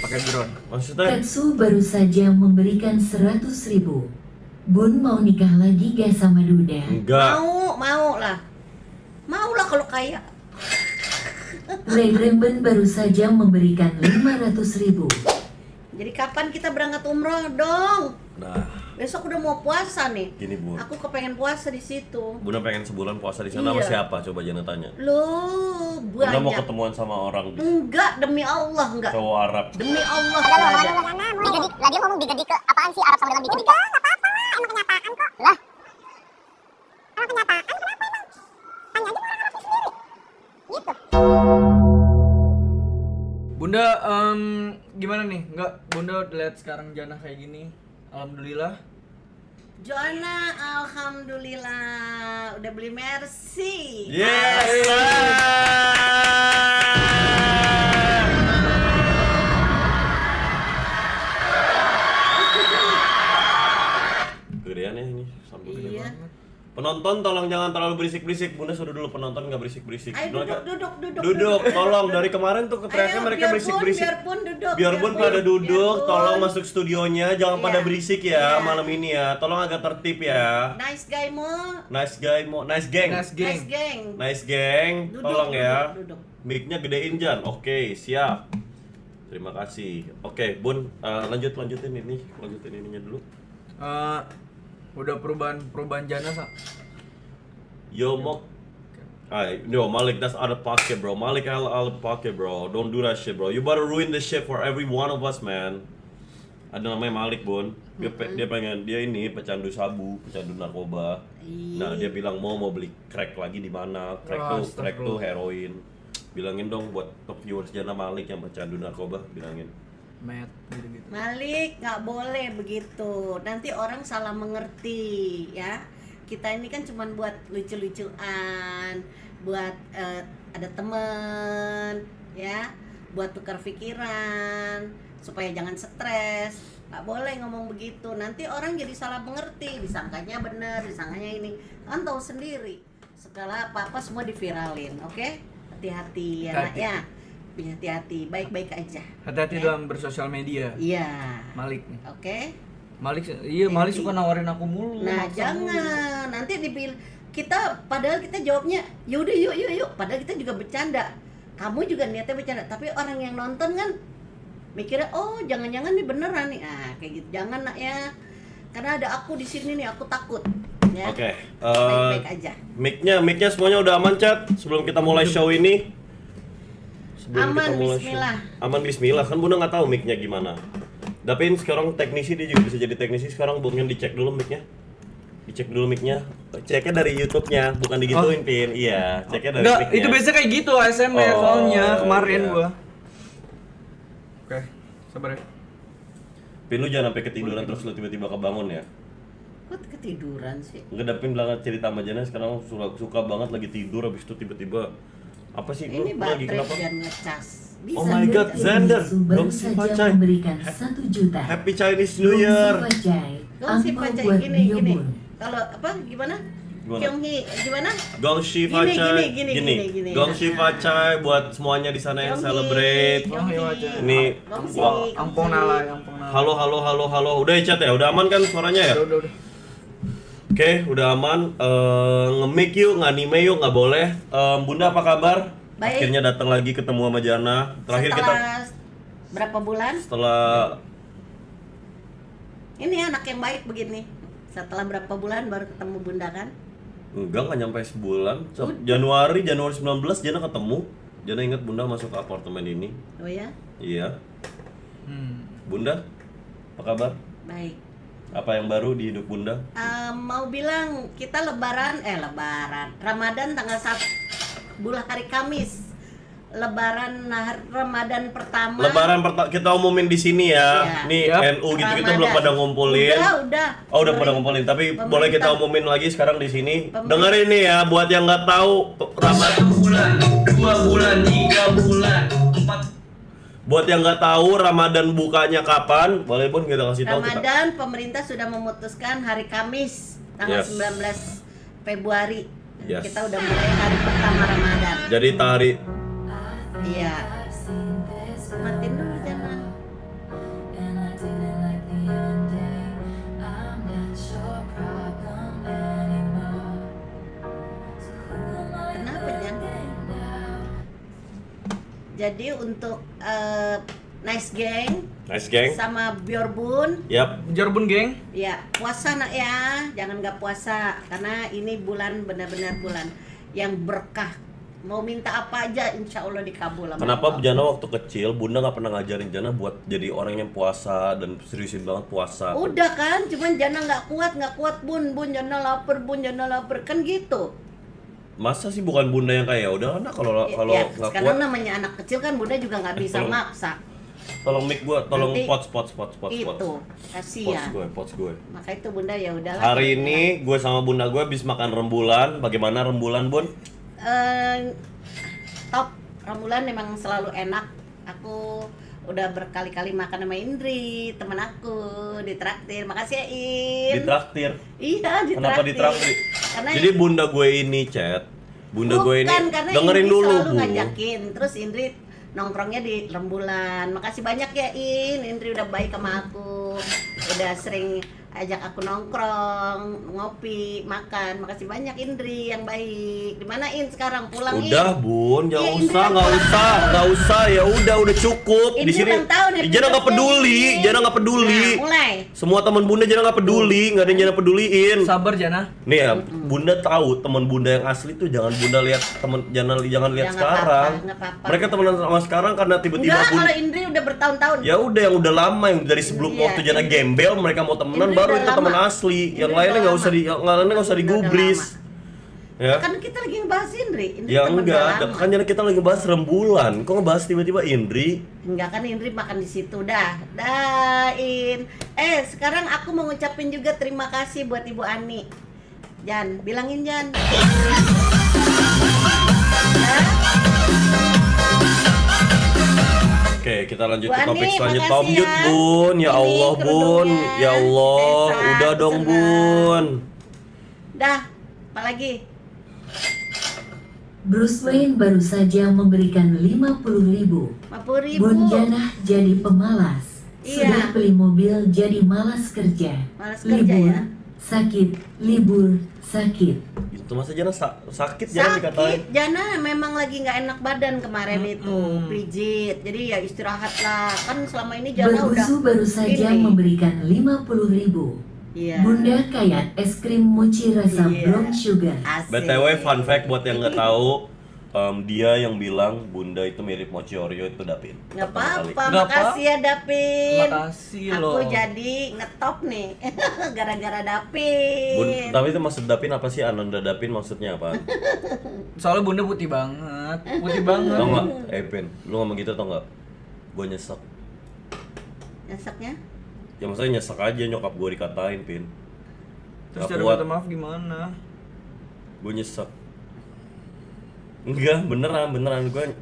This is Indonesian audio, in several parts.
pakai drone. Maksudnya? Katsu baru saja memberikan 100.000. Bun mau nikah lagi gak sama Duda? Enggak. Mau lah kalau kaya. Ray Remben baru saja memberikan 500.000. Jadi kapan kita berangkat umroh dong? Nah, Besok udah mau puasa nih. gini Bu. Aku kepengen puasa di situ. Bunda pengen sebulan puasa di sana sama Iya. siapa? Coba jangan tanya. Loh, Bunda mau banyak. ketemuan sama orang Enggak, demi Allah enggak. cowok Arab. Demi Allah Ada enggak lo, ada. bigadik. Lah dia ngomong bigadik ke apaan sih Arab sama dengan bigadik? Enggak apa-apa lah, emang kenyataan kok. Lah. Emang kenyataan kenapa emang? Tanya aja orang Arab sendiri. Gitu. Bunda, gimana nih? Enggak, Bunda lihat sekarang Jana kayak gini. Alhamdulillah. Joanna, alhamdulillah udah beli Mercy. Yes. Kegedean ya ini, sampai gede Iya. banget. Penonton tolong jangan terlalu berisik-berisik. Bunda suruh dulu penonton nggak berisik-berisik. Ayo Mereka- duduk. Duduk, tolong. Dari kemarin tuh teriaknya Ayo, mereka biarpun- berisik-berisik. biarpun duduk, Biarpun pada duduk, biarpun. tolong masuk studionya, jangan Iya. pada berisik ya Iya. malam ini ya. Tolong agak tertib ya. Nice guy mo. Nice guy, nice gang. Nice gang. Nice gang. Nice gang, Duduk, tolong ya. duduk. Mic-nya gedein Jan. Oke, siap. Terima kasih. Oke, Bun, lanjutin ininya dulu. Udah perubahan Jana Yo Malik, that's out of pocket, bro. Malik out of pocket, bro. Don't do that shit, bro. You better ruin this shit for every one of us, man. Ada namanya Malik, Bun. Dia ini pecandu sabu, pecandu narkoba. Nah, dia bilang mau beli crack lagi di mana? Crack tuh heroin. Bilangin dong buat top viewers Jana Malik yang pecandu narkoba, bilangin. Matt gitu-gitu. Malik, nggak boleh begitu. Nanti orang salah mengerti, ya. Kita ini kan cuma buat lucu-lucuan, buat ada temen, ya, buat tukar pikiran, supaya jangan stres. Nggak boleh ngomong begitu. Nanti orang jadi salah mengerti, disangkanya benar, disangkanya ini. Kan tahu sendiri. Segala apa-apa semua diviralin, oke? Hati-hati ya, nak ya. Hati-hati, baik-baik aja. Hati-hati Ya. dalam bersosial media. Iya. Malik nih. Oke. Malik suka nawarin aku mulu. Nah, maksa mulu. jangan. Nanti kita padahal kita jawabnya, "Yaudah yuk." Padahal kita juga bercanda. Kamu juga niatnya bercanda, tapi orang yang nonton kan mikirnya, "Oh, jangan-jangan nih beneran nih." Ah, kayak gitu. Jangan, nak ya. Karena ada aku di sini nih, aku takut. Ya. Oke, Baik-baik aja. mic-nya semuanya udah aman, Chat? Sebelum kita mulai show ini. Aman, bismillah. Aman bismillah, kan Bunda nggak tahu mic-nya gimana. Tapi sekarang teknisi, dia juga bisa jadi teknisi. Sekarang Bungnya dicek dulu mic-nya. Dicek dulu mic-nya. Ceknya dari YouTube-nya, bukan digituin, Pin. Iya, ceknya dari Enggak, mic-nya. itu biasa kayak gitu ASMR Oh, soalnya kemarin iya. gua. Oke, sabar ya. Pin, lu jangan sampai ketiduran terus lu tiba-tiba kebangun ya. Kok ketiduran sih? Enggak, Pin bilang cerita sama Jana sekarang suka banget lagi tidur, habis itu tiba-tiba apa sih Ini lu lagi baterai kenapa? dan ngecas. Oh my God, Zander, baru Gongsi saja Pacai. memberikan 1 juta. Happy Chinese New Year. Gongsi Pacai, Gongsi angpau Pacai buat gini. Biobun. Kalau apa gimana? Gimana? Kyunghi gimana? Gongsi Gini, Pacai. gini. Gongsi Nah. Pacai buat semuanya di sana yang Kyunghi, celebrate. Kyunghi. Ini Gongsi, Ampong Gongsi. nala. Halo. Udah ya, Chat ya? Udah aman kan suaranya ya? Udah. Oke, udah aman. Nge-mic yuk, nge-anime yuk, nggak boleh. Bunda apa kabar? Baik. Akhirnya datang lagi ketemu sama Jana. Terakhir kita Setelah berapa bulan? setelah Ini anak yang baik begini. Setelah berapa bulan baru ketemu Bunda kan? enggak nyampe sebulan. Januari 19 Jana ketemu. Jana ingat Bunda masuk ke apartemen ini. Oh ya? Iya. Bunda, apa kabar? Baik. Apa yang baru di hidup Bunda? Mau bilang kita lebaran Ramadan tanggal 1 bulan hari Kamis. Ramadan pertama. Kita umumin di sini ya. Iya. Nih Yap. NU gitu-gitu Ramadan. belum pada ngumpulin. Udah. Oh, udah pada ngumpulin, tapi Pemerintah. boleh kita umumin lagi sekarang di sini. Pemerintah. Dengerin nih ya, buat yang nggak tahu Ramadan. bulan, 2 bulan, 3 bulan, 4 Buat yang nggak tahu Ramadan bukanya kapan, boleh pun kita kasih tahu kita. Ramadan pemerintah sudah memutuskan hari Kamis tanggal Yes. 19 Februari. Yes. Kita udah mulai hari pertama Ramadan. Jadi Iya. Matiin dulu jangan. Jadi untuk Nice Gang sama Bjornbun, Yap. Jarbun geng. ya puasa nak ya, jangan nggak puasa karena ini bulan benar-benar bulan yang berkah. Mau minta apa aja insya Allah dikabul sama Kenapa Allah. Jana waktu kecil Bunda nggak pernah ngajarin Jana buat jadi orang yang puasa dan seriusin banget puasa? Udah kan, cuman Jana nggak kuat bun Jana lapar kan gitu. Masa sih bukan Bunda yang kayak ya udah anak kalau Ya, nggak sekarang kuat. namanya anak kecil kan Bunda juga nggak bisa tolong. maksa. Tolong mic gua, tolong Nanti pots. Itu kasihan. Pots gue. Maka itu Bunda ya udahlah. Hari ini gue sama Bunda gue habis makan rembulan. Bagaimana rembulan, Bun? Top rembulan memang selalu enak. Aku udah berkali-kali makan sama Indri, teman aku, ditraktir. Makasih ya In. Ditraktir. Iya, ditraktir. Kenapa ditraktir? Karena Jadi Bunda gue ini, Chat. Bunda gue ini karena dengerin Indri dulu, selalu Bu. ngajakin. Terus Indri nongkrongnya di rembulan. Makasih banyak ya Indri udah baik sama aku. Udah sering ajak aku nongkrong, ngopi, makan. Makasih banyak Indri yang baik. Dimana sekarang pulang Udah, Bun, Iya, jangan Indri usah, kan nggak pulang usah, tahun. nggak usah, ya udah cukup. Di Indri sini, ulang tahun, happy Jana nggak birthday, peduli, Indri. Jana nggak peduli. Nah, mulai. Semua teman Bunda Jana nggak peduli, nggak ada yang Jana peduliin. Sabar Jana. Nih ya, Bunda tahu teman Bunda yang asli tuh jangan Bunda lihat teman jangan lihat Jangan sekarang. apa-apa, nggak apa-apa. Mereka temenan sama sekarang karena tiba-tiba Enggak, Bunda kalau Indri udah bertahun-tahun. ya udah yang udah lama yang dari sebelum Iya, waktu Jana Indri- gembel mereka mau temenan Indri baru udah itu teman lama. asli. Yang Indri lainnya udah nggak usah lama. yang lainnya nggak usah Indri udah digubris. lama. Ya. Kan kita lagi ngebahas Indri. Indri Ya temen enggak, udah lama. kan Jana kita lagi ngebahas rembulan. Kok ngebahas tiba-tiba Indri? Enggak kan Indri makan di situ dah. Sekarang aku mau ngucapin juga terima kasih buat Ibu Ani. Jan, bilangin Jan. Oke, kita lanjut Bu ke topik Ani, selanjutnya. makasih Lanjut, ya. Bun. Ya Ini Allah, Bun. kerudungnya. Ya Allah, Suksesan, udah dong, senang. Bun. Dah, apalagi? Bruce Wayne baru saja memberikan 50.000. 50.000. Bun Janah jadi pemalas. Iya. Sudah beli mobil jadi malas kerja. Malas kerja Libur, ya. sakit, libur, sakit. Itu masa Jana sakit Jana dikatain. Sakit, Jana memang lagi nggak enak badan kemarin itu, pijit. Jadi ya istirahat lah. Kan selama ini Jana udah Berbusu baru saja ini. memberikan 50.000. Iya. Bunda Kayat es krim mochi rasa Iya. brown sugar. Asik. BTW fun fact buat yang nggak tahu, dia yang bilang Bunda itu mirip Mochi Oreo itu Dapin. Nggak Pertama kali. apa-apa, Nggak makasih ya Dapin. Makasih Aku loh. jadi ngetop nih, gara-gara Bun, Dapin. tapi itu maksud Dapin apa sih? Ananda Dapin maksudnya apa? Soalnya Bunda putih banget. Putih banget. Tau nggak? Pin, lu ngomong gitu tau nggak? Gue nyesek. Nyeseknya? Ya maksudnya nyesek aja nyokap gue dikatain, Pin. Terus Gak cara kuat, minta maaf gimana? gue nyesek. Enggak, beneran gue.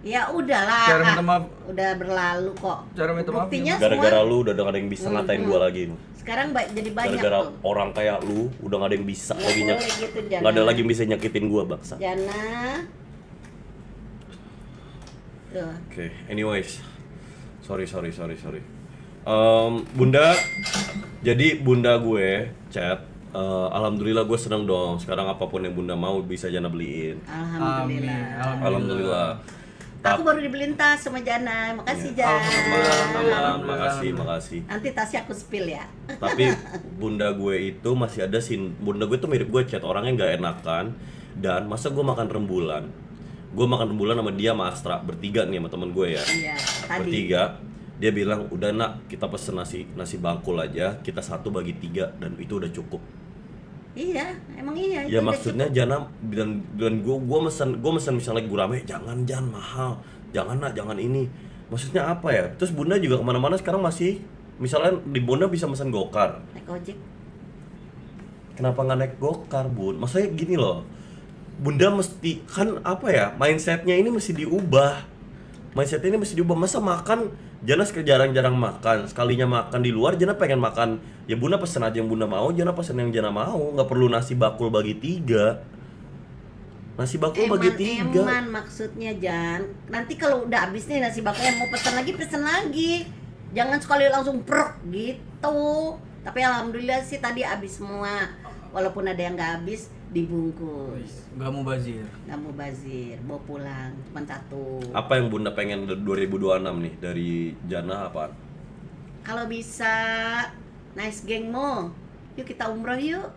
Ya udahlah. Cara minta maaf. Udah berlalu kok. Cara minta maaf Buktinya Gara-gara semua lu udah gak ada yang bisa ngatain gue lagi. sekarang jadi banyak Gara-gara tuh. orang kayak lu udah gak ada yang bisa Nggak lagi boleh gitu, Jana. Gak ada lagi yang bisa nyakitin gue, bangsa. Jana. Tuh. Oke, anyways, sorry. Bunda, jadi Bunda gue chat. Alhamdulillah gue seneng dong. Sekarang apapun yang Bunda mau bisa Jana beliin. Alhamdulillah. Amin. Alhamdulillah. Aku baru dibeliin tas sama Jana. Makasih Jan. Makasih. Nanti tasnya aku spill ya. Tapi Bunda gue itu masih ada Bunda gue tuh mirip gue chat, orangnya nggak enakan. Dan masa gue makan rembulan? Gue makan rembulan sama dia sama Astra bertiga nih sama temen gue ya. Iya, tadi. Bertiga. Dia bilang udah nak kita pesen nasi bangkul aja, kita 1 bagi 3 dan itu udah cukup. Iya, emang iya. Ya itu udah maksudnya cukup. Jana dan gue mesen misalnya gurame, jangan mahal, jangan nak, jangan ini. Maksudnya apa ya? Terus Bunda juga kemana-mana sekarang masih, misalnya di Bunda bisa mesen gokar. Naik ojek. Kenapa nggak naik gokar, Bun? Maksudnya gini loh, Bunda mesti kan apa ya? Mindsetnya ini mesti diubah. Mindsetnya ini mesti diubah. Masa makan Jana jarang-jarang makan, sekalinya makan di luar Jana pengen makan, ya Bunda pesen aja yang Bunda mau, Jana pesen yang Jana mau, nggak perlu nasi bakul bagi 3. Nasi bakul bagi 3. Eman maksudnya Jan. Nanti kalau udah habis nih nasi bakulnya mau pesen lagi. Jangan sekali langsung prok gitu. Tapi alhamdulillah sih tadi habis semua. Walaupun ada yang nggak habis, dibungkus. Gak mau bazir. Nggak mau bazir, bawa pulang cuma satu. Apa yang Bunda pengen 2026 nih dari Jannah apaan? Kalau bisa, nice geng mo, yuk kita umroh yuk.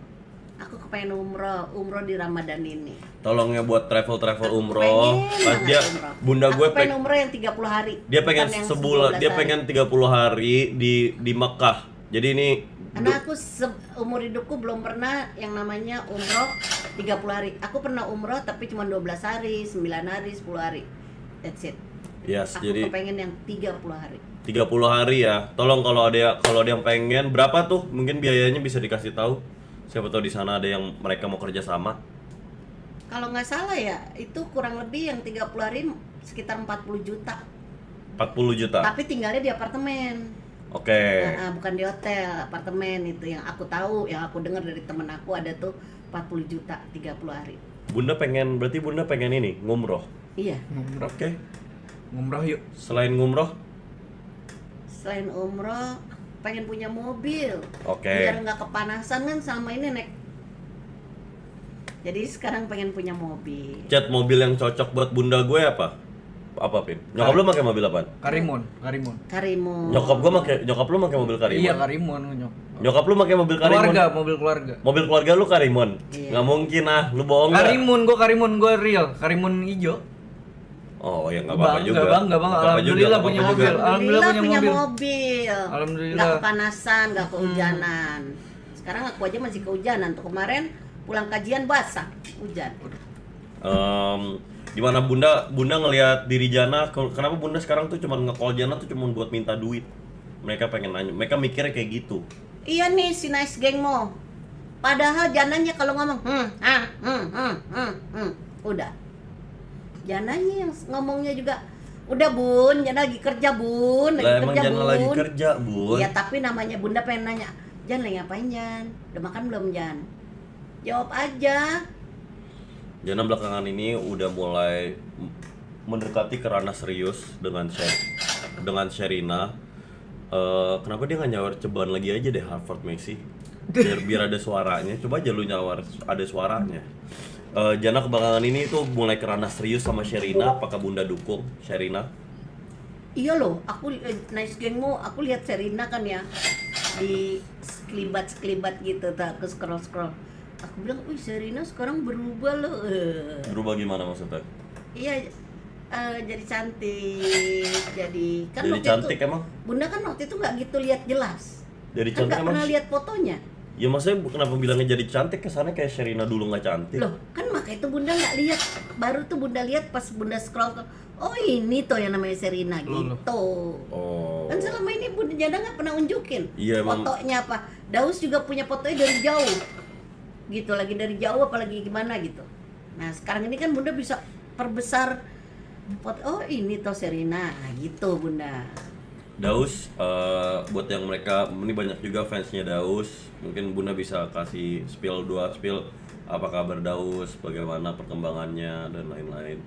Aku kepengen umroh di Ramadan ini. Tolong ya buat travel umroh. Pengen Pas banget dia umroh. Bunda Aku gue pengen umroh yang 30 hari. dia pengen bukan yang sebulan, 12 dia hari. pengen 30 hari di Mekah. Jadi ini Karena aku umur hidupku belum pernah yang namanya umroh 30 hari. Aku pernah umroh tapi cuma 12 hari, 9 hari, 10 hari. That's it. yes, Aku jadi kepengen yang 30 hari. 30 hari ya. Tolong kalau ada yang pengen berapa tuh? Mungkin biayanya bisa dikasih tahu. Siapa tahu di sana ada yang mereka mau kerja sama. Kalau nggak salah ya, itu kurang lebih yang 30 hari sekitar 40 juta. 40 juta. Tapi tinggalnya di apartemen. Oke. Nah, bukan di hotel, apartemen itu yang aku tahu, yang aku dengar dari temen aku ada tuh 40 juta 30 hari. Berarti Bunda pengen ini, ngumroh. Iya. Ngumroh. Oke. Ngumroh yuk. Selain ngumroh, Selain umroh, pengen punya mobil. oke. Biar nggak kepanasan kan sama ini naik. Jadi sekarang pengen punya mobil. Cat mobil yang cocok buat Bunda gue apa? Apa, Pin? Nyokap lu pakai mobil apaan? Karimun. Karimun. Nyokap lu pakai mobil Karimun. Iya Karimun nyok. Nyokap lu pakai mobil Karimun. Mobil keluarga. Mobil keluarga lu Karimun. Iya. Nggak mungkin lu bohong nggak? Karimun gue real. Karimun hijau. Oh ya nggak apa-apa juga. Bang. Alhamdulillah punya mobil. Alhamdulillah punya mobil. Alhamdulillah. Nggak kepanasan, nggak kehujanan. Sekarang aku aja masih kehujanan. Tuh kemarin pulang kajian basah, hujan. Gimana Bunda ngelihat diri Jannah? Kenapa Bunda sekarang tuh cuma nge-call Jannah tuh cuma buat minta duit? Mereka pengen nanya, mereka mikirnya kayak gitu. Iya nih si nice geng mo. Padahal jananya kalau ngomong udah. Jananya yang ngomongnya juga udah bun, Jana lagi kerja bun, Lah emang Jannah lagi kerja bun. Iya tapi namanya Bunda pengen nanya, Jan lagi ngapain Jan? Udah makan belum Jan? Jawab aja. Jannah belakangan ini udah mulai mendekati ke ranah serius dengan Sherina. Kenapa dia nggak nyawar cobaan lagi aja deh Harvard Messi? Biar ada suaranya. Coba aja lu nyawar ada suaranya. Jannah belakangan ini tuh mulai ke ranah serius sama Sherina. Apakah Bunda dukung Sherina? Iya loh, aku nice gengmu, aku lihat Serina kan ya di sekelibat gitu, tak aku scroll. Aku bilang, wih Serina sekarang berubah loh. Berubah gimana maksudnya? Iya, jadi cantik, jadi kan Jadi waktu cantik itu, emang? Bunda kan waktu itu nggak gitu lihat jelas. Jadi Kan cantik nggak emang? pernah lihat fotonya. Ya maksudnya kenapa bilangnya jadi cantik? Kesannya kayak Sherina dulu nggak cantik. Loh, kan maka itu Bunda nggak lihat. Baru tuh Bunda lihat pas Bunda scroll ke, oh ini tuh yang namanya Serina gitu. Oh. Kan selama ini Bunda Jana nggak pernah unjukin Iya, emang. fotonya apa. Daus juga punya fotonya dari jauh, gitu lagi dari jauh apalagi gimana gitu. Nah sekarang ini kan Bunda bisa perbesar foto. Oh ini tuh Serina, nah, gitu Bunda. Daus, buat yang mereka, ini banyak juga fansnya Daus. Mungkin Bunda bisa kasih spill apa kabar Daus, bagaimana perkembangannya dan lain-lain.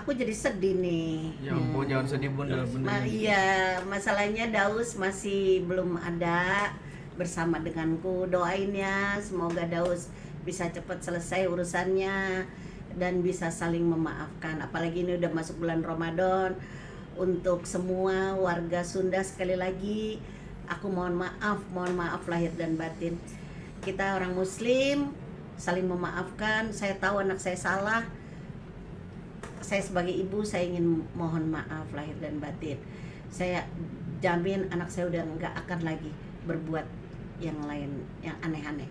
Aku jadi sedih nih. Ya ampun, jangan sedih Bunda. Iya, masalahnya Daus masih belum ada bersama denganku. Doain ya, semoga Daus bisa cepat selesai urusannya dan bisa saling memaafkan. Apalagi ini udah masuk bulan Ramadan. Untuk semua warga Sunda sekali lagi, aku mohon maaf lahir dan batin. Kita orang Muslim saling memaafkan. Saya tahu anak saya salah. Saya sebagai ibu saya ingin mohon maaf lahir dan batin. Saya jamin anak saya udah nggak akan lagi berbuat yang lain yang aneh-aneh.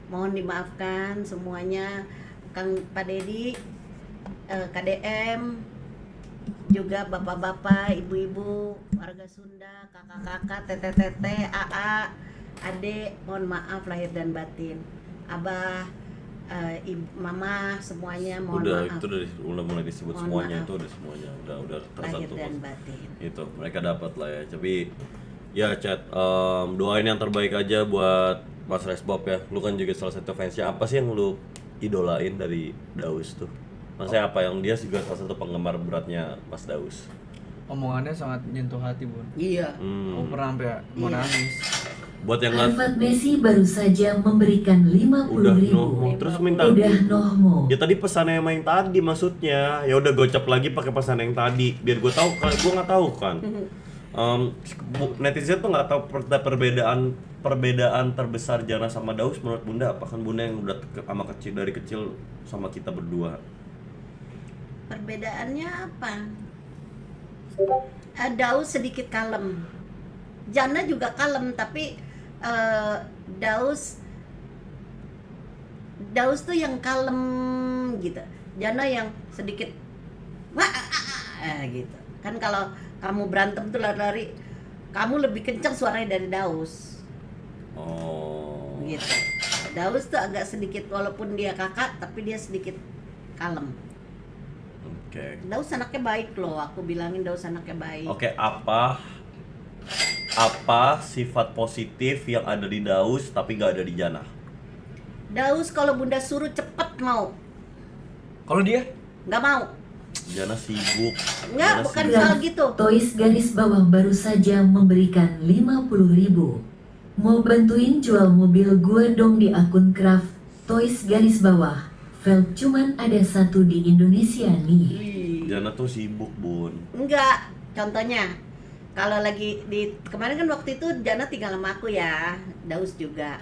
Mohon dimaafkan semuanya, Kang Pak Dedi, KDM, juga bapak-bapak, ibu-ibu, warga Sunda, kakak-kakak, tete-tete, AA, adek, mohon maaf lahir dan batin. Abah, mama, semuanya mohon Udah, maaf. itu udah mulai disebut Mohon semuanya, maaf. itu udah semuanya, udah Lahir tersatu. dan batin. Itu mereka dapat lah ya. Tapi ya chat, doain yang terbaik aja buat Mas Resbob ya. Lu kan juga salah satu fansnya. Apa sih yang lu idolain dari Daus tuh? Maksudnya apa yang dia juga salah satu penggemar beratnya Mas Daus? Omongannya sangat menyentuh hati Bun. Iya. Aku pernah sampai mau Iya. nangis. Buat yang nggak Harvard Messi baru saja memberikan 50.000. udah Nohmo terus minta Udah Nohmo. ya tadi pesannya yang tadi maksudnya ya udah gocap lagi pakai pesan yang tadi biar gue tahu kalau gue nggak tahu kan. Netizen tuh nggak tahu perbedaan terbesar Jana sama Daus menurut Bunda apa kan Bunda yang udah sama kecil dari kecil sama kita berdua. Perbedaannya apa? Daus sedikit kalem, Jana juga kalem, tapi Daus tuh yang kalem gitu, Jana yang sedikit gitu kan. Kalau kamu berantem tuh lari-lari, kamu lebih kencang suaranya dari Daus. Oh. Gitu. Daus tuh agak sedikit, walaupun dia kakak tapi dia sedikit kalem. Oke. Daus anaknya baik loh, aku bilangin Daus anaknya baik. Oke, apa sifat positif yang ada di Daus tapi nggak ada di Jana? Daus kalau Bunda suruh cepet mau, Kalau dia? nggak mau. Jana sibuk. Nggak, Jana bukan sibuk. soal gitu. Toys garis bawah baru saja memberikan 50.000. Mau bantuin jual mobil gua dong di akun Craft Toys garis bawah. Velg cuman ada satu di Indonesia nih. Jana tuh sibuk, Bun. Enggak, contohnya kalau lagi di kemarin kan waktu itu Jana tinggal sama aku ya, Daus juga.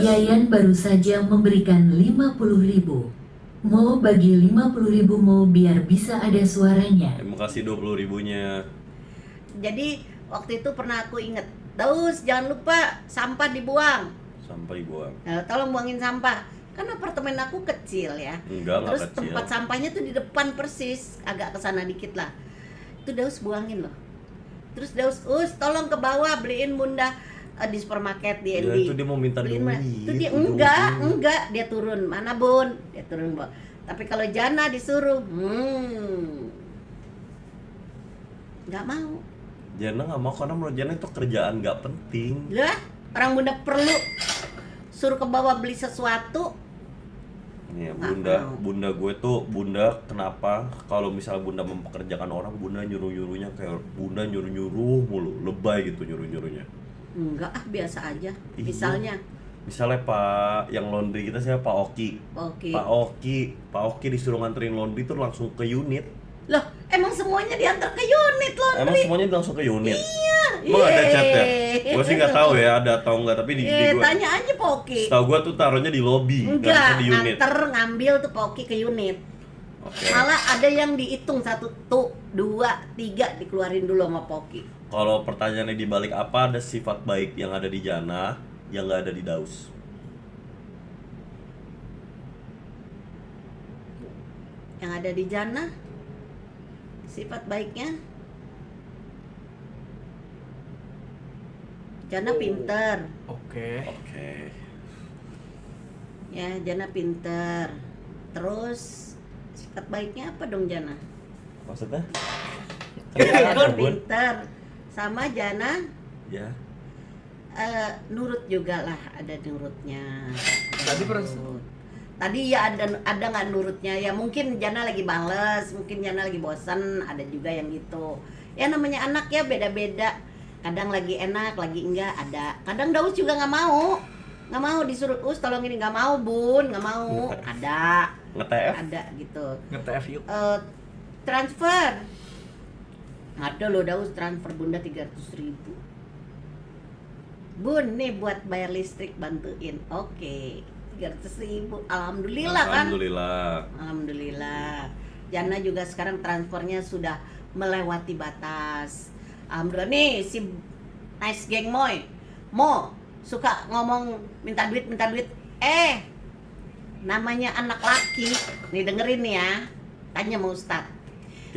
Yayan baru saja memberikan 50.000. Mau bagi 50.000 mau biar bisa ada suaranya. Terima kasih 20.000-nya. Jadi waktu itu pernah aku inget, Daus jangan lupa sampah dibuang. Sampai buang. Nah, tolong buangin sampah. Kan apartemen aku kecil ya. Enggak Terus kecil. tempat sampahnya tuh di depan persis, agak kesana dikit lah. Itu Daus buangin loh. Terus Daus, tolong ke bawah beliin Bunda di supermarket di Ya, Endi. itu dia mau minta Beliin duit. Itu dia enggak, dia turun. Mana Bun? Dia turun, Bu. Tapi kalau Jana disuruh, nggak mau. Jana nggak mau karena menurut Jana itu kerjaan nggak penting. Lah, orang Bunda perlu suruh ke bawah beli sesuatu. Nih, Nggak Bunda gue tuh, Bunda kenapa kalau misalnya Bunda mempekerjakan orang, Bunda nyuruh-nyuruhnya kayak Bunda nyuruh-nyuruh mulu, lebay gitu nyuruh-nyuruhnya. Enggak, biasa aja. Iya. Misalnya Pak yang laundry kita siapa? Pak Oki. Oke. Pak Oki disuruh nganterin laundry tuh langsung ke unit. Loh, emang semuanya diantar ke unit laundry? Emang semuanya langsung ke unit? Iya. Emang ada chat ya? Gue sih nggak tahu ya ada atau enggak, tapi di gue. Tanya aja Pak Oki. Setahu gue tuh taruhnya di lobby, Enggak, di unit. nganter ngambil tuh Pak Oki ke unit. Oke. Malah ada yang dihitung 1, 2, 3 dikeluarin dulu sama Pak Oki. Kalau pertanyaannya dibalik apa ada sifat baik yang ada di Jana yang nggak ada di Daus? Yang ada di Jana sifat baiknya, Jana pinter. Oke. Ya, Jana pinter. Terus sifat baiknya apa dong Jana? Maksudnya? Jana Bun? pinter. Sama Jana Ya. nurut juga lah, ada nurutnya. Tadi Tadi ya ada nggak nurutnya ya, mungkin Jana lagi bales, mungkin Jana lagi bosan, ada juga yang gitu. Ya namanya anak ya beda-beda. Kadang lagi enak, lagi enggak ada. Kadang Daus juga nggak mau disuruh tolong ini, nggak mau Bun, nggak mau. Ada gitu. Nge-TF yuk. Transfer. Ada loh Daus transfer Bunda 300.000. Bun nih buat bayar listrik bantuin. Oke. 300.000. Alhamdulillah kan. Alhamdulillah. Jana juga sekarang transfernya sudah melewati batas. Alhamdulillah nih si nice geng Mo suka ngomong minta duit. Namanya anak laki. Nih dengerin nih ya. Tanya sama Ustadz.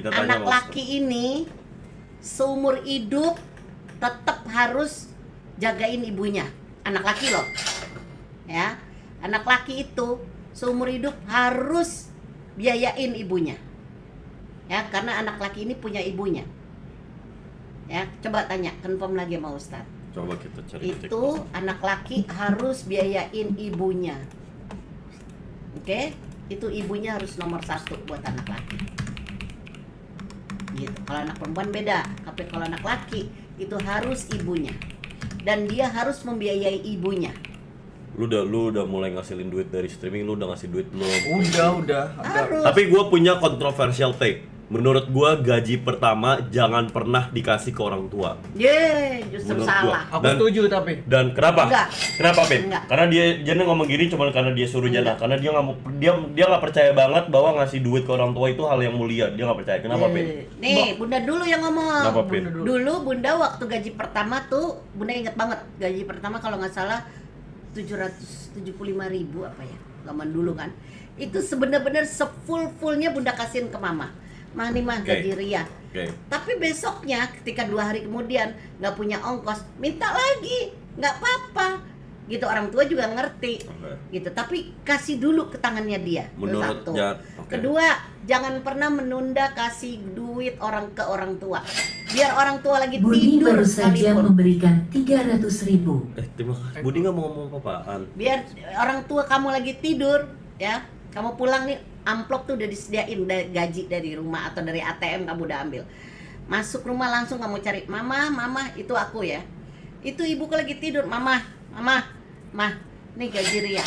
Anak laki ini seumur hidup tetap harus jagain ibunya. Anak laki loh. Ya. Anak laki itu seumur hidup harus biayain ibunya. Ya, karena anak laki ini punya ibunya. Ya, coba tanya, confirm lagi sama Ustadz. Coba kita cari. Itu anak laki harus biayain ibunya. Oke? Itu ibunya harus nomor 1 buat anak laki. Gitu. Kalau anak perempuan beda, tapi kalau anak laki itu harus ibunya. dan dia harus membiayai ibunya. Lu udah mulai ngasilin duit dari streaming, lu udah ngasih duit belum? Udah. Harus. Tapi gue punya controversial take. Menurut gue gaji pertama jangan pernah dikasih ke orang tua. Justru Menurut salah. gua. Aku setuju tapi. Dan kenapa? Enggak. Kenapa, Pin? Enggak. Karena Jana ngomong gini cuma karena dia suruh Jana. Karena dia nggak mau, dia nggak percaya banget bahwa ngasih duit ke orang tua itu hal yang mulia. Dia nggak percaya. Kenapa, Pin? Nih, Bunda dulu yang ngomong. Kenapa, Pin? Dulu Bunda waktu gaji pertama tuh, Bunda inget banget gaji pertama kalau nggak salah 775.000 apa ya, zaman dulu kan. Itu sebenar-benar sefull-fullnya Bunda kasihin ke Mama. Mah nih mah gaji Ria. Oke. Tapi besoknya ketika 2 hari kemudian nggak punya ongkos, minta lagi, nggak apa-apa. Gitu orang tua juga ngerti. Oke. Gitu. Tapi kasih dulu ke tangannya dia. Itu Menurut satu. oke. Kedua, jangan pernah menunda kasih duit ke orang tua. Biar orang tua lagi Budi tidur baru saja sekalipun. memberikan 300.000. Terima kasih. Budi nggak mau ngomong apa-apaan. Biar orang tua kamu lagi tidur, ya. Kamu pulang nih, amplop tuh udah disediain gaji dari rumah atau dari ATM kamu udah ambil. Masuk rumah langsung kamu cari, mama, itu aku ya. Itu ibuku lagi tidur, mama, nih gaji Ria.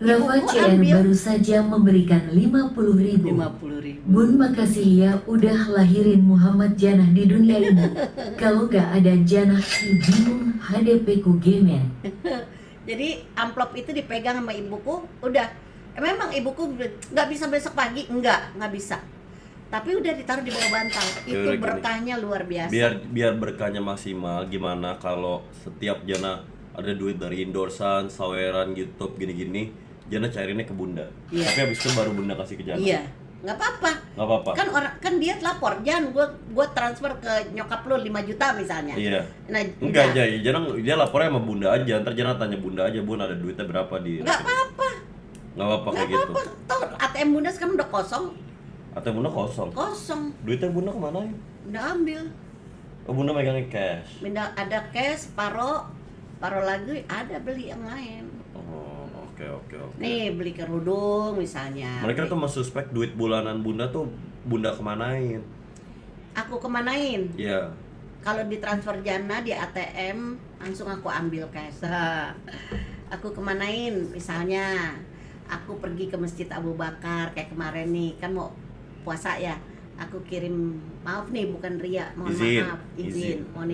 Rafa Ibuku CN ambil baru saja memberikan 50.000. 50.000. Bun makasih ya udah lahirin Muhammad Janah di dunia ini. Kalau gak ada Janah, bingung HDP ku gemen. Jadi amplop itu dipegang sama ibuku, udah. Memang ibuku nggak bisa besok pagi, nggak bisa. Tapi udah ditaruh di bawah bantal. Itu Gini. berkahnya luar biasa. Biar berkahnya maksimal. Gimana kalau setiap Jana ada duit dari endorsan, saweran, YouTube gini-gini, Jana cairinnya ke Bunda. Iya. Tapi habis itu baru Bunda kasih ke Jana. Iya, nggak apa-apa. Nggak apa-apa. Kan dia lapor, Jan, gua transfer ke nyokap lu 5 juta misalnya. Iya. Nah, Enggak udah. aja, dia lapornya sama Bunda aja. Ntar Jana tanya Bunda aja, Bun ada duitnya berapa di. Nggak apa-apa. Nggak apa-apa Nggak kayak gitu. apa-apa. Toh ATM Bunda sekarang udah kosong. Atau Bunda kosong. Duitnya Bunda kemana ya? Udah ambil. Oh, Bunda megangnya cash. Bunda ada cash, paro lagi ada beli yang lain. Oh, oke. Nih beli kerudung misalnya. Mereka tuh mensuspek duit bulanan Bunda tuh Bunda kemanain? Aku kemanain? Iya. Kalau ditransfer Jana di ATM langsung aku ambil cash. Aku kemanain? Misalnya aku pergi ke Masjid Abu Bakar kayak kemarin nih, kan mau puasa ya. Aku kirim, maaf nih bukan Ria, mohon Izin. maaf, mohon izin. Mohon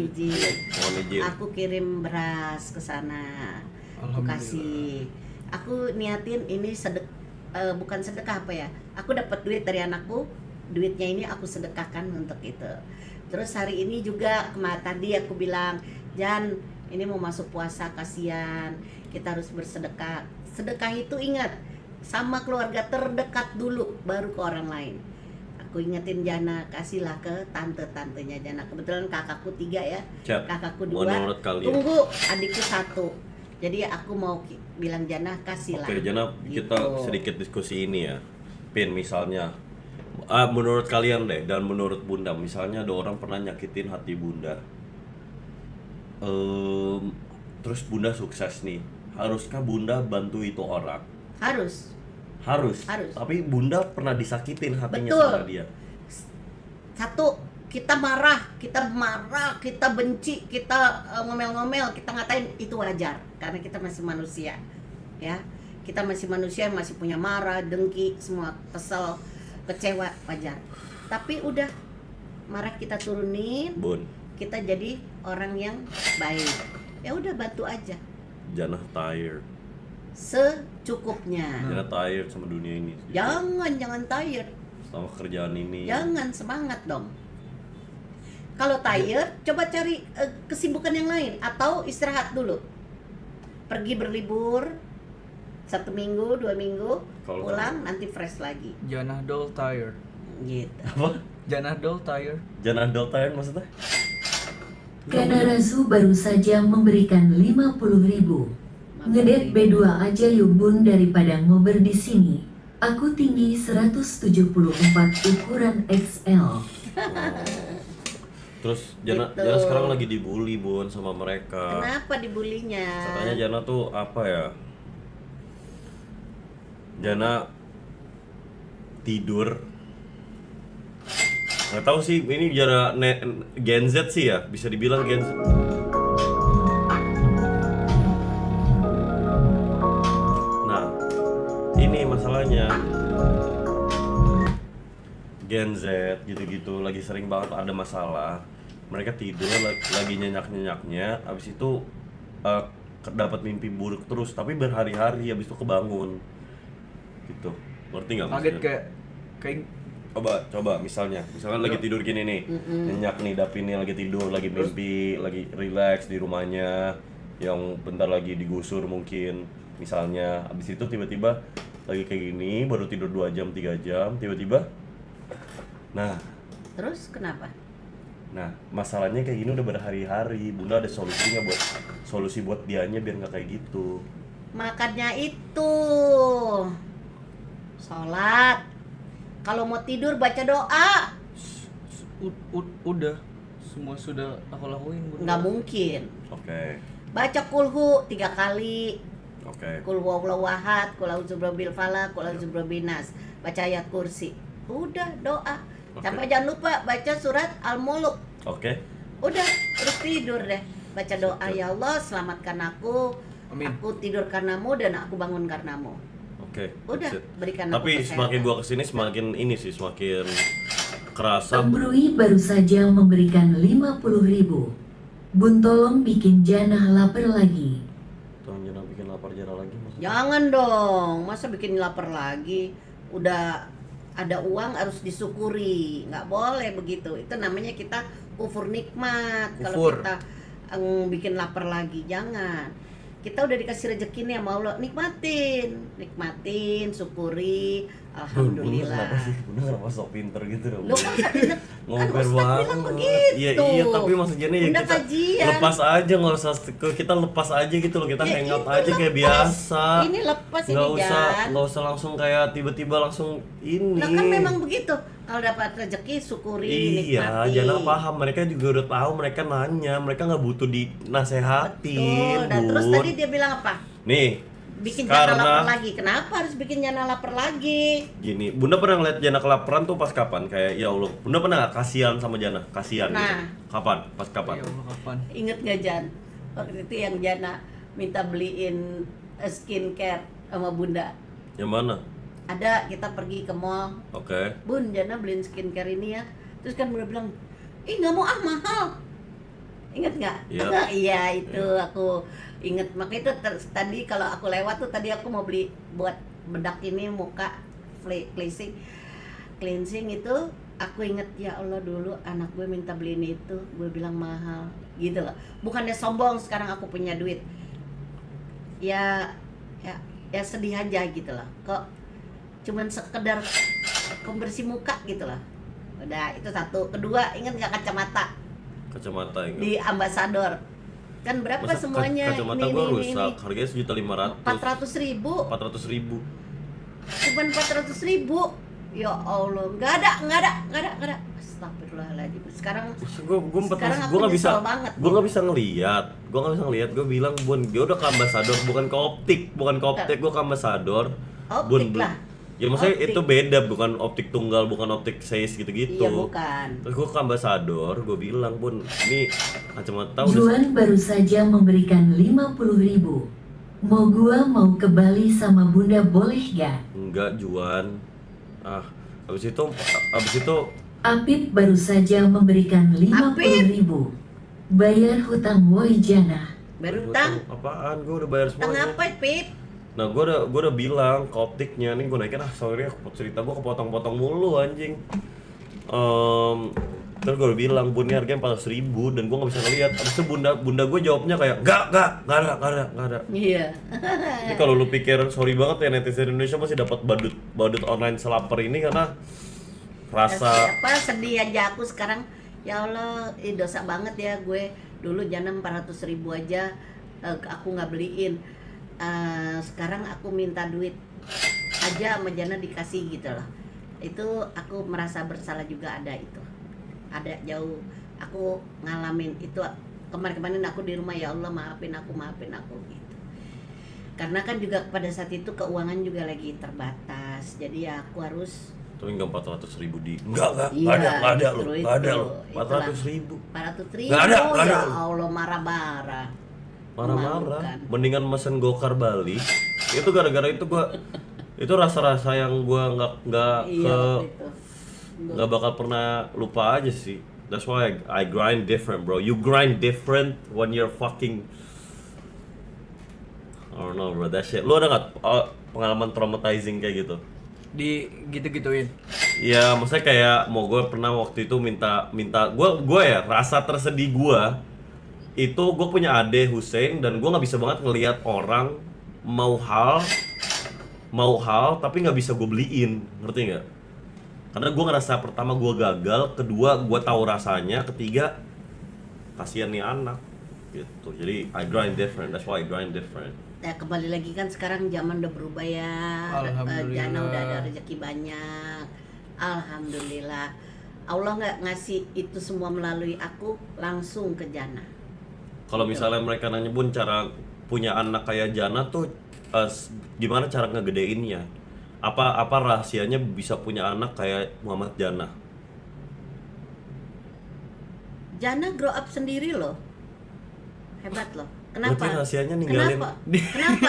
izin. Aku kirim beras ke sana. Aku kasih. Aku niatin ini bukan sedekah apa ya? Aku dapat duit dari anakku, duitnya ini aku sedekahkan untuk itu. Terus hari ini juga tadi aku bilang, Jan, ini mau masuk puasa, kasihan, kita harus bersedekah. Sedekah itu ingat, sama keluarga terdekat dulu, baru ke orang lain. Aku ingetin Jana, kasihlah ke tante-tantenya Jana. Kebetulan kakakku 3 ya, Cep, kakakku 2. menurut kalian. Tunggu, adikku 1. Jadi aku mau bilang Jana, kasihlah. Oke, Jana, kita Gitu. sedikit diskusi ini ya. Pin, misalnya, menurut kalian deh, dan menurut Bunda, misalnya ada orang pernah nyakitin hati Bunda. Terus Bunda sukses nih. Haruskah Bunda bantu itu orang? Harus. Harus. Tapi Bunda pernah disakitin hatinya Betul. sama dia. 1, kita marah, kita benci, kita ngomel-ngomel, kita ngatain, itu wajar karena kita masih manusia. Ya. Kita masih manusia, masih punya marah, dengki, semua kesel, kecewa, wajar. Tapi udah, marah kita turunin, Bun, kita jadi orang yang baik. Ya udah, bantu aja Jana tired. secukupnya. Jana tired sama dunia ini. Jangan tired. Sama kerjaan ini. Jangan, semangat dong. Kalau tired, coba cari kesibukan yang lain atau istirahat dulu. Pergi berlibur 1 minggu, 2 minggu, Kalau pulang nanti fresh lagi. Janah Doll tired. Gitu. Apa? Janah Doll tired. Jana adult tired maksudnya? Kanarazu baru saja memberikan 50.000. Ngedet B2 aja yuk Bun daripada ngober di sini. Aku tinggi 174 ukuran XL. Terus Jana, Gitu. Jana sekarang lagi dibully Bun sama mereka. Kenapa dibulinya? Katanya Jana tuh apa ya? Jana tidur. Nggak tahu sih, ini Jana Gen Z sih ya, bisa dibilang Gen Z. masalahnya. Gen Z gitu-gitu lagi sering banget ada masalah. Mereka tidur lagi nyenyak-nyenyaknya, abis itu dapat mimpi buruk terus, tapi berhari-hari abis itu kebangun. Gitu. Ngerti nggak Kaget maksudnya? kayak Coba misalnya lagi tidur gini nih, nyenyak nih, Dapi nih lagi tidur, lagi mimpi, lagi relax di rumahnya yang bentar lagi digusur mungkin misalnya. Abis itu tiba-tiba lagi kayak gini, baru tidur 2 jam 3 jam, tiba-tiba nah Terus kenapa? masalahnya kayak gini udah berhari-hari. Bunda ada solusi buat dianya biar nggak kayak gitu. Makanya itu sholat. Kalau mau tidur baca doa. udah semua sudah aku lakuin, Bunda. Nggak mungkin. Oke. Baca kulhu 3 kali. Oke. Kul huwallahu ahad, kul a'udzu birabbil falaq, kul a'udzu birabbin nas. Baca ayat kursi. Udah doa. Oke. Sampai jangan lupa baca surat Al-Mulk. Oke. Udah, terus tidur deh. Baca doa, ya Allah selamatkan aku. Amin. Aku tidur karenamu dan aku bangun karenamu. Oke. Udah, that's it. berikan aku Tapi kesehatan. semakin gua kesini semakin ini sih, semakin kerasa. Om Brui baru saja memberikan 50.000. Bun tolong bikin Janah lapar lagi. Tolong jangan bikin lapar Jana lagi maksudnya. Jangan dong, masa bikin lapar lagi. Udah ada uang harus disyukuri, nggak boleh begitu. Itu namanya kita kufur nikmat. Kalau Kufur. kita bikin lapar lagi, jangan. Kita udah dikasih rezeki nih sama Allah, nikmatin, syukuri, alhamdulillah. Bunda kenapa sok pinter gitu dong? Lu kan sabina, kan Ngoper Ustaz banget. bilang begitu. Iya, tapi maksudnya nih Bunda kita kajian. lepas aja, nggak usah kita lepas aja gitu loh, kita Ya, hangout itu aja kayak lepas. biasa. Ini lepas ini, Jan. nggak usah langsung kayak tiba-tiba langsung ini. Nah kan memang begitu. Kalau dapat rezeki syukuri, Iya, nikmati. jangan paham. Mereka juga udah tahu, mereka nanya, mereka nggak butuh dinasehatin. Betul. Dan terus Bun. tadi dia bilang apa? Nih, Bikin Jana lapar karena lagi. Kenapa harus bikin Jana lapar lagi? gini, Bunda pernah ngeliat Jana kelaparan tuh pas kapan? Kayak ya Allah, Bunda pernah nggak kasihan sama Jana? Kasihan Nah. gitu. Kapan? Pas kapan? Ya Allah, kapan? Ingat gak Jan? Waktu itu yang Jana minta beliin skincare sama Bunda. Yang mana? Ada, kita pergi ke mall. Oke. Bun, Jana beliin skincare ini ya. Terus kan Bunda bilang, ih nggak mau ah, mahal. Ingat nggak? Iya. Iya itu aku inget. Makanya itu tadi kalau aku lewat tuh tadi aku mau beli buat bedak ini muka cleansing itu. Aku inget, ya Allah dulu anak gue minta beliin itu, gue bilang mahal gitu loh. Bukannya sombong sekarang aku punya duit. Ya sedih aja gitu loh. Kok cuman sekedar pembersih muka gitu loh. Udah, itu satu. Kedua, ingat nggak kacamata Kacamata yang di Ambasador? Kan berapa Masa semuanya? kacamata gua rusak, harganya 1.500.000. 400.000. 400.000. Cuman 400.000. Ya Allah, nggak ada. Astagfirullahaladzim. Sekarang Gue Sekarang aku nggak bisa, nyesel banget. gue nggak bisa ngelihat. Gue bilang Bun, dia udah ke Ambasador, bukan ke optik, gue ke Ambasador. Optik lah. Ya maksudnya Optik. itu beda, bukan optik tunggal, bukan optik size gitu-gitu. Iya bukan. Terus gue ke Ambasador, gue bilang Bun, ini kacamata udah Juan baru saja memberikan 50.000. Mau gua mau ke Bali sama Bunda boleh gak? enggak Juan. Habis itu Apip baru saja memberikan 50.000. Bayar hutang woi Janah. Baru utang. apaan? Gue udah bayar Utang semuanya. apa, Pip? Nah, gue udah bilang ke optiknya nih, gue naikin sorry ya, cerita gue kepotong-potong mulu anjing. Terus gue udah bilang Bun, ini harganya 400.000 dan gue nggak bisa ngeliat. Abis itu bunda gue jawabnya kayak nggak ada. Iya. Ini kalau lu pikir sorry banget ya netizen Indonesia masih dapat badut online selaper ini karena rasa Sedih aja aku sekarang. Ya Allah, dosa banget ya gue. Dulu Jana 400.000 aja aku nggak beliin. Sekarang aku minta duit aja sama Jana dikasih gitu loh. Itu aku merasa bersalah juga, ada jauh aku ngalamin itu. Kemarin aku di rumah, ya Allah maafin aku gitu. Karena kan juga pada saat itu keuangan juga lagi terbatas, jadi ya aku harus. tapi nggak 400.000 di nggak Iya, ada justru lo nggak ada itu. lo 400.000 400.000. Nggak ada. Ya Allah, marah-marah. marah-marah Memalukan. mendingan mesen gokar Bali itu gara-gara itu Itu rasa-rasa yang gua nggak Iya, waktu itu. nggak bakal pernah lupa aja sih. That's why I grind different, bro. You grind different when you're fucking, I don't know, bro. That shit. Lu ada nggak pengalaman traumatizing kayak gitu? Di gitu-gituin. Ya, maksudnya kayak mau gue pernah waktu itu minta gue ya rasa tersedih gue itu gue punya ade Hussein dan gue nggak bisa banget ngelihat orang mau hal tapi nggak bisa gue beliin, ngerti nggak? Karena gue ngerasa pertama gue gagal, kedua gue tahu rasanya, ketiga kasihan nih anak gitu. Jadi I grind different, that's why I grind different. Ya kembali lagi kan sekarang zaman udah berubah ya. Alhamdulillah. Jana udah ada rezeki banyak. Alhamdulillah. Allah nggak ngasih itu semua melalui aku, langsung ke Jana. Kalau misalnya mereka nanya Bun cara punya anak kayak Jana tuh gimana cara ngegedeinnya? Apa rahasianya bisa punya anak kayak Muhammad Jana? Jana grow up sendiri loh. Hebat loh. Kenapa? Berarti rahasianya ninggalin. Kenapa?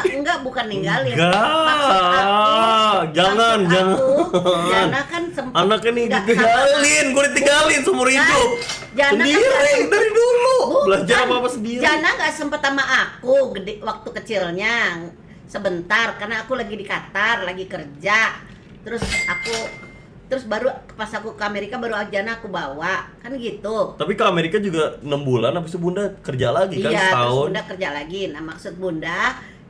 Enggak, bukan ninggalin. Enggak. Jangan. Jana kan sempat Anaknya nih ditinggalin, gue ditinggalin seumur hidup. Jana kan Sendiri dari dulu. Bukan. Belajar apa sendiri. Jana nggak sempet sama aku gede waktu kecilnya. Sebentar karena aku lagi di Qatar, lagi kerja. Terus baru pas aku ke Amerika baru Jana aku bawa. Kan gitu. Tapi ke Amerika juga 6 bulan habis itu Bunda kerja lagi kan Iya, terus setahun. Bunda kerja lagi. Nah, maksud Bunda,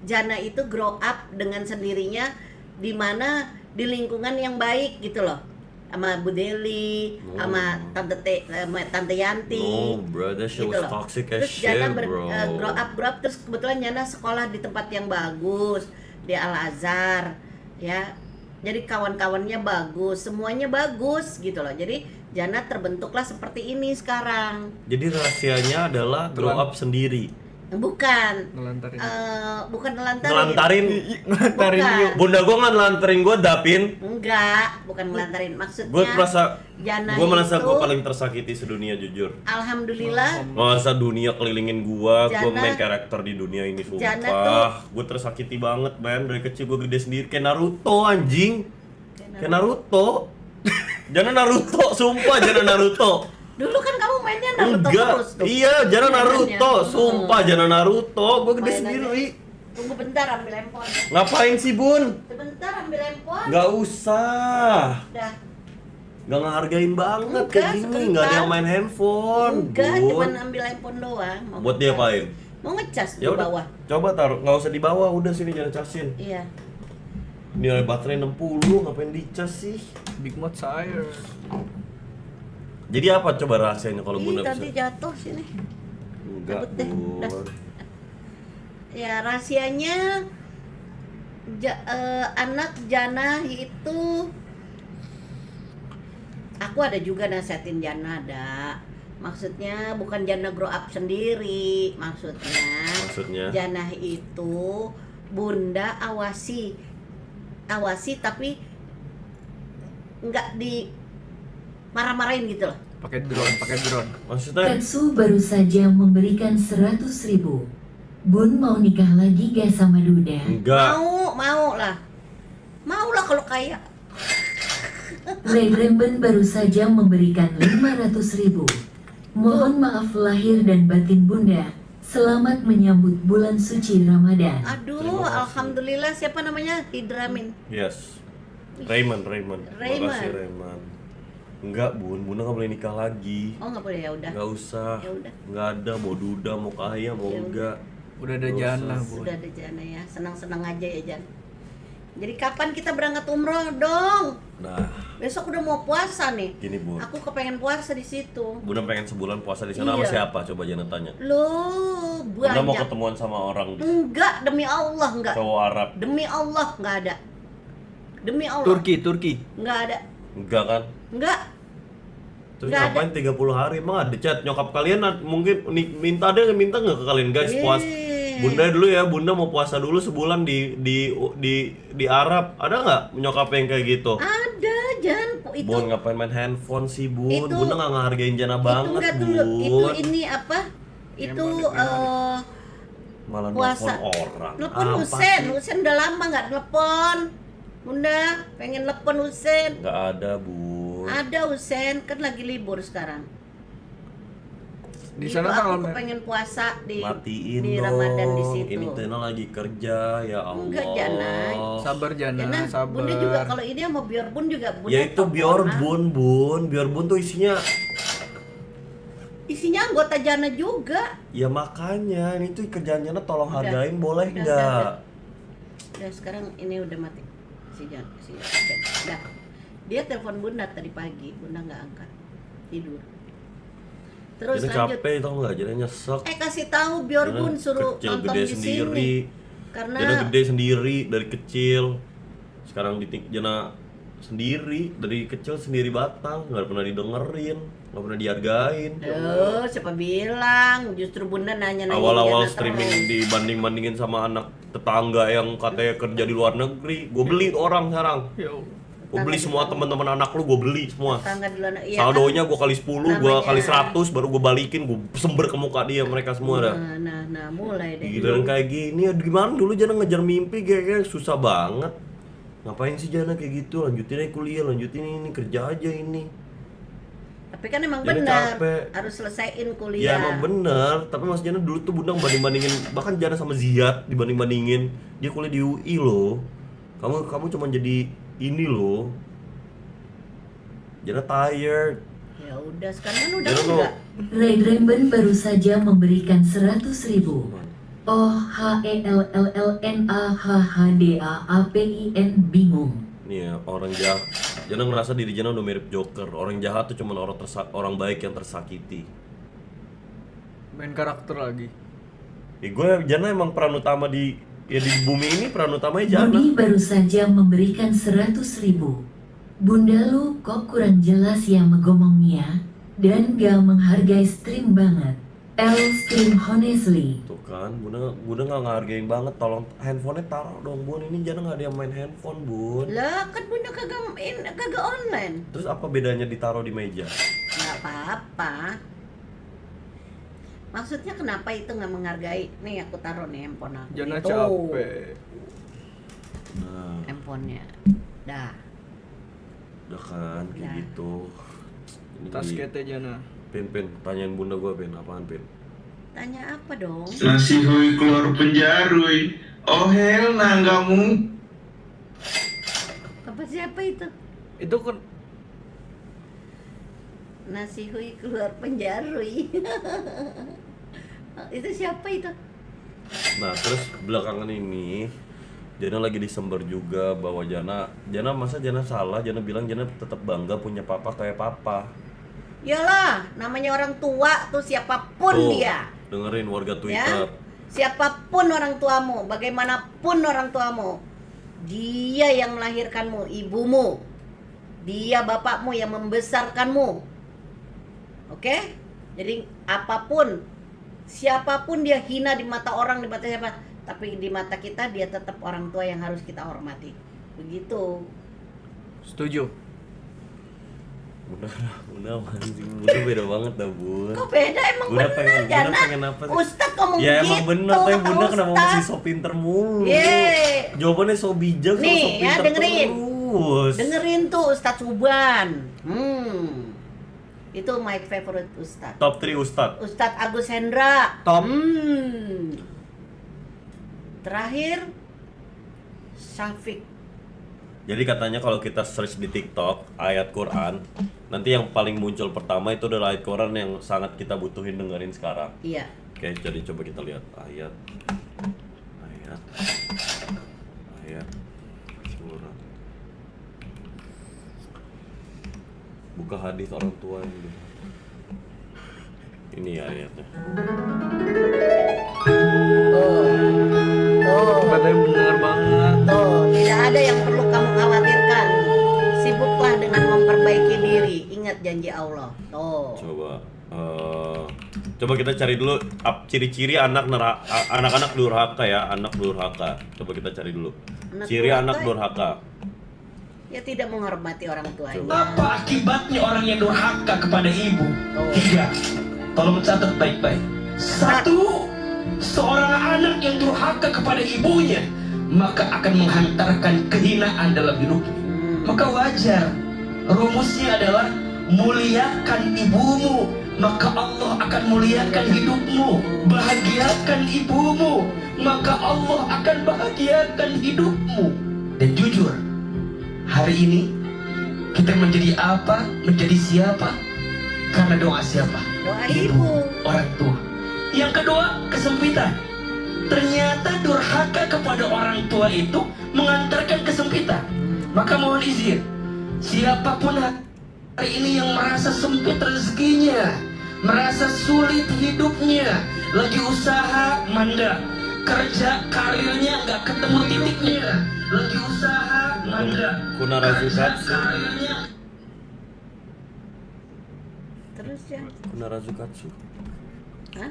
Jana itu grow up dengan sendirinya di mana di lingkungan yang baik gitu loh. Sama Bu Deli, sama Tante Yanti. No, bro, that shit Gitu was loh. toxic as Terus shit, Jana bro. grow up terus kebetulan Jana sekolah di tempat yang bagus, di Al Azhar, ya. Jadi kawan-kawannya bagus, semuanya bagus gitu loh. Jadi Jana terbentuklah seperti ini sekarang. Jadi rahasianya adalah grow up sendiri. Bukan. Ngelantarin. Bukan nelantarin. Ngelantarin. Ngelantarin Bukan. yuk. Bunda gue nggak nelantarin gue Dapin. Enggak, bukan ngelantarin. Maksudnya Gue merasa Jana gue merasa itu- gue paling tersakiti sedunia jujur. Alhamdulillah. Masa dunia kelilingin gue Jana- main karakter di dunia ini Jana sumpah. Gue tersakiti banget man, dari kecil gue gede sendiri kayak Naruto anjing. Kayak Naruto. Jana Naruto, sumpah Jana Naruto. Dulu kan kamu mainnya Naruto Enggak, terus tuh. iya Jana Mainannya. Naruto, sumpah Jana Naruto, gue gede Mainannya. sendiri. Tunggu bentar ambil handphone. Ngapain sih Bun? Sebentar ambil handphone. Nggak usah. Udah. Nggak ngehargain banget Enggak, kayak gini, sebentar. nggak ada yang main handphone. Enggak, Bun. cuma ambil handphone doang. Mau Buat ngecas. diapain? Mau ngecas di Ya udah, bawah. coba taruh, nggak usah di bawah, udah sini jangan casin. Iya. Nilai baterai 60, ngapain dicas sih? Big Mouth Sire. Jadi apa coba rahasianya kalau Ih, Bunda nanti bisa? jatuh sini. Enggak, Cabut deh, udah. Bun. Ya, rahasianya anak Jana itu aku ada juga nasihatin Jana ada. Maksudnya bukan Jana grow up sendiri, maksudnya Jana itu Bunda awasi tapi nggak di marah-marahin gitu loh. Pakai drone. Maksudnya Katsu baru saja memberikan 100.000. Bun mau nikah lagi gak sama Duda? enggak. Mau lah kalau kaya. Ray Remben baru saja memberikan 500.000. Mohon maaf lahir dan batin Bunda. Selamat menyambut bulan suci Ramadan. Aduh, Terima kasih. alhamdulillah. Siapa namanya? Hidramin. Yes. Raymond. Raymond. Makasih Raymond. Enggak Bun, Bunda nggak boleh nikah lagi. Oh, nggak boleh, ya udah. Nggak usah. Ya udah. Nggak ada, mau duda, mau kaya, mau Ya enggak. Udah ada Nggak Jana, usah. Bu. Sudah ada Jana ya. Senang-senang aja ya, Jan. Jadi kapan kita berangkat umroh dong? Nah, Besok udah mau puasa nih. gini Bun. Aku kepengen puasa di situ. Bunda pengen sebulan puasa di sana sama Iya. siapa? Coba Jana tanya. Loh, Bunda mau banyak. ketemuan sama orang Enggak, demi Allah enggak. cowok Arab. Demi Allah enggak ada. Demi Allah. Turki. Enggak ada. Enggak kan? Enggak. Terus Nggak ngapain 30 hari? Emang ada chat nyokap kalian mungkin minta nggak ke kalian guys puas. Bunda dulu ya, Bunda mau puasa dulu sebulan di Arab. Ada nggak nyokap yang kayak gitu? Ada, Jan. Itu Bun ngapain main handphone sih Bun? Itu- Bunda nggak ngehargain Jana banget enggak Bun. dulu. Itu ini apa? Itu Malah puasa. nelfon orang. Telepon Apa Husen. sih? Husen udah lama nggak telepon. Bunda, pengen telepon Husen. Nggak ada, Bun. Ada Husen, kan lagi libur sekarang. Di Itu sana aku tanggal pengen puasa di Matiin di dong. Ramadan di situ. Ini Tena lagi kerja, ya Allah. Enggak, Janay. sabar Jana, Karena sabar. Bunda juga kalau ini sama Biorbun juga Bunda Ya itu teleponan. Biorbun tuh isinya. Isinya anggota Jana juga. Ya makanya, ini tuh kerjaannya tolong Udah. hargain boleh Udah, nggak? Udah sekarang ini udah mati. Si Jana. Udah. Dia telepon Bunda tadi pagi, Bunda nggak angkat. Tidur. Terus Jadi lanjut. capek tau nggak? Jadi nyesek. Kasih tahu Biorbun Jana suruh kecil nonton gede di sendiri. sini. Karena Jana gede sendiri dari kecil. Sekarang Jana sendiri dari kecil sendiri batang, nggak pernah didengerin, nggak pernah dihargain. siapa bilang? Justru Bunda nanya-nanya Awal-awal Jana streaming terus. dibanding-bandingin sama anak tetangga yang katanya kerja di luar negeri, gue beli orang sekarang. Ya Allah. Gue beli semua teman-teman anak lu, gue beli semua. Tetangga di luar negeri. Iya Saldonya gue kali 10, gue Namanya- kali 100, baru gue balikin, gue sember ke muka dia mereka semua dah. Nah, mulai deh. Giliran kayak gini, ya gimana dulu Jana ngejar mimpi kayak susah banget. Ngapain sih Jana kayak gitu? Lanjutin aja kuliah, lanjutin ini, kerja aja ini. Tapi kan emang Jana benar capek. harus selesaiin Ya kuliah. emang bener, tapi Mas Jana dulu tuh Bunda banding-bandingin, bahkan Jana sama Ziyad dibanding-bandingin. Dia kuliah di UI loh. Kamu cuma jadi ini loh. Jana tired. Ya udah sekarang kan udah Jana tuh enggak. Ray Remben baru saja memberikan 100.000. Oh HELLLNAHHDAAPIN bingung. nih ya, orang jahat. Jana ngerasa diri Jana udah mirip Joker. Orang jahat tuh cuma orang baik yang tersakiti. Main karakter lagi. Gue Jana emang peran utama di bumi ini, peran utamanya Jana. Budi baru saja memberikan 100.000. Bunda lu kok kurang jelas ya ngomongnya, dan gak menghargai stream banget. L stream honestly. Tuh kan, Bunda nggak ngehargain banget. Tolong handphonenya taruh dong, Bun. Ini Jana nggak ada yang main handphone, Bun. Lah kan Bunda kagak online. Terus apa bedanya ditaruh di meja? Nggak apa-apa. Maksudnya kenapa itu nggak menghargai? Nih aku taruh nih handphone aku. Jana Itu. capek. Nah, Handphonenya. Dah. udah kan kayak Nah. gitu. Ini Tas jadi- kete Jana. Pin, tanyain Bunda gue, Pin. Apaan, Pin? Tanya apa dong? Nasi hui keluar penjarui. Oh hell nanggamu. Apa siapa itu? Itu kan Nasi hui keluar penjarui. Itu siapa itu? Nah, terus belakangan ini Jana lagi disember juga bahwa Jana masa Jana salah, Jana bilang Jana tetap bangga punya papa kayak papa. Yalah, namanya orang tua tuh siapapun Tuh, dia. dengerin warga Ya, Twitter. siapapun orang tuamu, bagaimanapun orang tuamu, dia yang melahirkanmu, ibumu, dia bapakmu yang membesarkanmu, oke? Jadi apapun, siapapun dia hina di mata orang, di mata siapa, tapi di mata kita dia tetap orang tua yang harus kita hormati, begitu. setuju. Bunda beda banget dah, Bun. Kok beda emang Bunda bener Jana? pengen apa sih? Ustadz ngomong Ya gitu. emang bener, tapi Bunda kenapa Ustadz. masih so pinter mulu? Yeay. Jawabannya so bijak, so Nih, ya, pinter dengerin. terus. Dengerin tuh Ustadz Suban. Itu my favorite Ustadz. Top 3 Ustadz. Ustadz Agus Hendra. Top. Terakhir Syafiq. Jadi katanya kalau kita search di TikTok ayat Quran, nanti yang paling muncul pertama itu adalah ayat Quran yang sangat kita butuhin dengerin sekarang. Iya. Oke, jadi coba kita lihat ayat surat. Buka hadis orang tua ini. Ini ayatnya. Katanya bener banget. Tuh, tidak ada yang perlu kamu khawatirkan. Sibuklah dengan memperbaiki diri. Ingat janji Allah. Tuh. Coba kita cari dulu ciri-ciri anak-anak durhaka ya, anak durhaka. Coba kita cari dulu. Ciri anak durhaka. Ya tidak menghormati orang tuanya. Apa akibatnya orang yang durhaka kepada ibu? 3. Tolong catat baik-baik. 1. Seorang anak yang durhaka kepada ibunya maka akan menghantarkan kehinaan dalam hidupmu. Maka wajar, rumusnya adalah muliakan ibumu, maka Allah akan muliakan hidupmu. Bahagiakan ibumu, maka Allah akan bahagiakan hidupmu. Dan jujur, hari ini kita menjadi apa, menjadi siapa? Karena doa siapa? Doa ibu. Orang tua. Yang kedua, kesempitan. Ternyata durhaka kepada orang tua itu mengantarkan kesempitan. Maka mohon izin, siapapun hari ini yang merasa sempit rezekinya, merasa sulit hidupnya, lagi usaha mandek, kerja karirnya nggak ketemu titiknya, lagi usaha mandek, Kuna kerja Razukatsu. karirnya. Terus ya. Kuna Razukatsu. Hah?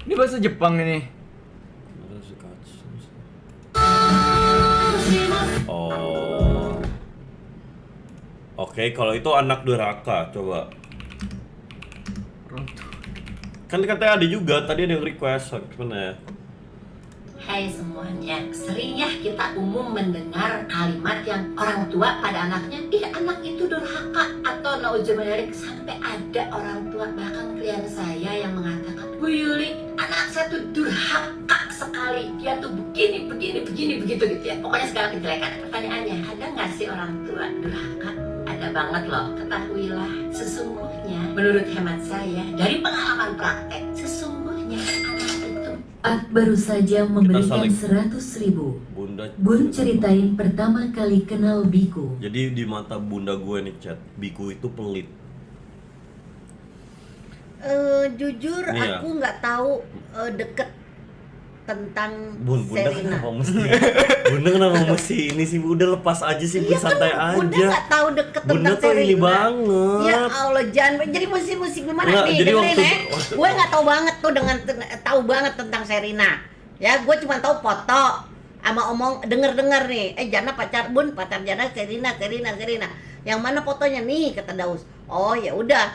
Ini bahasa Jepang ini. Kuna Razukatsu. Oh. Oke, kalau itu anak durhaka, coba. Orang tua. Kan katanya ada juga, tadi ada yang request, gimana ya? Hai semuanya, sering ya kita umum mendengar kalimat yang orang tua pada anaknya, ih anak itu durhaka, atau nauzubillah sampai ada orang tua bahkan klien saya yang mengatakan, Bu Yuli, anak saya tuh durhaka sekali, dia tuh begini begitu gitu ya. Pokoknya segala kejelekan. Pertanyaannya, ada nggak sih orang tua durhaka? Ada banget loh. Ketahuilah, sesungguhnya menurut hemat saya dari pengalaman praktek, sesungguhnya anak itu baru saja memberikan saling- 100.000. Bunda. Bun ceritain pertama kali kenal Biku. Jadi di mata bunda gue nih chat, Biku itu pelit. Jujur Ini ya. aku nggak tahu deket tentang Bunda Sherina. kenapa mesti? Bunda kenapa mesti ini sih? Udah lepas aja sih, Bun, Iya kan, santai Bunda aja. nggak tahu deket Bunda tentang tuh ini Sherina. banget. Ya Allah, jangan jadi musik gimana Nggak, nih? jadi Dengerin waktu- ya. Gue nggak tahu banget tuh tahu banget tentang Sherina. Ya, gue cuma tahu foto sama omong denger nih. Jana pacar Jana Sherina. Yang mana fotonya nih kata Daus. Oh ya udah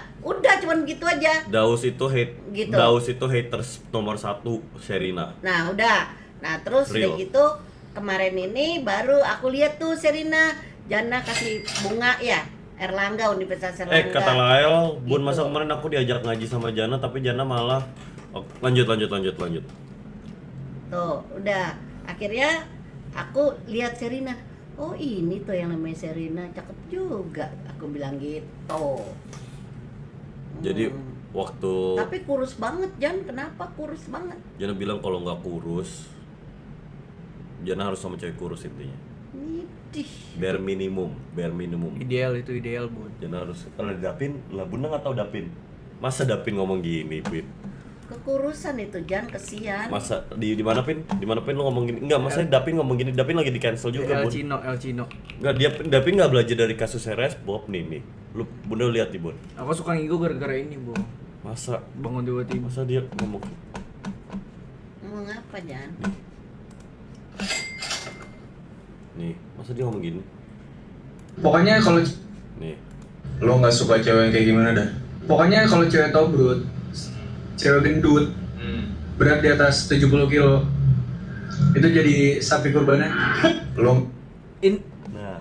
cuman gitu aja. Daus itu Gitu. Daus itu haters nomor 1 Sherina. Nah udah, nah terus udah Real. gitu kemarin ini baru aku lihat tuh Sherina Jana kasih bunga ya Erlangga Universitas Erlangga. Kata Lael, Bun, Gitu. masa kemarin aku diajak ngaji sama Jana tapi Jana malah lanjut. Tuh udah akhirnya aku lihat Sherina. Oh ini tuh yang namanya Sherina, cakep juga. Aku bilang gitu. Jadi Hmm. waktu Tapi kurus banget Jan, kenapa kurus banget? Jana bilang kalau nggak kurus, Jana harus sama cewek kurus intinya. Nidih. Bare minimum. Ideal itu ideal, Bun. Jana harus kalau Dapin, lah Bunda nggak tahu Dapin. Masa Dapin ngomong gini, Pin? Kekurusan itu Jan, kesian. Masa di mana Pin? Di mana Pin lu ngomong gini? Enggak, masa Dapin ngomong gini? Dapin lagi di cancel juga, El Bun. Chino. Enggak, Dapin nggak belajar dari kasus RS Bob nih. Lu Bunda lihat nih, Bun. Aku suka ngigo gara-gara ini, Bu. Masa Bangun tiba-tiba. masa dia ngomong Ngomong apa Jan? nih, masa dia ngomong gini? Pokoknya kalau Nih. lo nggak suka cewek yang kayak gimana dah? Pokoknya kalau cewek tobrut, cewek gendut, berat di atas 70 kilo, itu jadi sapi kurbannya. Lo Nah,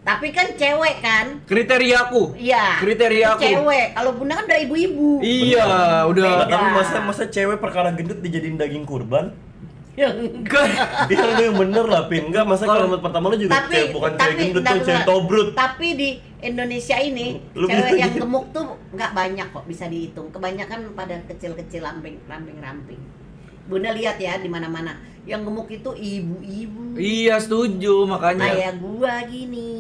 Tapi kan cewek kan? Kriteria aku. Iya. Kriteria aku. Cewek. Kalau Bunda kan udah ibu-ibu. Iya, udah. Nggak, tapi masa cewek perkara gendut dijadiin daging kurban? Ya, Enggak. Dia lu yang bener lah, Pin. Enggak, masa kalau pertama lu juga cewek, bukan cewek gendut, tuh cewek tobrut. Tapi di Indonesia ini Lu cewek bisa yang gitu. gemuk tuh nggak banyak kok, bisa dihitung. Kebanyakan pada kecil-kecil ramping. Bunda lihat ya di mana-mana. Yang gemuk itu ibu-ibu. Iya, setuju makanya. Kayak gua gini.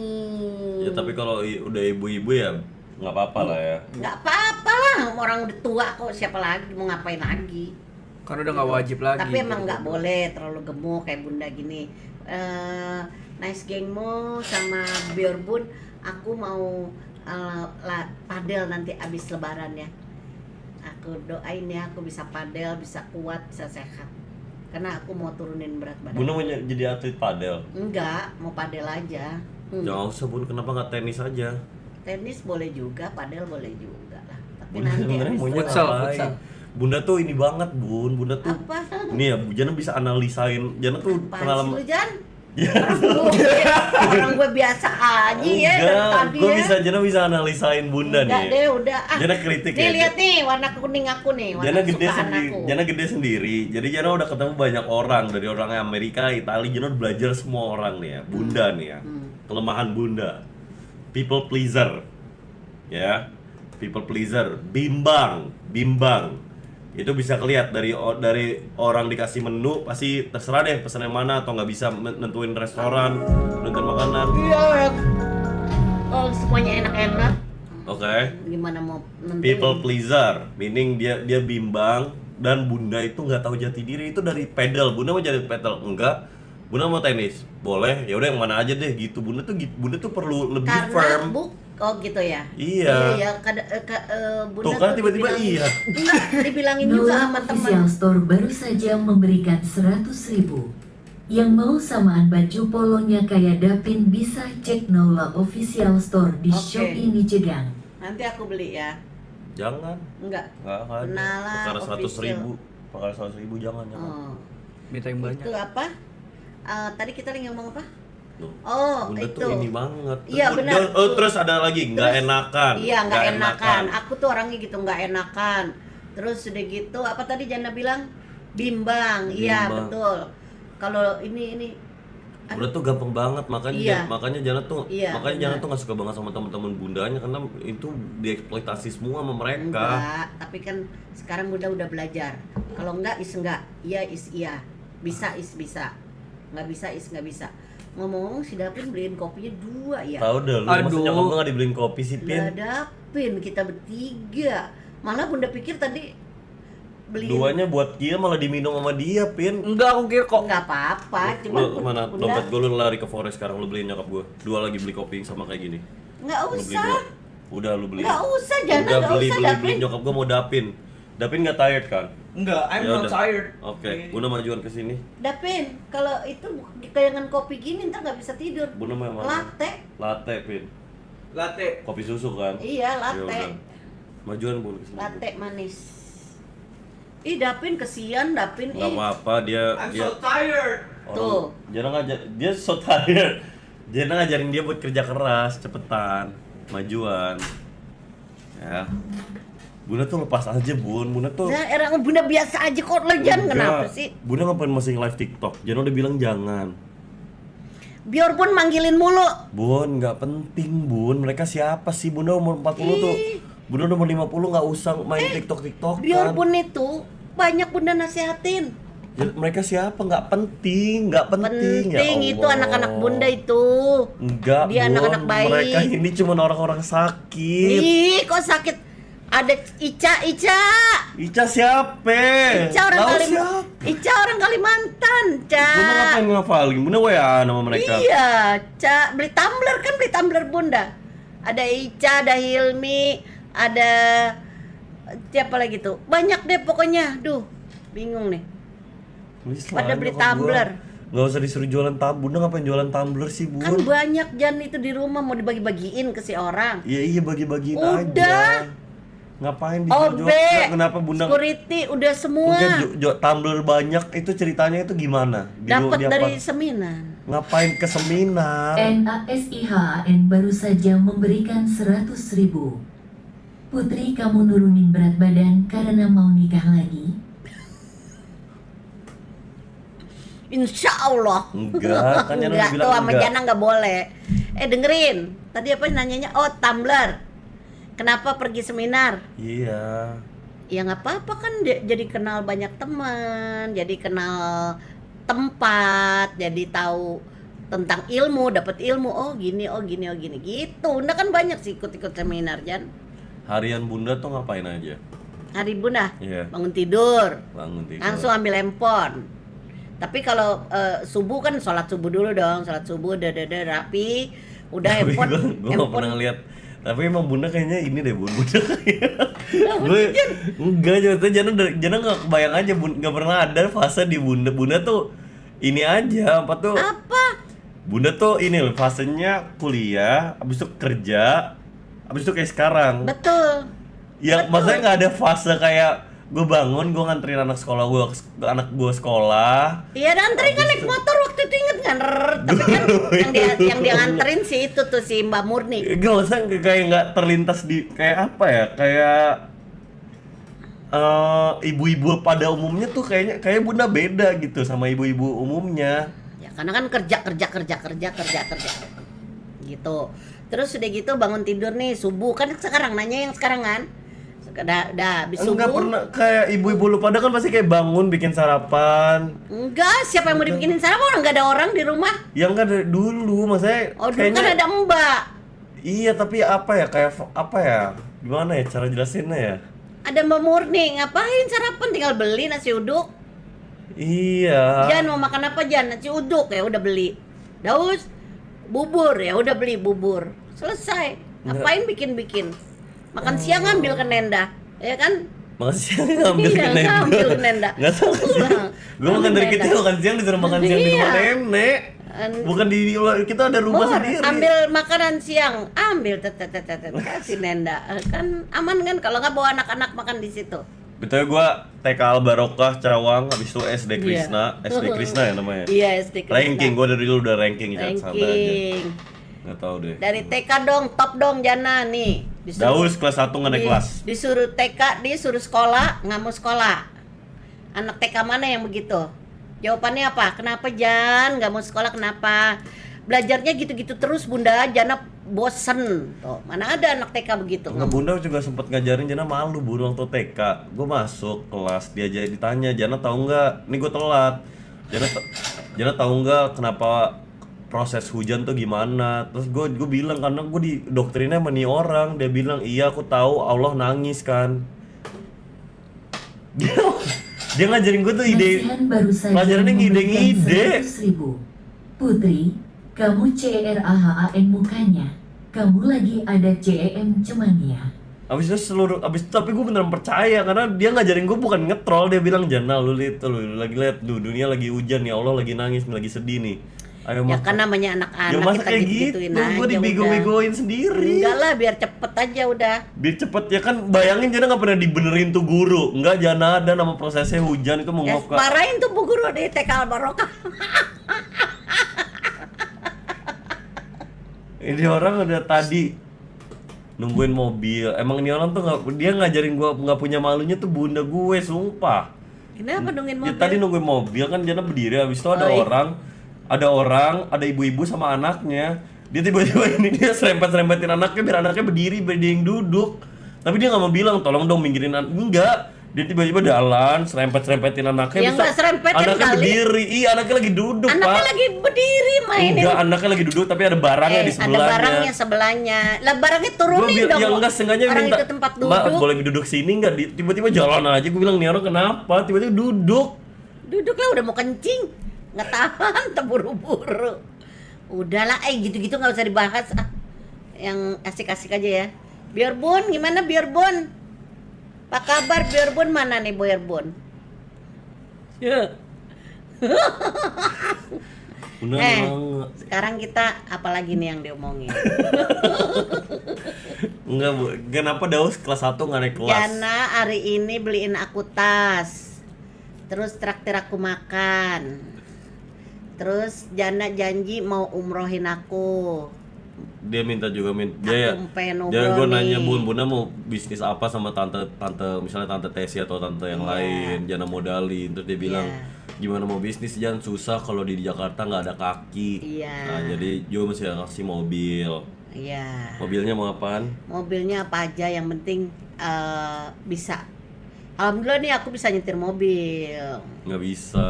Ya tapi kalau udah ibu-ibu ya nggak apa-apa lah ya. Nggak apa-apa lah, orang udah tua kok, siapa lagi mau ngapain lagi. Kan udah nggak wajib lagi. Tapi emang nggak boleh terlalu gemuk kayak Bunda gini. Nice gengmu sama Biorbun, aku mau padel nanti abis lebaran ya. Aku doain ya, aku bisa padel, bisa kuat, bisa sehat. Karena aku mau turunin berat badan. Bunda mau jadi atlet padel. Enggak, mau padel aja. Jangan usah, Bun, kenapa nggak tenis aja? Tenis boleh juga, padel boleh juga lah. Tapi Bunda nanti sebenarnya abis maunya Futsal, ngapain? futsal. Bunda tuh ini banget bun, Bunda tuh Apa? ini ya, Jana bisa analisain, Jana tuh Apaan pengalaman. sih lu, Jan? Ya, Orang gue biasa aja ya dari tadi gue ya. Jana bisa analisain Bunda Enggak nih. deh, udah. Jana kritik Nih ya. lihat nih warna kuning aku nih, warna Jana gede kesukaan sendiri, aku. Jana gede sendiri. Jadi Jana udah ketemu banyak orang dari orang Amerika, Italia. Jana udah belajar semua orang nih ya. Bunda nih ya. Kelemahan Bunda. People pleaser. Ya. People pleaser, bimbang. Itu bisa kelihatan dari orang dikasih menu pasti terserah deh pesan yang mana atau nggak bisa nentuin restoran, nentuin makanan. Iya. Oh, semuanya enak-enak. Oke. Gimana mau nentuin? People pleaser, meaning dia bimbang dan Bunda itu nggak tahu jati diri itu dari pedal. Bunda mau jadi pedal enggak? Bunda mau tenis, boleh. Ya udah yang mana aja deh gitu. Bunda tuh perlu lebih Karena firm. oh gitu ya. Iya. Iya, Bunda Tuh kan tiba-tiba dibilangin- iya. Enggak, dibilangin juga Nola sama teman. Official Store baru saja memberikan 100.000. Yang mau samaan baju polonya kayak Dapin bisa cek Nola Official Store di Oke. Shopee Nijegang. Nanti aku beli ya. Jangan. Enggak. Nggak ada. Nala Perkara 100.000. official. Perkara 100.000 jangan. Oh. Minta yang banyak. Itu apa? Tadi kita lagi ngomong apa? Tuh. Oh, Bunda itu. tuh ini banget. Iya, benar. Terus ada lagi nggak Terus- enakan. Iya, nggak enakan. Aku tuh orangnya gitu, nggak enakan. Terus udah gitu, apa tadi Jana bilang? Bimbang. Iya, Bimbang. betul. Kalau ini Bunda tuh gampang banget makanya Iya. makanya Jana tuh Iya, makanya Jana benar. tuh nggak suka banget sama teman-teman bundanya karena itu dieksploitasi semua sama mereka. enggak, tapi kan sekarang udah belajar. Kalau enggak is enggak, iya is iya. Bisa is bisa. Nggak bisa is nggak bisa. Ngomong-ngomong si Dapin beliin kopinya 2 ya. Tahu deh lu Aduh. masa nyokap gua nggak dibeliin kopi sih Pin. Lah Dapin kita bertiga. Malah Bunda pikir tadi beliin Duanya buat dia malah diminum sama dia Pin. Enggak, aku kira kok. nggak apa-apa, cuma Lu mana Bunda dompet gua, lu lari ke forest sekarang, lu beliin nyokap gua. Dua lagi beli kopi sama kayak gini. nggak Lu beli usah. dua. Udah lu beli. Nggak usah, jangan Udah nggak beli usah beli Dapin. nyokap gua mau Dapin. Dapin nggak tired kan? Enggak, I'm Ya not udah. tired. Oke, Bunda majuan ke sini. Dapin, kalau itu kayangan kopi gini ntar nggak bisa tidur. Bunda mau yang mana? Latte. Latte Pin. Latte. Kopi susu kan? Iya, Ya latte. udah. Majuan Bun ke sini. Latte manis. Ih, Dapin kesian Dapin. Nggak apa-apa dia I'm dia so tired. Tuh. dia so tired. Jana ngajarin dia buat kerja keras, cepetan, majuan. Ya. Bunda tuh lepas aja Bun, Bunda tuh Nah, orang Bunda biasa aja kok lejan, Enggak. kenapa sih? Bunda ngapain masih live TikTok? Jana udah bilang jangan. Biarpun manggilin mulu. Bun, nggak penting Bun. Mereka siapa sih? Bunda umur 40 tuh. Bunda umur 50 nggak usah main TikTok kan. Biarpun itu banyak Bunda nasihatin. Mereka siapa? Nggak penting, nggak penting. Ya Penting itu Allah. anak-anak Bunda itu. Enggak, Dia Bun. anak-anak baik. Mereka ini cuma orang-orang sakit. Ih, kok sakit? Ada Ica. Ica siapa? Ica orang Tahu Kalimantan. siapa? Ica orang Kalimantan, Ca. Bunda ngapain ngafalin? Bunda WA nama mereka. Iya, Ca. Beli tumbler Bunda. Ada Ica, ada Hilmi, ada siapa lagi tuh? Banyak deh pokoknya. Duh, bingung nih. Please Pada lah, beli nyokap gua. tumbler. Nggak usah disuruh jualan tumbler. Bunda ngapain jualan tumbler sih, Bun? Kan banyak Jan itu di rumah mau dibagi-bagiin ke si orang. Iya bagi-bagiin Udah. aja. Ngapain OB, dijual? Kenapa Bunda? security udah semua. Enggak, tumbler banyak itu ceritanya itu gimana? Dapat apa? dari seminar. Ngapain ke seminar? NASIHAN baru saja memberikan 100.000. Putri, kamu nurunin berat badan karena mau nikah lagi? Insya Allah. Enggak, kan Jana udah Enggak bilang tuh sama enggak. Jana nggak boleh. Dengerin. Tadi apa nanyanya? Oh, tumbler. Kenapa pergi seminar? Iya. Ya nggak apa-apa kan jadi kenal banyak teman, jadi kenal tempat, jadi tahu tentang ilmu, dapat ilmu. Oh gini gitu. Bunda kan banyak sih ikut-ikut seminar Jan. Harian Bunda tuh ngapain aja? Hari Bunda Iya. bangun tidur, Bangun tidur. langsung ambil handphone. Tapi kalau subuh kan sholat subuh dulu dong, sholat subuh udah rapi, udah Tapi handphone. gue gak pernah ngeliat. Tapi emang Bunda kayaknya ini deh Bun. Bunda kayak gue enggak jatuh Jana nggak kebayang aja nggak pernah ada fase di Bunda. Bunda tuh ini aja apa tuh? Apa? Bunda tuh ini loh fasenya kuliah, abis itu kerja, abis itu kayak sekarang. Betul. Yang betul. maksudnya nggak ada fase kayak gue bangun, gue nganterin anak gue sekolah. Iya, anterin kan naik motor waktu itu, inget kan? Tapi kan yang dia nganterin sih itu tuh si Mbak Murni. Gak usah, kayak nggak terlintas di kayak apa ya, kayak ibu-ibu pada umumnya tuh kayak bunda beda gitu sama ibu-ibu umumnya. Ya karena kan kerja gitu. Terus udah gitu bangun tidur nih subuh, kan sekarang nanya yang sekarang kan. Udah habis subuh. Enggak pernah kayak ibu-ibu lu pada kan pasti kayak bangun bikin sarapan. Enggak, siapa yang mau dibikinin sarapan? Orang enggak ada orang di rumah. Ya enggak dari dulu, maksudnya Oh, dulu kan ada Mbak. Iya, tapi apa ya, kayak apa ya? Gimana ya cara jelasinnya ya? Ada Mbak Murni, ngapain sarapan, tinggal beli nasi uduk. Iya. Jan mau makan apa Jan? Nasi uduk, ya udah beli. Daus bubur, ya udah beli bubur. Selesai. Ngapain bikin-bikin? Makan siang ngambil ke Nenda, ya kan? Makan siang ngambil Iya, ke nenek. ngambil ke Nenda. Nggak tahu sih. Gue makan dari Nenda. kecil makan siang disuruh makan siang di rumah Iya. nenek. Bukan di kita ada rumah sendiri. Ambil makanan siang, ambil kasih Nenda. Kan aman kan kalau nggak bawa anak-anak makan di situ. Betul, gue TK Al Barokah Cawang, habis itu SD Iya. Krishna, SD Krishna ya namanya. Iya, SD Krishna. Ranking, gue dari dulu udah ranking, jangan santai aja. Ranking. Nggak tahu deh. Dari TK dong, top dong Jana nih. Daus kelas 1 nggak naik kelas. Disuruh TK, disuruh sekolah, nggak mau sekolah. Anak TK mana yang begitu? Jawabannya apa? Kenapa Jan? Nggak mau sekolah kenapa? Belajarnya gitu-gitu terus Bunda, Jana bosen. Tuh, mana ada anak TK begitu? Nggak, Bunda juga sempat ngajarin Jana malu Bu waktu TK. Gue masuk kelas, dia aja ditanya, Jana tahu nggak? Ini gue telat. Jana tahu nggak kenapa proses hujan tuh gimana? Terus gue bilang karena gue didoktrinnya sama nih orang. Dia bilang iya aku tahu Allah nangis kan. Dia ngajarin gue tuh ide. Masihan baru saja Pelajarannya memberikan ngide-ngide. 100.000. Putri, kamu CRAHAN mukanya. Kamu lagi ada CEM cuman ya. Abis itu tapi gue beneran percaya karena dia ngajarin gue bukan ngetrol. Dia bilang Jana lu lihat lu lagi lihat dunia lagi hujan ya Allah lagi nangis lagi sedih nih. Ayo Ya makan. kan namanya anak-anak Ya masa kita kayak gitu-gituin gitu, aja gue udah. dibego-begoin sendiri. Enggak lah, biar cepet aja udah. Biar cepet ya kan, bayangin Jana gak pernah dibenerin tuh guru. Enggak, Jana ada nama prosesnya hujan itu Ya menguap ke. marahin tuh bu guru di TK Al Barokah. Ini orang udah tadi nungguin mobil. Emang ini orang tuh dia ngajarin gua nggak punya malunya tuh bunda gue, sumpah. Kenapa nungguin Ya, mobil? tadi nungguin mobil kan Jana berdiri, habis itu ada Oh, iya. ada ibu-ibu sama anaknya. Dia tiba-tiba dia serempet-serempetin anaknya biar anaknya berdiri, biar dia yang duduk. Tapi dia nggak mau bilang tolong dong minggirin enggak. Dia tiba-tiba jalan, serempet-serempetin anaknya. Ya nggak serempetin anaknya kali. berdiri. Iya, anaknya lagi duduk, Anaknya Pak. lagi berdiri mainin. Enggak, anaknya lagi duduk tapi ada barangnya di sebelahnya. Ada barangnya sebelahnya. Lah barangnya Gue turunin dong. ya enggak sengaja Orang minta itu tempat duduk. Mbak boleh duduk sini enggak? Tiba-tiba jalan aja. Gue bilang nih orang kenapa? Tiba-tiba duduk. Duduk lah udah mau kencing. Nggak tahan, terburu-buru. Udahlah, gitu-gitu nggak usah dibahas. Yang asik-asik aja ya. Bierbun, gimana Bierbun? Apa kabar Bierbun, mana nih Bierbun? Ya. Bener banget. Sekarang kita apalagi nih yang diomongin? Enggak, Bu. Kenapa Daus kelas 1 enggak naik kelas? Jana hari ini beliin aku tas. Terus traktir aku makan. Terus Jana janji mau umrohin aku. Dia minta juga dia Aku pengen Jangan gue umroh nanya nih. Bunda mau bisnis apa sama tante misalnya tante Tesi atau tante yang Iya. lain, Jana modalin. Terus dia bilang Iya. gimana mau bisnis jangan susah kalau di Jakarta nggak ada kaki. Iya. Nah, jadi Jo mesti kasih mobil. Iya. Mobilnya mau apaan? Mobilnya apa aja yang penting bisa. Alhamdulillah nih aku bisa nyetir mobil. Nggak bisa.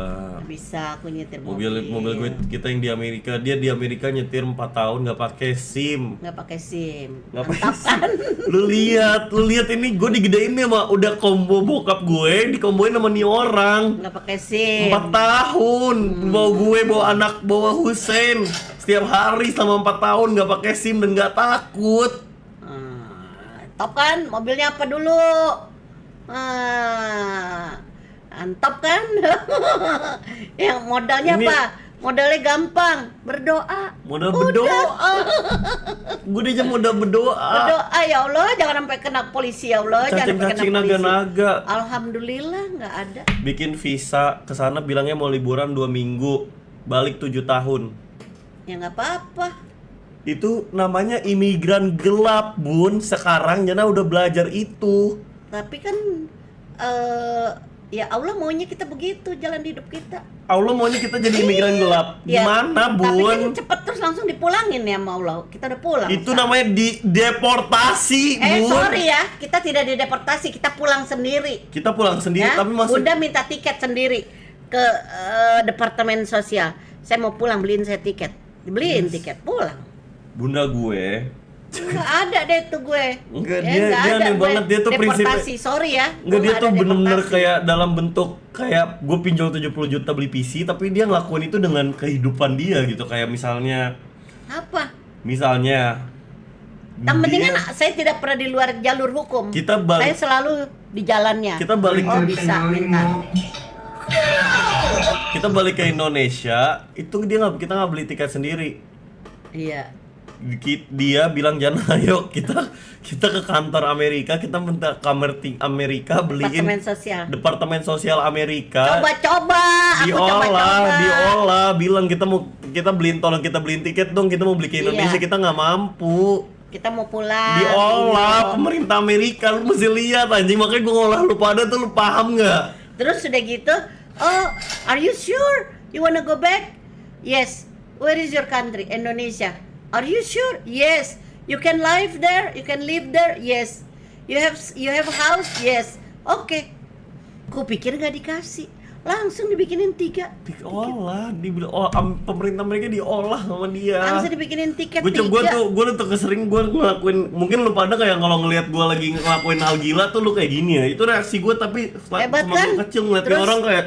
Bisa aku nyetir Mobil mobil. gue kita yang di Amerika, dia di Amerika nyetir 4 tahun nggak pakai SIM. Nggak pakai SIM. Nggak pakai Mantap SIM. kan? Lu lihat ini gue digedein nih sama udah combo bokap gue, dikomboin sama nih orang. Nggak pakai SIM. 4 tahun bawa gue, bawa anak, bawa Hussein setiap hari selama 4 tahun nggak pakai SIM dan nggak takut. Top kan? Mobilnya apa dulu? Antap kan? Yang modalnya Ini- apa? Modalnya gampang, berdoa. Modal berdoa. Gue aja modal berdoa. Berdoa ya Allah, jangan sampai kena polisi ya Allah, jangan sampai kena Cacing-cacing polisi. naga-naga. Alhamdulillah nggak ada. Bikin visa ke sana bilangnya mau liburan 2 minggu, balik 7 tahun. Ya nggak apa-apa. Itu namanya imigran gelap, Bun. Sekarang Jana udah belajar itu. Tapi kan ya Allah maunya kita begitu jalan hidup kita. Allah maunya kita jadi imigran gelap. Ya, Gimana, Tapi kan Bun? cepet terus langsung dipulangin ya sama Allah. Kita udah pulang. Itu Sa. namanya deportasi, Bun. Sorry ya, kita tidak dideportasi, kita pulang sendiri. Kita pulang sendiri, Ya, tapi masuk. Bunda minta tiket sendiri ke departemen sosial. Saya mau pulang, beliin saya tiket. Dibeliin tiket, pulang. Bunda gue, Nggak ada deh tuh gue. Enggak, Ya, dia nggak aneh ada gue banget. Dia tuh prinsipnya, deportasi, sorry ya. enggak, dia Gue tuh nggak ada bener-bener deportasi. kayak dalam bentuk kayak gue pinjol 70 juta beli PC, tapi dia ngelakuin itu dengan kehidupan dia gitu. Kayak misalnya Apa? Mendingan saya tidak pernah di luar jalur hukum. Kita balik- Saya selalu di jalannya. kita balik Oh bisa, minta. kita balik ke Indonesia, itu kita nggak beli tiket sendiri. Iya. Dia bilang jangan, ayo kita ke kantor Amerika, kita minta kamar Amerika beliin Departemen Sosial Amerika. Coba-coba. Aku coba-coba. diolah, bilang kita beliin, tolong kita beliin tiket dong, kita mau beli ke Indonesia, Iya. kita nggak mampu. Kita mau pulang. Diolah Iya. pemerintah Amerika, lu mesti lihat anjing, makanya gue ngolah lu pada tuh, lu paham nggak? Terus sudah gitu, oh, are you sure you wanna go back? Yes. Where is your country? Indonesia. Are you sure? Yes. You can live there? You can live there? Yes. You have house? Yes. Oke. Kupikir nggak dikasih. Langsung dibikinin 3. Diolah, pemerintah mereka diolah sama dia. Langsung dibikinin tiket Gue 3. tuh kesering gue ngelakuin, mungkin lu pada kayak kalau ngelihat gue lagi ngelakuin hal gila tuh lu kayak gini ya. Itu reaksi gue, tapi Hebat semakin kan? kecil ngeliatin Terus, orang kayak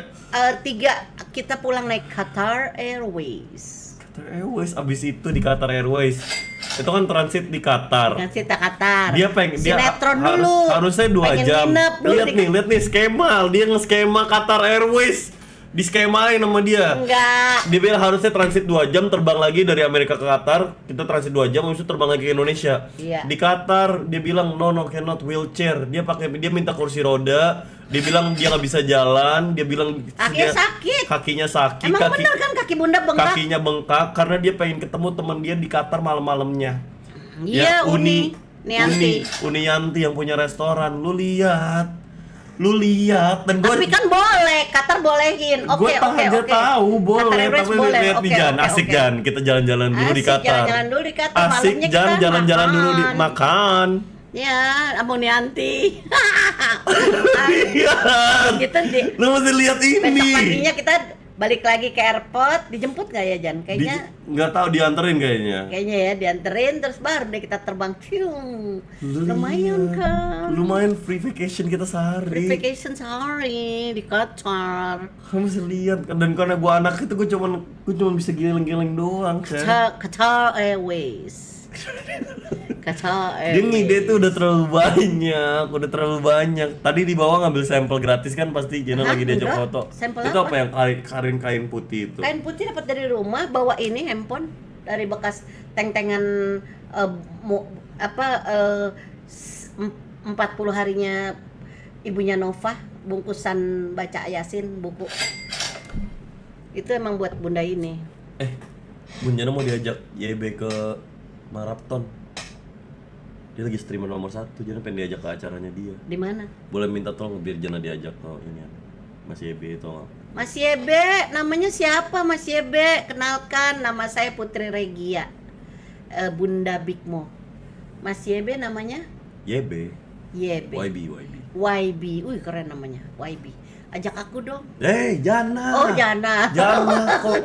3 kita pulang naik Qatar Airways. Qatar Airways. Abis itu di Qatar Airways itu kan transit di Qatar. Kan kita Qatar. Dia sinetron dulu. harusnya 2 Pengen jam. nginep dulu Lihat nih skema, dia nge-skema Qatar Airways. Diskemain sama dia. Enggak. Dia bilang harusnya transit 2 jam, terbang lagi dari Amerika ke Qatar. Kita transit 2 jam, habis itu terbang lagi ke Indonesia. Iya. Di Qatar dia bilang no cannot wheelchair. Dia minta kursi roda. Dia bilang dia nggak bisa jalan. Dia bilang kakinya sakit. Emang bener kan kaki bunda bengkak? Kakinya bengkak karena dia pengen ketemu teman dia di Qatar malam-malamnya. Iya, Uni Yanti yang punya restoran. Lu lihat dan gue tapi kan boleh, Qatar bolehin. Oke. tahu boleh, Qatar tapi boleh. lihat di Jan, asik Jan, kita jalan-jalan dulu di Qatar. Jalan-jalan dulu di Qatar. Asik Malamnya Jan, kita jalan-jalan dulu di makan. makan. Ya, Amonianti. Iya. Gitu di. Lu mesti lihat Besok ini. paginya kita balik lagi ke airport, dijemput nggak ya Jan? Kayaknya Nggak tahu, dianterin kayaknya. ya dianterin terus baru deh kita terbang. Lumayan kan? Lumayan free vacation kita sehari. Free vacation sehari di Qatar. Kamu mesti lihat, dan karena gua anak itu gua cuma bisa giling-giling doang, kan. Qatar Airways. Dia ngide tuh udah terlalu banyak. Tadi di bawah ngambil sampel gratis kan, pasti Jena Hah? lagi diajak Enggak. foto. Sampel Itu apa apa? yang kain putih itu? Kain putih dapat dari rumah, bawa ini handphone dari bekas teng-tengan 40 harinya ibunya Nova, bungkusan baca Yasin buku. Itu emang buat bunda ini. Bun Jana mau diajak YB ke maraton. Dia lagi streamer nomor 1, Jana pengen diajak ke acaranya dia. Di mana? Boleh minta tolong biar Jana diajak ke ini Mas YB itu. Mas Yebe, namanya siapa Mas Yebe? Kenalkan, nama saya Putri Regia, Bunda Bigmo. Mas Yebe namanya? YB. YB. Wih keren namanya, YB. Ajak aku dong. Jana. Oh Jana. Jana kok.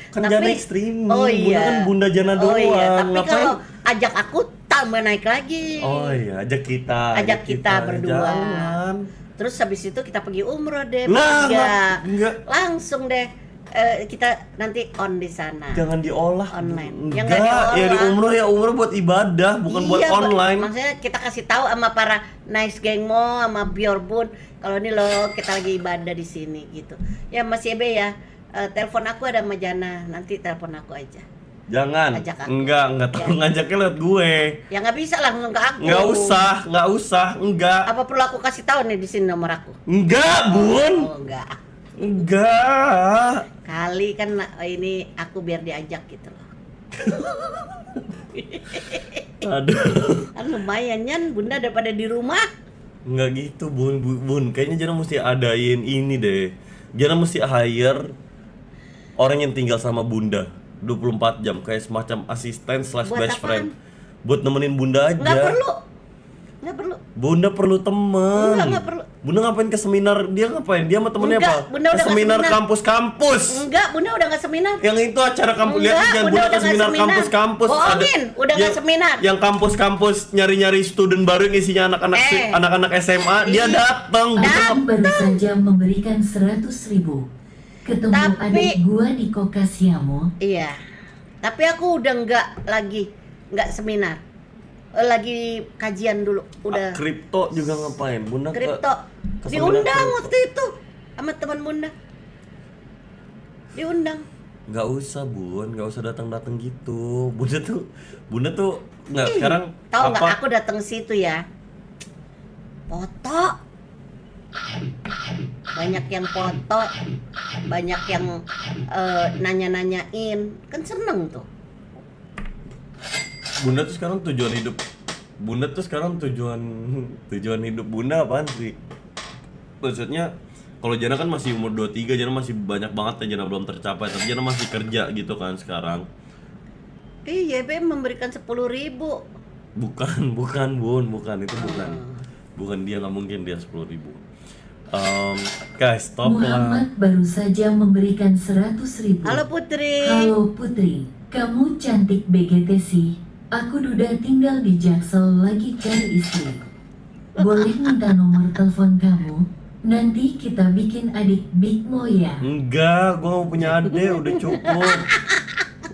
Kan Tapi- Jana streaming. Oh Bunda iya. kan Bunda Jana Oh doang. iya, tapi Ngapain? kalau ajak aku tambah naik lagi. Oh iya, ajak kita. Ajak kita berdua. Jangan. Terus habis itu kita pergi umroh deh, Nah, bertiga. enggak. Langsung deh kita nanti on di sana. Jangan diolah. Online. Ya, Enggak, nggak ya di diolah. umroh buat ibadah, bukan buat Iya, online. Maksudnya kita kasih tahu sama para nice gengmo, sama Bjornbun, kalau ini loh kita lagi ibadah di sini gitu. Ya Mas Yebe ya, telepon aku ada sama Jana, nanti telepon aku aja. Jangan. Ajak aku. Enggak tolong ngajaknya lewat gue. Ya nggak bisa langsung ke aku. Nggak usah, enggak. Apa perlu aku kasih tahu nih di sini nomor aku? Enggak, Bun. Oh enggak. Enggak. Kali kan ini aku biar diajak gitu loh. Aduh. Kan lumayan Nyan, Bunda daripada di rumah. Enggak gitu, Bun. Kayaknya Jana mesti adain ini deh. Jana mesti hire orang yang tinggal sama Bunda 24 jam kayak semacam asisten slash Buat best apaan? friend. Buat nemenin Bunda aja. Nggak perlu. Bunda perlu temen. Nggak perlu. Bunda ngapain ke seminar? Dia ngapain? Dia sama temennya Enggak, apa? Bunda Ke udah nggak seminar seminar. kampus-kampus. Enggak, Bunda udah nggak seminar. Yang itu acara kampus. Lihat Enggak, jangan Bunda Bunda udah ke nggak seminar seminar. kampus-kampus. Bohongin, udah nggak seminar. Yang kampus-kampus nyari-nyari student baru yang isinya anak-anak SMA, dia datang. Aku baru saja memberikan 100.000. Ketemu Tapi- adik gua di Kokasiamo. Iya. Tapi aku udah nggak seminar. Lagi kajian dulu, udah Kripto juga ngapain? Bunda kripto. ke Diundang seminar waktu itu sama teman Bunda. Diundang. Nggak usah, Bun, nggak usah datang-datang gitu. Bunda tuh nggak sekarang Tahu nggak apa? aku datang situ ya? Foto. Banyak yang foto, banyak yang nanya-nanyain. Kan seneng tuh. Bunda tuh sekarang tujuan hidup Bunda apaan sih? Maksudnya kalau Jana kan masih umur 23, Jana masih banyak banget yang Jana belum tercapai, tapi Jana masih kerja gitu kan sekarang. YB memberikan 10.000. Bukan Bun, bukan itu bukan. Bukan dia, nggak mungkin dia 10.000. Guys, stop lah. Muhammad baru saja memberikan 100.000. Halo Putri. Halo Putri, kamu cantik BGT sih. Aku Duda tinggal di Jaksel lagi cari istri. Boleh minta nomor telepon kamu? Nanti kita bikin adik Big Mo ya. Enggak, gua mau punya adek, udah cukup.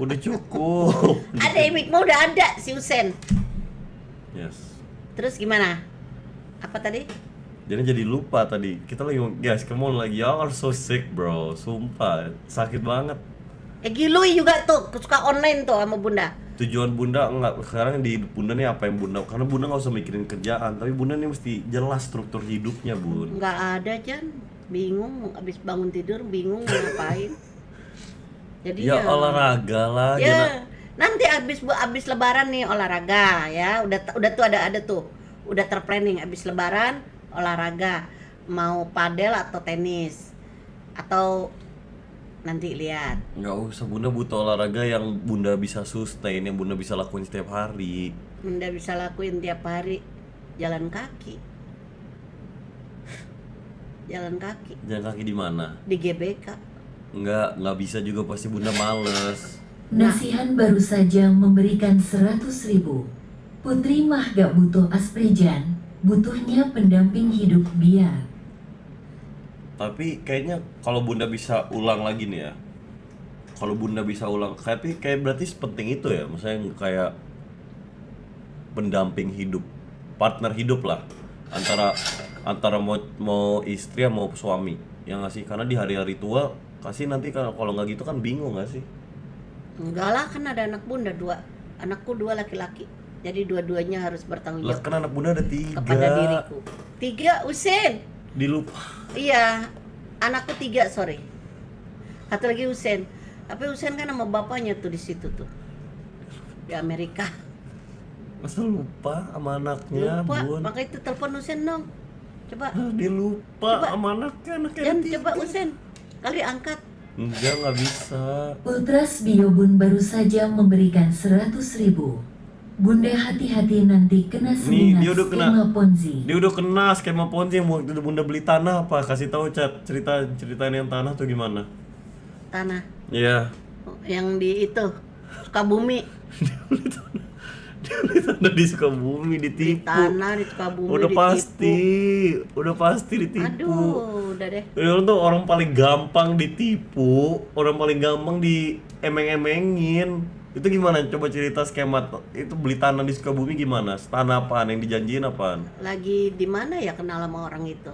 Udah cukup. Ada Imik mau udah ada si Usen. Yes. Terus gimana? Apa tadi? Jadi lupa tadi. Kita lagi guys, come on lagi. Y'all are so sick, bro. Sumpah, sakit banget. Gilui juga tuh, suka online tuh sama Bunda. Tujuan Bunda enggak sekarang di hidup Bunda nih apa yang Bunda, karena Bunda nggak usah mikirin kerjaan, tapi Bunda nih mesti jelas struktur hidupnya, Bun. Nggak ada Jan, bingung abis bangun tidur bingung mau ngapain. Jadi Ya olahraga lah. Ya, Jana. nanti abis Lebaran nih olahraga ya. Udah tuh ada tuh, udah terplanning abis Lebaran olahraga, mau padel atau tenis atau nanti lihat. Nggak usah, Bunda butuh olahraga yang Bunda bisa sustain, yang Bunda bisa lakuin setiap hari. Bunda bisa lakuin tiap hari jalan kaki. Jalan kaki Jalan kaki di mana? di GBK. Nggak bisa juga, pasti Bunda males. Nasihan baru saja memberikan 100.000. Putri mah gak butuh asprejan, butuhnya pendamping hidup biar. Tapi kayaknya kalau Bunda bisa ulang lagi nih ya. Kalau Bunda bisa ulang, tapi kayak berarti sepenting itu ya. Misalnya kayak pendamping hidup, partner hidup lah. Antara mau istri mau suami. Ya nggak sih? Karena di hari-hari tua kasih nanti kalau nggak gitu kan bingung nggak sih? Enggak lah, kan ada anak Bunda dua. Anakku 2 laki-laki. Jadi dua-duanya harus bertanggung Lah jawab kan anak Bunda ada 3. kepada diriku. 3 Usen. Dilupa. Iya, anakku 3, sorry. Satu lagi Usen. Tapi Usen kan sama bapaknya tuh di situ tuh. Di Amerika. Masa lupa sama anaknya, Lupa, Bun? maka itu telepon Usen dong. Coba. Dia lupa Coba. sama anaknya ada Dan 3. coba Usen. Kali angkat. Enggak, nggak bisa. Ultras Biobun baru saja memberikan 100.000. Bunda hati-hati nanti kena Nih, seminar dia udah kena. skema Ponzi. Dia udah kena skema Ponzi yang waktu itu Bunda beli tanah apa? Kasih tahu Chat, ceritain yang tanah tuh gimana? Tanah. Iya. Yang di itu. Sukabumi. Dia beli tanah di Sukabumi, ditipu. Tanah di Sukabumi Udah ditipu. pasti ditipu. Aduh, udah deh. Orang tuh orang paling gampang ditipu, orang paling gampang diemeng-emengin. Itu gimana? Coba cerita skema itu beli tanah di Sukabumi gimana? Tanah apaan yang dijanjiin apaan? Lagi di mana ya kenal sama orang itu?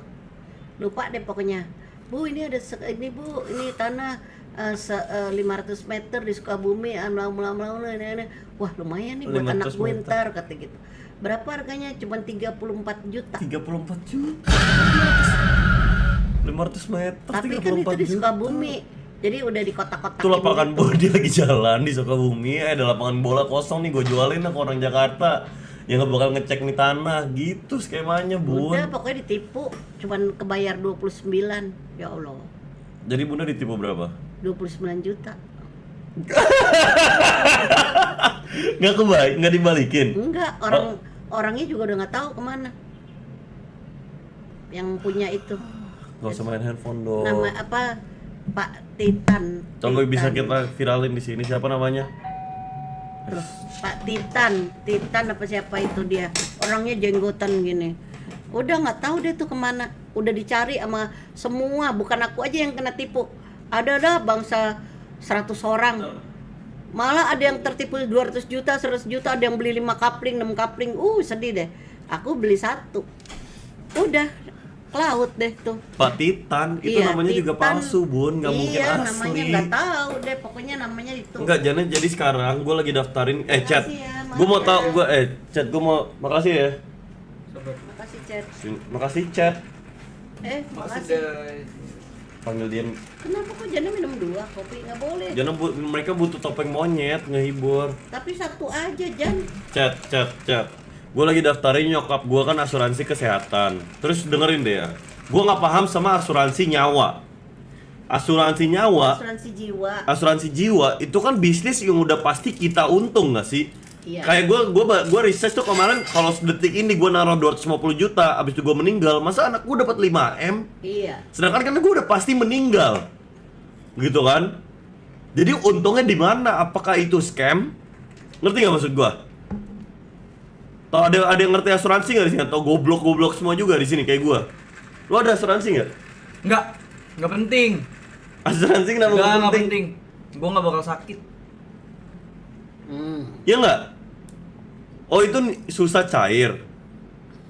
Lupa deh pokoknya. Bu, ini ada ini Bu, ini tanah 500 meter di Sukabumi, wah lumayan nih buat anak 500 gue meter. ntar, kata gitu. Berapa harganya? Cuman 34 juta. 34 juta. 500 meter, Tapi 34 kan itu di juta. Sukabumi. Jadi udah di kota-kota. Itu lapangan bola, dia lagi jalan di Sukabumi, ada lapangan bola kosong nih, gue jualin lah ke orang Jakarta yang nggak bakal ngecek nih tanah, gitu skemanya bun. Udah pokoknya ditipu, cuman kebayar 29. Ya Allah, Jadi bunda ditipu berapa? 29 juta. Nggak dibalikin? Enggak, orangnya juga udah nggak tahu kemana. Yang punya itu Gak usah main handphone dong. nama apa? Pak Titan. Coba bisa Titan. kita viralin di sini, siapa namanya? Terus, Pak Titan apa siapa itu dia? Orangnya jenggotan gini. Udah nggak tahu deh tuh kemana. Udah dicari sama semua, bukan aku aja yang kena tipu. Ada bangsa 100 orang. Malah ada yang tertipu 200 juta, 100 juta, ada yang beli 5 kapling, 6 kapling. Sedih deh. Aku beli 1. Udah ke laut deh tuh. Pak Titan, itu Iya, namanya juga Titan. palsu bun, nggak mungkin Iya, asli. namanya nggak tahu deh, pokoknya namanya itu. Enggak, jadi sekarang gue lagi daftarin, chat. Makasih ya, Gue mau maaf tahu, ya. chat gue mau, makasih ya. Makasih Chat. Makasih chat. Makasih Makasih. deh. Panggil dia. Kenapa kok Jana minum 2 kopi? Nggak boleh. Jangan mereka butuh topeng monyet ngehibur. Tapi 1 aja Jan. Chat. Gue lagi daftarin nyokap gue kan asuransi kesehatan. Terus dengerin deh ya. Gue nggak paham sama asuransi nyawa. Asuransi nyawa, Asuransi jiwa. asuransi jiwa itu kan bisnis yang udah pasti kita untung nggak sih? Iya. Kayak gue research tuh kemarin, kalau detik ini gue naruh 250 juta, abis itu gue meninggal, masa anak gue dapat 5M? Iya. Sedangkan kan gue udah pasti meninggal, gitu kan? Jadi untungnya di mana? Apakah itu scam? Ngerti nggak maksud gue? Tau ada yang ngerti asuransi nggak di sini? Atau goblok semua juga di sini kayak gue? Lo ada asuransi nggak? Nggak penting. Asuransi kenapa Nggak nggak penting? penting. Gue nggak bakal sakit. Ya nggak? Oh itu susah cair.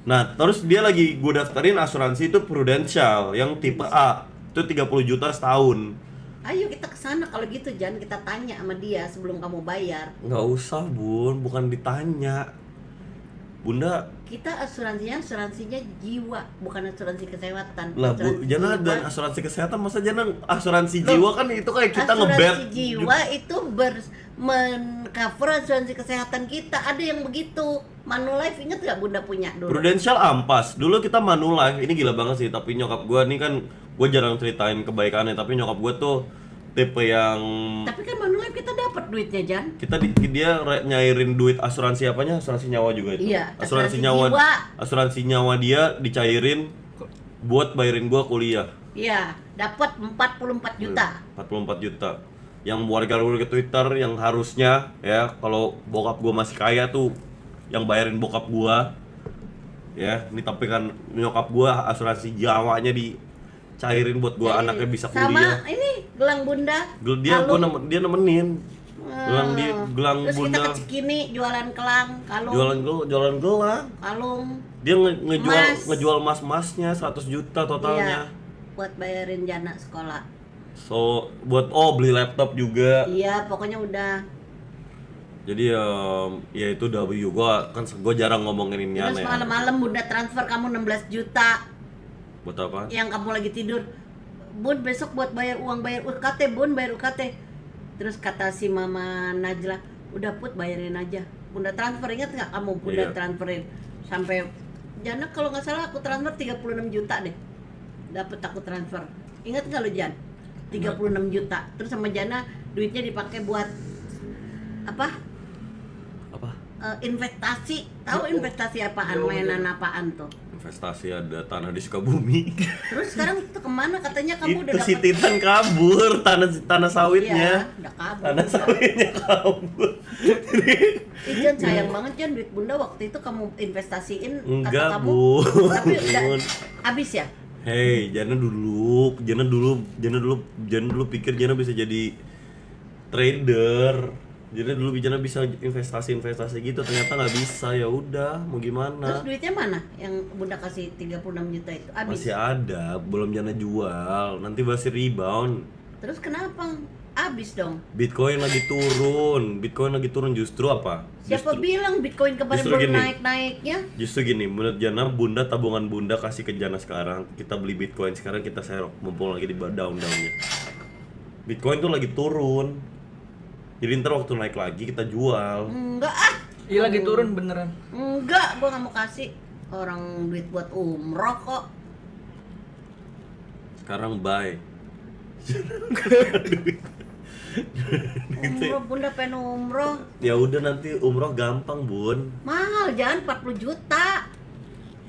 Nah terus dia lagi gue daftarin asuransi itu Prudential yang tipe A, itu 30 juta setahun. Ayo kita ke sana kalau gitu Jan, kita tanya sama dia sebelum kamu bayar. Nggak usah bun, bukan ditanya. Bunda, Kita asuransinya jiwa, bukan asuransi kesehatan. lah bu, Asuransi jangan jiwa. dan asuransi kesehatan, masa jangan asuransi Loh, jiwa kan itu kayak kita ngebet. Asuransi jiwa itu men-cover asuransi kesehatan kita. Ada yang begitu. Manulife inget gak Bunda punya dulu? Prudential ampas, dulu kita Manulife, ini gila banget sih, tapi nyokap gue nih kan, gue jarang ceritain kebaikannya, tapi nyokap gue tuh tipe yang Tapi kan Manulife kita dapat duitnya Jan. dia nyairin duit asuransi apanya, asuransi nyawa juga itu. Iya, asuransi asuransi nyawa, jiwa. asuransi nyawa dia dicairin buat bayarin gua kuliah. Iya, dapat 44 juta. 44 juta. Yang warga Twitter yang harusnya ya kalau bokap gua masih kaya tuh yang bayarin bokap gua. Ya, ini tapi kan nyokap gua asuransi nyawanya dicairin buat gua anaknya bisa kuliah. Sama ini gelang Bunda. Dia nemenin. Gelang Terus Bunda. kita ke Cikini jualan kelang, kalung. Jualan gelang. Kalung. Dia Emas. ngejual emas-emasnya 100 juta totalnya. Iya, buat bayarin Jana sekolah. So, beli laptop juga. Iya, pokoknya udah. Jadi ya itu gua jarang ngomongin ini Terus aneh. malam-malam Bunda transfer kamu 16 juta Buat apa? yang kamu lagi tidur. Bun, besok buat bayar UKT, Bun, bayar UKT. Terus kata si Mama Najla, udah Put bayarin aja. Bunda transfer, ingat nggak kamu Bunda Iya. transferin sampai Jana kalau nggak salah aku transfer 36 juta deh. Dapat aku transfer. Ingat nggak lo Jan? 36 juta. Terus sama Jana duitnya dipakai buat apa? Apa? Investasi. Tahu investasi apaan? Mainan apaan tuh? Investasi ada tanah di Sukabumi. Terus sekarang itu kemana? Katanya kamu udah Itu si dapat. Titan kabur, tanah sawitnya. Iya, udah kabur. Tanah sawitnya kabur. Jan sayang banget Jan, duit Bunda waktu itu kamu investasiin Enggak, kata kamu. Bun. Tapi udah Bun. habis ya? Hey, Jana dulu pikir Jana bisa jadi trader. Jana dulu bisa investasi gitu, ternyata nggak bisa. Ya udah, mau gimana? Terus duitnya mana? Yang Bunda kasih 36 juta itu habis. Masih ada, belum Jana jual. Nanti masih rebound. Terus kenapa? Habis dong. Bitcoin lagi turun justru apa? Siapa bilang Bitcoin kemarin justru baru gini. naik-naiknya? Justru gini, menurut Jana, Bunda tabungan Bunda kasih ke Jana sekarang. Kita beli Bitcoin sekarang, kita serok mumpung lagi di daun-daunnya. Bitcoin tuh lagi turun. Jadi ntar waktu naik lagi kita jual. Enggak ah. Iya lagi turun beneran. Enggak, gua nggak mau kasih orang duit buat umroh kok. Sekarang buy. Umroh Bunda pengen umroh. Ya udah nanti umroh gampang, Bun. Mahal jangan 40 juta.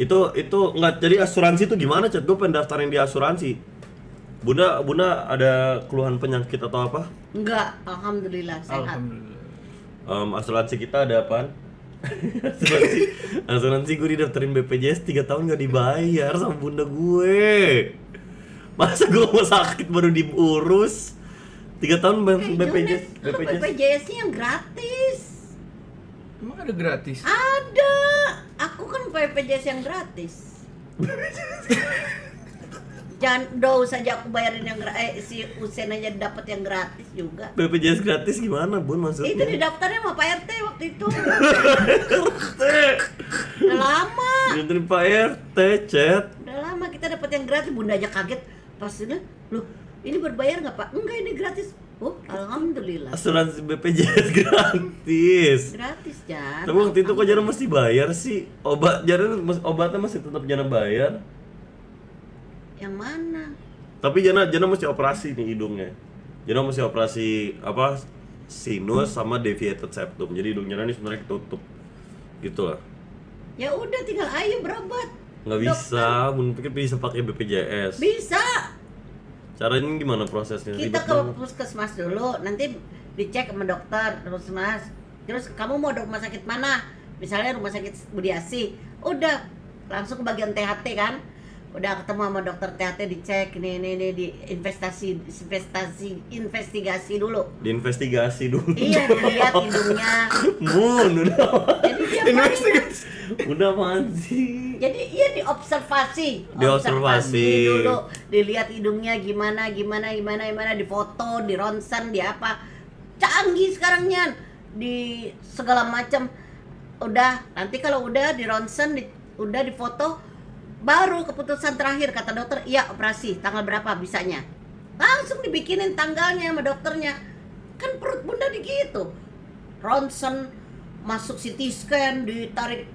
Itu nggak, jadi asuransi itu gimana, Chat? Gue pengen daftarin di asuransi. Bunda ada keluhan penyakit atau apa? Enggak, alhamdulillah sehat. Alhamdulillah. Asuransi kita ada apaan? asuransi gue didaftarin BPJS 3 tahun gak dibayar sama bunda gue. Masa gue mau sakit baru diurus 3 tahun BPJS. BPJS-nya yang gratis. Emang ada gratis? Ada. Aku kan BPJS yang gratis. Jangan saja aku bayarin yang si Usen aja dapat yang gratis juga. BPJS gratis gimana, Bun, maksudnya? Itu didaftarnya sama Pak RT waktu itu. Udah lama. Dari Pak RT, Chat. Udah lama kita dapat yang gratis. Bunda aja kaget pas ini. Loh, ini berbayar nggak Pak? Enggak, ini gratis. Oh, alhamdulillah. Asuransi BPJS gratis. Gratis, Jan. Tapi waktu itu kok Jana mesti bayar sih? Obatnya masih tetap Jana bayar. Yang mana? Tapi Jana mesti operasi nih hidungnya. Jana mesti operasi apa? Sinus sama deviated septum. Jadi hidung Jana ini sebenarnya ketutup. Gitu lah. Ya udah tinggal ayo berobat. Nggak bisa, mungkin bisa pakai BPJS. Bisa. Caranya gimana prosesnya? Kita Ribet ke banget. puskesmas dulu, nanti dicek sama dokter, puskesmas. Terus kamu mau rumah sakit mana? Misalnya rumah sakit Budi Asih. Udah langsung ke bagian THT kan? Udah ketemu sama dokter THT, dicek nih di investigasi dulu. Diinvestigasi dulu. Iya, dilihat hidungnya. Mun, udah. Jadi dia Investigasi. Udah apaan sih? Jadi iya diobservasi. Diobservasi. Dulu, dilihat hidungnya gimana, difoto, di ronsen, di apa. Canggih sekarangnya di segala macam. Udah, nanti kalau udah di ronsen, udah difoto, baru keputusan terakhir kata dokter, iya operasi, tanggal berapa bisanya. Langsung dibikinin tanggalnya sama dokternya. Kan perut bunda gitu. Ronsen, masuk CT scan, ditarik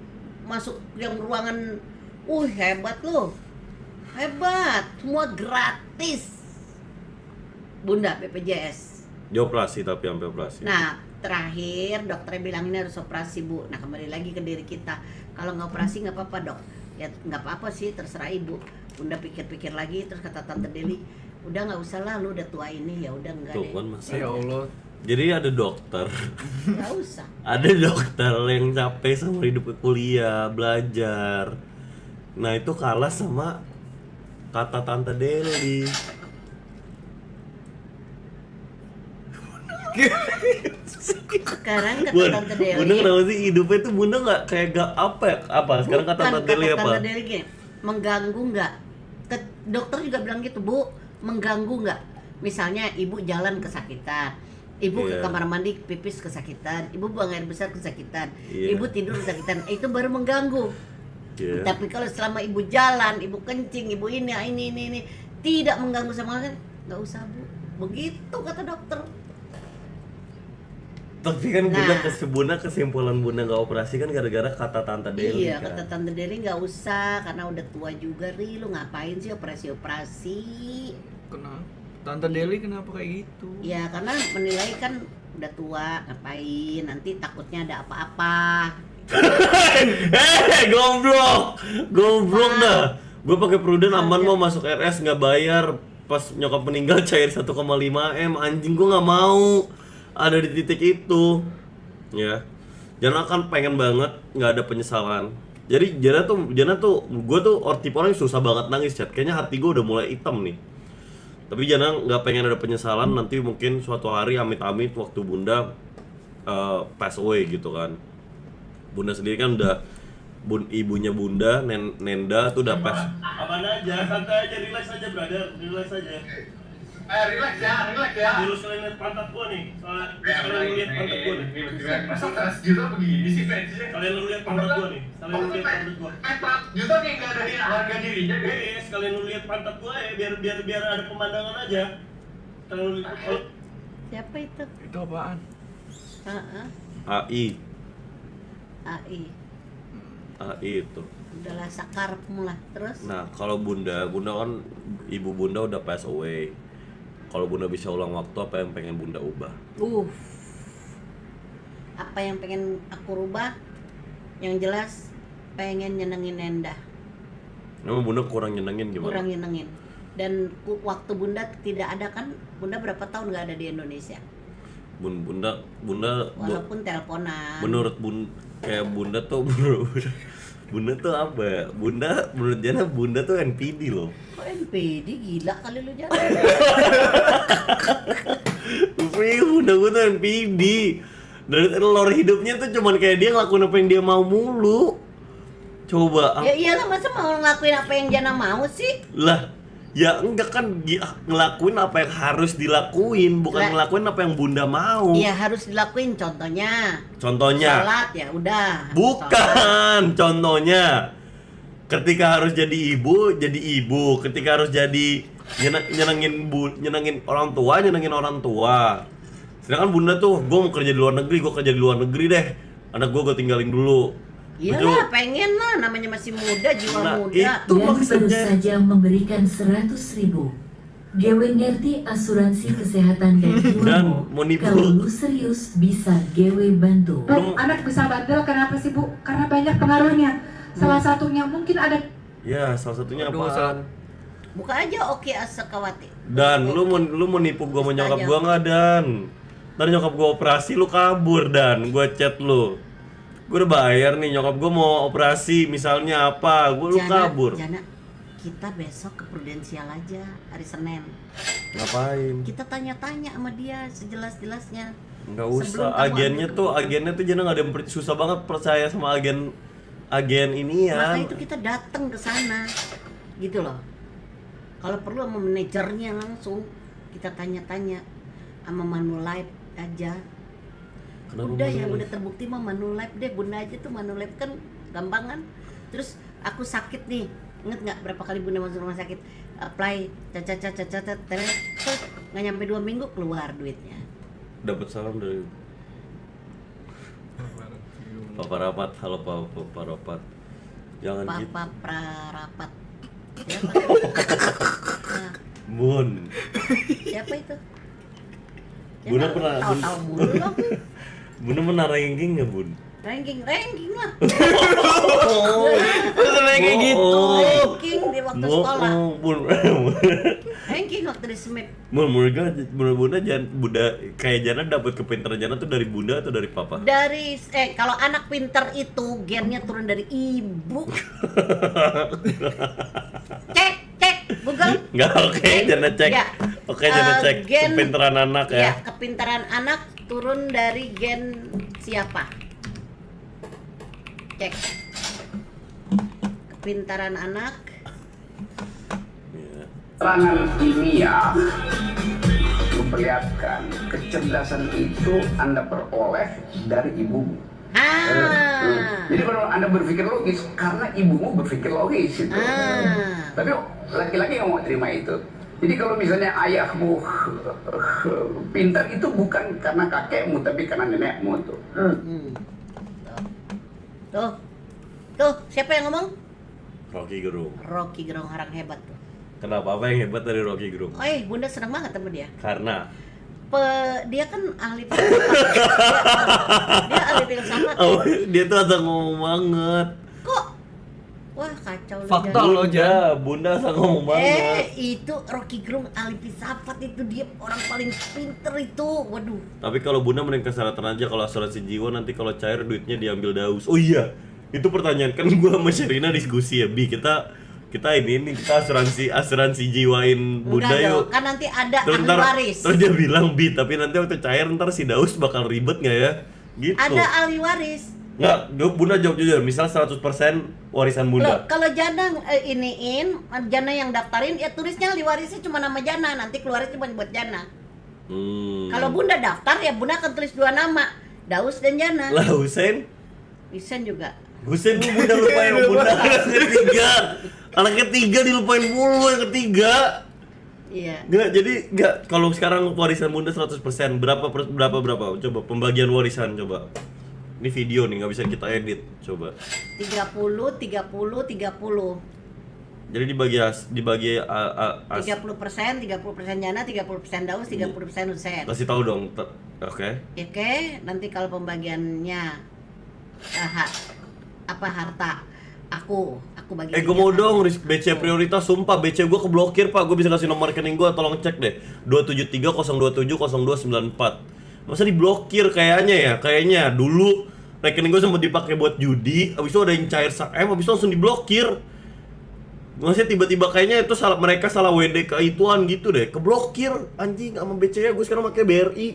masuk yang ruangan. Hebat loh. Hebat, semua gratis. Bunda BPJS. Dioperasi tapi sampai operasi. Nah, terakhir dokternya bilang ini harus operasi, Bu. Nah, kembali lagi ke diri kita. Kalau nggak operasi nggak apa-apa, Dok. Ya nggak apa-apa sih, terserah Ibu. Bunda pikir-pikir lagi, terus kata Tante Deli, udah nggak usah lah, lu udah tua ini, ya udah enggak Tuh deh. kan masa. Ya Allah. Jadi ada dokter. Nggak usah. Ada dokter yang capek sama hidup kuliah, belajar. Nah, itu kalah sama kata Tante Deli. Sekarang kata Bun, Tante Deli. Bunda kenapa sih hidupnya tuh Bunda nggak kayak gak apa ya? Apa? Sekarang kata Bukan, Tante Deli apa? Tante Deli gini, mengganggu nggak? Dokter juga bilang gitu, Bu, mengganggu nggak? Misalnya ibu jalan kesakitan, ibu ke Iya. kamar mandi pipis kesakitan, ibu buang air besar kesakitan, Iya. ibu tidur kesakitan, itu baru mengganggu. Iya. Tapi kalau selama ibu jalan, ibu kencing, ibu ini tidak mengganggu sama sekali, nggak usah, Bu. Begitu kata dokter. Tapi kan Nah. kesimpulan Bunda nggak operasi kan gara-gara kata Tante Deli. Iya, kan? kata Tante Deli nggak usah karena udah tua juga, Ri. Lu ngapain sih operasi? Kenapa? Tante Deli kenapa kayak gitu? Ya karena menilai kan udah tua, ngapain? Nanti takutnya ada apa-apa. Goblok dah. Gue pakai Prudent aman mau masuk RS nggak bayar, pas nyokap meninggal cair 1,5 M. Anjing, gue nggak mau ada di titik itu. Ya, Jana kan pengen banget nggak ada penyesalan. Jadi Jana tuh gue tuh tipe orang yang susah banget nangis, Chat. Kayaknya hati gue udah mulai hitam nih. Tapi Jana nggak pengen ada penyesalan nanti mungkin suatu hari amit-amit waktu Bunda pass away gitu kan. Bunda sendiri kan udah ibunya Bunda, Nenda tuh udah pas. Aman aja, santai aja, relax aja brother, relax aja. Relax ya. Dulu sekalian lihat pantat gua nih. Sekalian lu lihat pantat gua nih. Masa 100 juta begini sih fansnya? Sekalian lu lihat pantat gua nih. Sekalian lu lihat pantat gua. 4 juta kayak nggak ada harga dirinya deh. Sekalian lu lihat pantat gua ya, biar ada pemandangan aja. Kalau Siapa itu? Itu apaan? Heeh. AI AI. itu. Udahlah sakarepmu lah. Terus? Nah, kalau Bunda kan ibu Bunda udah pass away. Kalau Bunda bisa ulang waktu, apa yang pengen Bunda ubah? Apa yang pengen aku rubah? Yang jelas pengen nyenengin Endah. Emang Bunda kurang nyenengin gimana? Kurang nyenengin. Dan waktu Bunda tidak ada kan? Bunda berapa tahun nggak ada di Indonesia? Bunda Walaupun teleponan. menurut Bunda tuh Bunda tuh apa ya? Menurut Jana Bunda tuh NPD loh. Kok NPD gila kali lu jangan. Bunda gue tuh NPD. Dari lore hidupnya tuh cuman kayak dia ngelakuin apa yang dia mau mulu. Coba. Ya iyalah, masa mau ngelakuin apa yang Jana mau sih? Lah, ya enggak kan ngelakuin apa yang harus dilakuin, bukan ngelakuin apa yang Bunda mau. Iya harus dilakuin, contohnya. Contohnya. Sholat ya udah. Bukan, contohnya. Ketika harus jadi ibu. Ketika harus jadi nyenengin orang tua. Sedangkan Bunda tuh, gue mau kerja di luar negeri, deh. Anak gue tinggalin dulu. Iyalah, pengen lah, namanya masih muda, jiwa muda. Itu Dan baru maksudnya. saja memberikan 100.000. Gewe ngerti asuransi kesehatan dan jiwamu. menipu. Kalau lu serius bisa Gewe bantu. Anak bisa bandel kenapa sih Bu? Karena banyak pengaruhnya. Salah satunya mungkin ada. Ya, salah satunya Aduh, apaan? Buka aja Oki Asakawati. Dan lu mau nipu gua sama nyokap gua nggak, Dan? Ntar nyokap gua operasi lu kabur, Dan. Gua chat lu. Gua udah bayar nih, nyokap gua mau operasi misalnya apa, lu kabur. Jana, kita besok ke Prudensial aja hari Senin. Ngapain? Kita tanya-tanya sama dia sejelas-jelasnya. Nggak usah. Sebelum kamu Agennya tuh Jana nggak ada susah banget percaya sama agen ini ya. Maka itu kita datang ke sana. Gitu loh. Kalau perlu sama manajernya langsung kita tanya-tanya sama Manulife aja. Kenapa Udah ya, Manulife? udah terbukti mah Manulife deh, Bunda aja tuh Manulife kan gampang kan. Terus aku sakit nih, inget nggak berapa kali Bunda masuk rumah sakit, apply, cacat, nggak nyampe 2 minggu keluar duitnya. Dapat salam dari Papa Rapat. Halo Papa Rapat. Jangan gitu. Papa Prarapat. Siapa? Nah, Bun. siapa itu? Bunda pernah- tahu mulu loh. Bunda pernah ranking nggak, Bun? Ranking lah. Terus kayak gitu. Ranking di waktu sekolah. Bun. Ranking waktu di SMIP. Menurut Bunda kayak Jana dapat kepintaran Jana tuh dari Bunda atau dari Papa? Dari kalau anak pinter itu gennya turun dari ibu. Cek Google. Enggak, oke, Jana cek. Ya. Oke, Jana cek Gen- kepintaran anak Ya, ya. kepintaran anak turun dari gen siapa? Cek. Kepintaran anak. Iya. Keterangan ilmiah memperlihatkan kecerdasan itu Anda peroleh dari ibumu. Jadi kalau Anda berpikir logis, karena ibumu berpikir logis itu. Tapi laki-laki nggak mau terima itu. Jadi kalau misalnya ayahmu pintar itu bukan karena kakekmu, tapi karena nenekmu tuh. Tuh, siapa yang ngomong? Rocky Gerung. Rocky Gerung Harang hebat tuh. Kenapa? Apa yang hebat dari Rocky Gerung? Bunda senang banget sama dia. Karena Dia kan ahli filsafat. Dia ahli filsafat. dia tuh asal ngomong banget. Kok? Wah, kacau lu, Fakta Jan. lo, Jan. Bunda asal ngomong banget. Itu Rocky Gerung ahli filsafat itu, dia orang paling pinter itu. Waduh. Tapi kalau Bunda mending kesehatan aja. Kalau asuransi jiwa nanti kalau cair duitnya diambil Daus. Oh iya, itu pertanyaan kan gua sama Sherina diskusi ya, Bi. Kita asuransi jiwain Bunda Enggak yuk. dong, kan nanti ada Terus ahli ntar- waris. Terus dia bilang, Bi, tapi nanti waktu cair ntar si Daus bakal ribet nggak ya? Gitu. Ada ahli waris. Nggak, Bunda jawab jujur. Misal 100% warisan Loh, Bunda. kalau Jana Jana yang daftarin ya tulisnya diwarisi cuma nama Jana, nanti keluarnya cuma buat Jana. Kalau Bunda daftar ya Bunda akan tulis 2 nama, Daus dan Jana. Lah Husein? Husein juga. Husein Bunda lupain Bunda anak ketiga. Anak ketiga dilupain mulu yang ketiga. Iya. Nggak, kalau sekarang warisan Bunda 100%, berapa? Coba pembagian warisan coba. Ini video nih, nggak bisa kita edit, coba. 30, 30. Jadi dibagi 30% Jana, 30% Daus, 30% Husein. Kasih tahu dong, oke. Oke, nanti kalau pembagiannya harta aku bagi. Gue mau dong BC prioritas, sumpah BC gue keblokir Pak, gue bisa kasih nomor rekening gue, tolong cek deh 27302702794. Masa diblokir kayaknya dulu rekening gue sempat dipakai buat judi, abis itu ada yang cair sak-M, abis itu langsung diblokir. Maksudnya tiba-tiba kayaknya itu mereka salah WD keituan gitu deh, keblokir anjing sama BCA. Gue sekarang pakai BRI.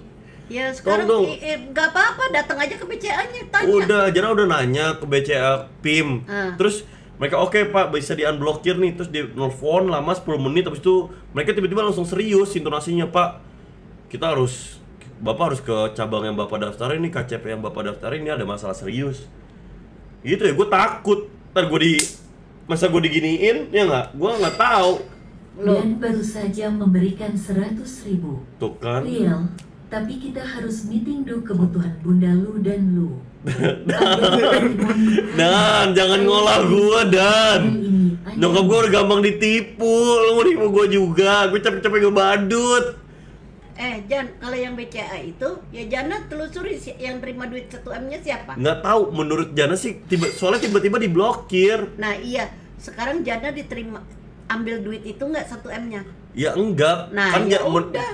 Ya sekarang nggak apa-apa, datang aja ke BCA-nya tanya. Jana udah nanya ke BCA PIM. Terus mereka oke Pak, bisa di-unblokir nih. Terus di nelfon lama 10 menit, habis itu mereka tiba-tiba langsung serius intonasinya, Pak. Bapak harus ke cabang yang Bapak daftarin nih, KCP yang Bapak daftarin ini ada masalah serius. Gitu ya, gue takut. Ntar masa gue diginiin, ya nggak? Gue nggak tahu. Dan baru saja memberikan 100.000 Tuh kan. Real. Tapi kita harus meeting dulu kebutuhan Bunda lu dan lu. Dan jangan ngolah gua Dan. Nyokap gua udah gampang ditipu. Lu mau nipu gua juga. Gua capek-capek ngebadut. Jan, kalau yang BCA itu ya Jana telusuri yang terima duit 1M-nya siapa? Nggak tahu, menurut Jana sih soalnya tiba-tiba diblokir. Nah iya, sekarang Jana ambil duit itu nggak 1M-nya? Ya enggak, nah, kan ya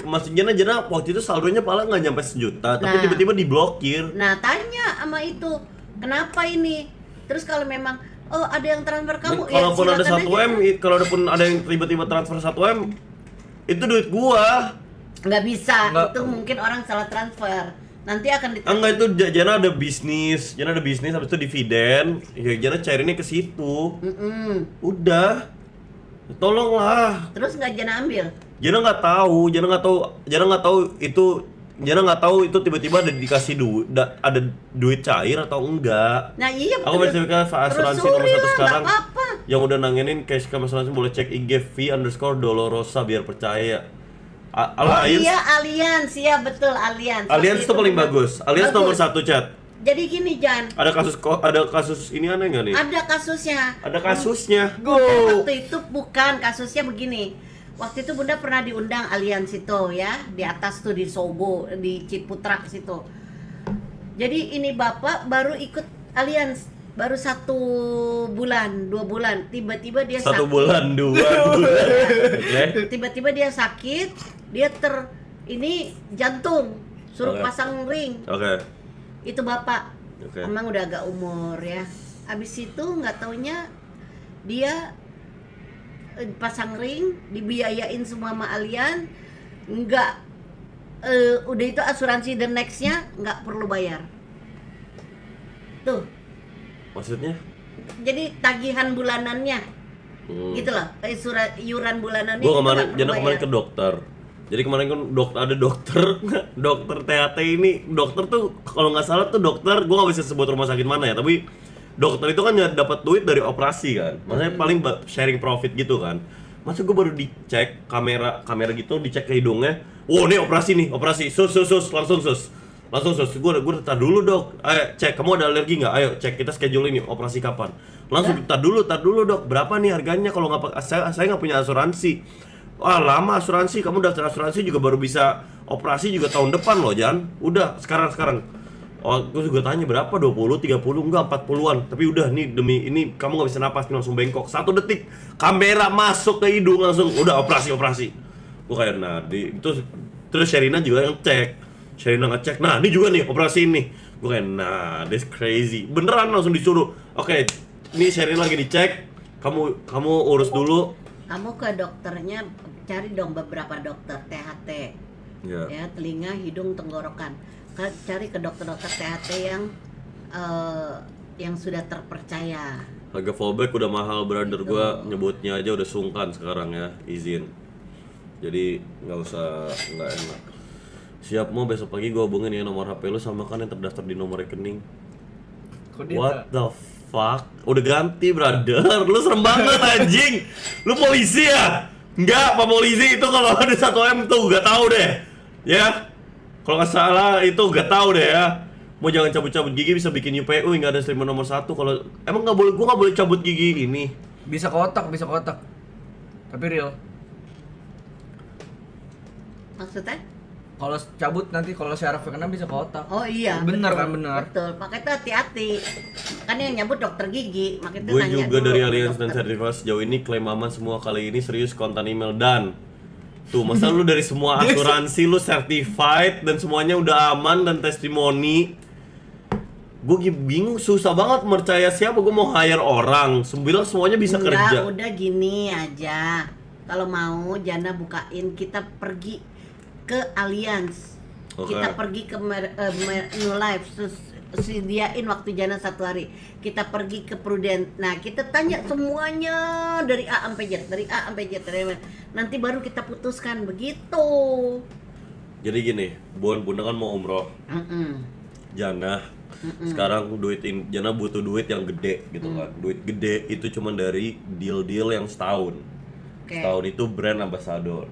maksudnya Jana waktu itu saldonya paling nggak nyampe 1 juta, tapi tiba-tiba diblokir. Nah tanya sama itu, kenapa ini? Terus kalau memang ada yang transfer kamu, kalaupun ada 1M, kalaupun ada yang tiba-tiba transfer 1M, itu duit gua. Nggak bisa, itu mungkin orang salah transfer. Nanti akan ditransfer. Enggak, itu Jana ada bisnis, habis itu dividen, ya Jana cairinnya ke situ. Udah. Tolonglah. Terus nggak Jana ambil? Jana nggak tahu itu tiba-tiba ada dikasih ada duit cair atau enggak. Nah iya. Aku verifikasi asuransi nomor 1 sekarang. Apa-apa. Yang udah nangenin cash cam asuransi boleh cek IG V_Dolorosa biar percaya. Allianz, ya betul Allianz. Allianz itu paling bagus. Allianz nomor 1 chat. Jadi gini Jan. Ada kasus ini aneh nggak nih? Ada kasusnya. Go. Waktu itu bukan kasusnya begini. Waktu itu Bunda pernah diundang Allianz itu ya, di atas tuh di Sogo, di Ciputra situ. Jadi ini Bapak baru ikut Allianz baru 1 bulan, 2 bulan, tiba-tiba dia 1 bulan, 2 bulan. Tiba-tiba dia sakit, dia jantung, suruh pasang ring. Itu Bapak, emang udah agak umur ya. Abis itu nggak taunya dia pasang ring, dibiayain semua sama Allianz, udah itu asuransi the next-nya nggak perlu bayar. Tuh. Maksudnya? Jadi tagihan bulanannya, gitu loh, iuran bulanannya. Gue kemarin ke dokter. Jadi kemarin kan ada dokter THT ini, dokter tuh kalau nggak salah tuh dokter, gue nggak bisa sebut rumah sakit mana ya, tapi dokter itu kan dapat duit dari operasi kan, maksudnya paling sharing profit gitu kan. Masa gue baru dicek kamera gitu, dicek ke hidungnya, ini operasi, langsung sus, gue tar dulu dok, ayo cek kamu ada alergi nggak, ayo cek kita schedule ini operasi kapan, langsung tar dulu dok, berapa nih harganya kalau nggak saya nggak punya asuransi. Wah lama asuransi, kamu daftar asuransi juga baru bisa operasi juga tahun depan loh Jan. Udah sekarang. Oh, gue juga tanya berapa, 20, 30, enggak 40-an. Tapi udah nih demi ini kamu nggak bisa napas nih, langsung bengkok. 1 detik kamera masuk ke hidung langsung udah operasi. Gue kayak terus Sherina juga yang ngecek. Nah ini juga nih operasi ini. Gue kayak this crazy. Beneran langsung disuruh. Oke, ini Sherina lagi dicek. Kamu urus dulu. Kamu ke dokternya, cari dong beberapa dokter THT, ya telinga, hidung, tenggorokan. Cari ke dokter-dokter THT yang yang sudah terpercaya. Harga fallback udah mahal brother, gua nyebutnya aja udah sungkan sekarang ya, izin. Jadi nggak enak. Siap mau besok pagi gua hubungin ya nomor HP lu sama kan yang terdaftar di nomor rekening. What the fuck? Udah ganti brother, lu serem banget anjing. Lu polisi ya? Enggak, Pak Polisi itu kalau ada 1M tuh gak tahu deh. Ya. Kalau nggak salah itu gak tahu deh ya. Mau jangan cabut-cabut gigi bisa bikin UPU nggak ada streamer nomor 1 kalau emang nggak boleh, gua nggak boleh cabut gigi ini. Bisa kotak. Tapi real. Maksudnya? Kalau cabut nanti kalau syaraf kena bisa kotak. Oh iya. Bener betul, kan bener. Betul. Makanya hati-hati. Kan yang nyambut dokter gigi. Makanya Gue nanya juga dulu dari ke Alliance dan dokter. Certified sejauh ini klaim aman semua, kali ini serius kontan email dan tuh masa lu dari semua asuransi lu certified dan semuanya udah aman dan testimoni. Gue bingung, susah banget percaya siapa gue mau hire orang. Bilang semuanya bisa kerja. Udah gini aja. Kalau mau Jana bukain, kita pergi ke Alliance. Oke. Kita pergi ke New Life, terus sediain waktu Jana 1 hari. Kita pergi ke Prudent. Nah, kita tanya semuanya dari A sampai Z, nanti baru kita putuskan begitu. Jadi gini, Bunda kan mau umroh. Jana sekarang Jana butuh duit yang gede gitu kan. Duit gede itu cuma dari deal-deal yang setahun. Setahun itu brand ambassador.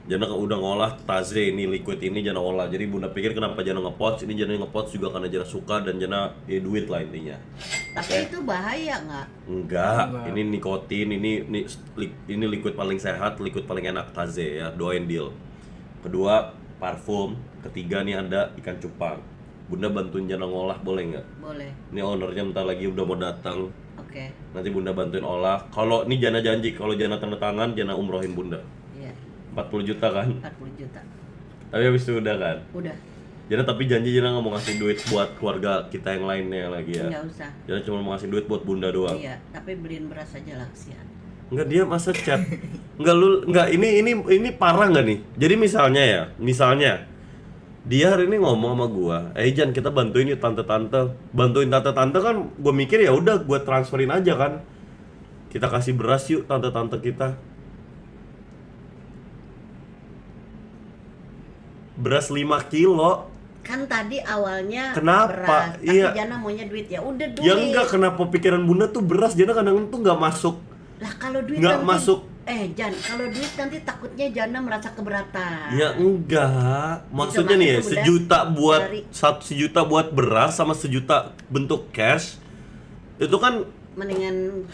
Jana udah ngolah Taze ini, liquid ini Jana olah. Jadi Bunda pikir kenapa Jana nge-pouch, ini Jana nge-pouch juga karena Jana suka dan Jana duit lah intinya. Tapi itu bahaya nggak? Enggak, ini nikotin, ini liquid paling sehat, liquid paling enak Taze ya, doain deal. Kedua, parfum. Ketiga nih ada ikan cupang. Bunda bantuin Jana ngolah boleh nggak? Boleh. Ini ownernya bentar lagi udah mau datang. Oke. Nanti Bunda bantuin olah. Kalau ini Jana janji, kalau Jana tanda tangan, Jana umrohin Bunda. Iya. 40 juta kan? 40 juta. Tapi habis itu udah kan? Udah. Jana tapi janji Jana nggak mau ngasih duit buat keluarga kita yang lainnya lagi ya. Nggak usah. Jana cuma mau ngasih duit buat Bunda doang. Iya, tapi beliin beras aja lah kesian. Enggak, dia masa chat. Enggak ini parah nggak nih? Jadi misalnya dia hari ini ngomong sama gua, Jan kita bantuin yuk tante-tante. Bantuin tante-tante kan gua mikir ya udah gua transferin aja kan. Kita kasih beras yuk tante-tante kita. Beras 5 kilo. Kan tadi awalnya Kenapa? beras, tapi Iya. Jana maunya duit ya udah duit. Ya enggak, kenapa pikiran Bunda tuh beras? Jana kadang tuh nggak masuk. Lah kalau duit Nggak nanti, masuk. Jan, kalau duit nanti takutnya Jana merasa keberatan. Ya enggak. Maksudnya nih ya, Bunda, 1 juta buat dari- 1 juta buat beras sama 1 juta bentuk cash. Itu kan Mendingan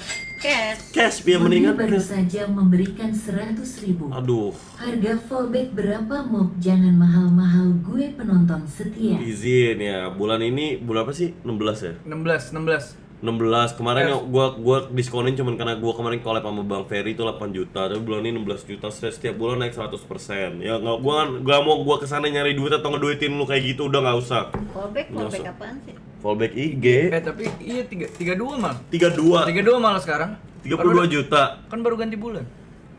cash. ya Bunda mendingan baru cash. saja memberikan 100.000. Aduh, Harga fallback berapa Mok? Jangan mahal-mahal, gue penonton setia. izin ya. Bulan ini bulan apa sih? 16 ya? 16. 16 kemarin gua diskonin cuman karena gua kemarin collab sama Bang Ferry itu 8 juta. Tapi bulan ini 16 juta, setiap bulan naik 100%. Ya gua mau gua kesana nyari duit atau ngeduitin lu kayak gitu, udah nggak usah. Fallback Nggak usah. apaan sih? Fallback IG Tapi iya 32 malah. 32 malah sekarang. 32 juta. Kan baru ganti bulan.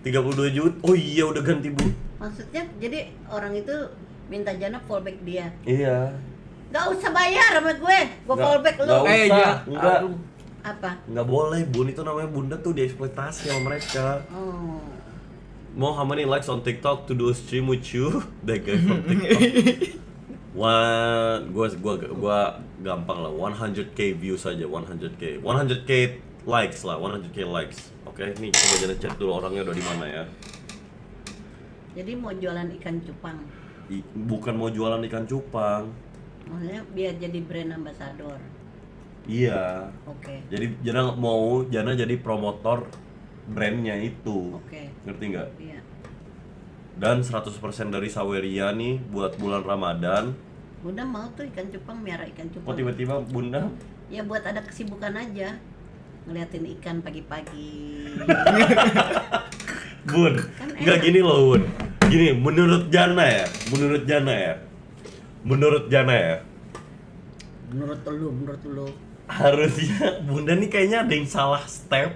32 juta. Oh iya udah ganti bu. Maksudnya jadi orang itu minta Jana fallback dia. Iya. Gak usah bayar sama gue fallback lu. Nggak usah. ya. Enggak. Aduh. Apa? Nggak boleh, Bun. Itu namanya Bunda tuh dieksploitasi sama mereka. Oh. Mau how many likes on TikTok to do a stream with you? That guy from TikTok. Gua gampang lah. 100k views aja, 100k. 100k likes lah, 100k likes. Oke, nih coba jangan cek dulu orangnya udah di mana ya. Jadi mau jualan ikan cupang. Bukan mau jualan ikan cupang. Maksudnya biar jadi brand ambassador. Iya. Oke. Jadi Jana jadi promotor brandnya itu. Oke. Ngerti nggak? Iya. Dan 100% dari Saweria nih buat bulan Ramadan. Bunda mau tuh ikan cupang, miara ikan Kok cupang. tiba-tiba Bunda? Ya buat ada kesibukan aja. Ngeliatin ikan pagi-pagi. Bun, nggak enak. gini loh Bun. Gini, menurut Jana ya. Menurut lu. Harusnya Bunda nih kayaknya ada yang salah step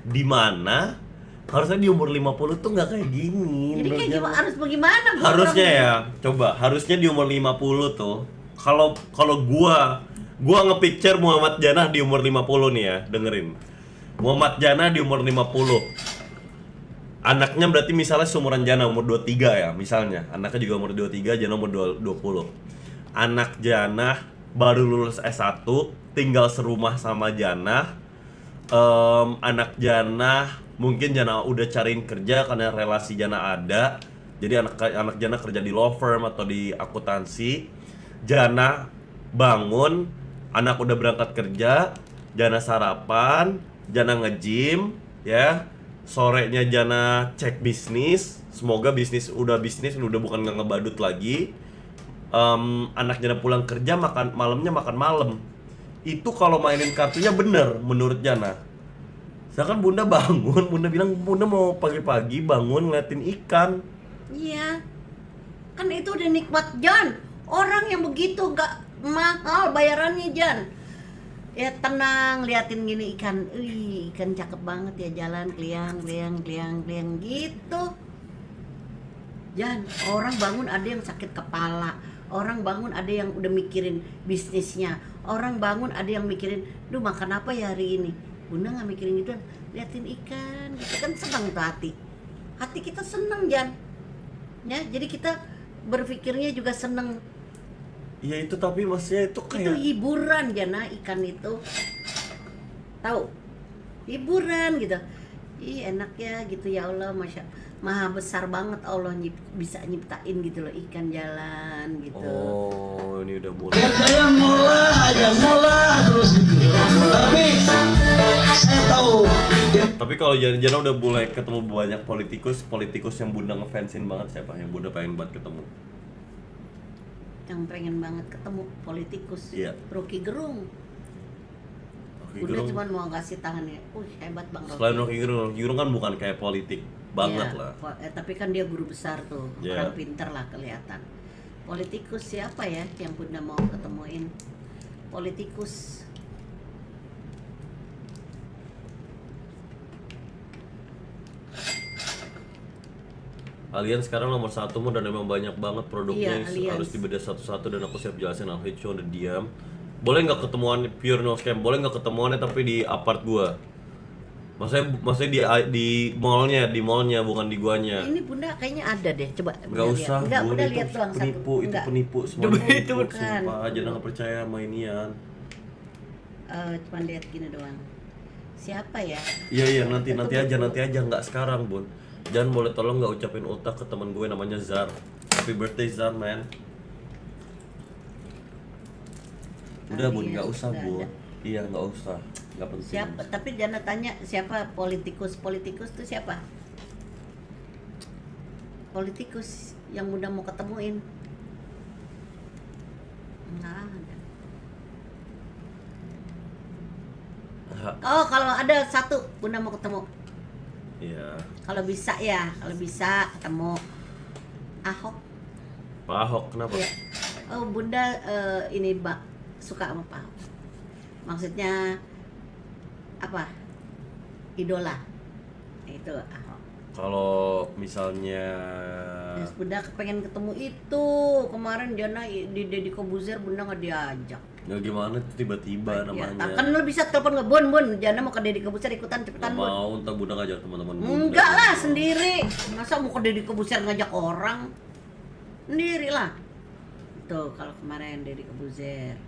di mana harusnya di umur 50 tuh nggak kayak gini. Jadi menurut kayak Jana. gimana, harus bagaimana? Bu? Harusnya ya, coba harusnya di umur 50 tuh kalau gua Gua nge-picture Muhammad Janah di umur 50 nih ya, dengerin. Muhammad Janah di umur 50. Anaknya berarti misalnya seumuran Janah umur 23 ya, misalnya. Anaknya juga umur 23, Janah umur 20. Anak Janah baru lulus S1, tinggal serumah sama Janah. Anak Janah mungkin Janah udah cariin kerja karena relasi Janah ada. Jadi anak Janah kerja di law firm atau di akuntansi. Janah bangun, anak udah berangkat kerja, Janah sarapan, Janah nge-gym, ya. Sorenya Janah cek bisnis. Semoga bisnis udah bukan ngebadut lagi. Anak Janah pulang kerja, makan malamnya makan malam. Itu kalau mainin kartunya bener menurut Janah. Sedangkan Bunda bangun, Bunda bilang Bunda mau pagi-pagi bangun ngeliatin ikan. Iya, kan itu udah nikmat Jan. Orang yang begitu gak mahal bayarannya Jan. Ya tenang liatin gini ikan, ikan cakep banget ya jalan kliang gitu. Jan, orang bangun ada yang sakit kepala, orang bangun ada yang udah mikirin bisnisnya, orang bangun ada yang mikirin, duh makan apa ya hari ini. Bunda nggak mikirin gitu, liatin ikan, gitu kan senang tuh hati kita senang Jan. Ya, jadi kita berpikirnya juga seneng. Iya itu tapi maksudnya itu kayak itu hiburan Jana ikan itu. Tahu? Hiburan gitu. Ih enak ya gitu ya Allah, Masya Maha besar banget Allah bisa nyiptain gitu loh ikan jalan gitu. Oh, ini udah mulai. Saya mulai terus gitu. Tapi saya tahu. Tapi kalau Jana udah mulai ketemu banyak politikus yang Bunda ngefansin banget, siapa yang Bunda pengen banget ketemu? Yang pengen banget ketemu politikus. Iya. Rocky Gerung. Bunda cuma mau kasih tangannya. Hebat Bang Rocky. Selain Rocky Gerung kan bukan kayak politik banget ya, lah. Tapi kan dia guru besar tuh, Yeah. orang pinter lah kelihatan. Politikus siapa ya yang Bunda mau ketemuin? Politikus. Allianz sekarang nomor 1 dan memang banyak banget produknya. Iya, harus dibedah satu-satu dan aku siap jelasin. Alfred cuma udah diam. Boleh nggak ketemuan pure no scam? Boleh nggak ketemuannya tapi di apart gua? Maksudnya di mallnya bukan di guanya. Ini Bunda kayaknya ada deh, coba. Nggak usah, Enggak, Bun, Bunda itu lihat doang penipu, satu. itu Enggak. penipu, semua Coba penipu, itu bukan. sumpah, jangan nggak percaya sama inian. Cuman lihat gini doang. Siapa ya? Iya nanti aja nggak sekarang Bun. Jangan boleh tolong nggak ucapin otak ke teman gue namanya Zar. Happy birthday Zar man. Udah Bun, nggak usah Bun. Iya nggak usah, nggak penting. Siapa? Tapi jangan tanya siapa politikus tuh siapa? Politikus yang Bunda mau ketemuin. Nggak ada. Oh kalau ada satu Bunda mau ketemu. Iya. Kalau bisa ketemu Ahok. Pak Ahok kenapa? Ya. Oh Bunda ini suka sama Pak Ahok. Maksudnya apa? Idola. Itu Ahok. Kalau misalnya Yes, Bunda pengen ketemu itu. Kemarin Jana di Deddy Kobuzer Bunda nggak diajak. ya gimana tiba-tiba namanya. Kan lu bisa telepon nggak Bun, Jana mau ke Deddy Kobuzer ikutan cepetan Nggak Bun. mau, entar Bunda ngajak teman-teman Bunda. Enggak lah sendiri. Masa mau ke Deddy Kobuzer ngajak orang? Sendiri lah. Tuh kalau kemarin Deddy Kobuzer.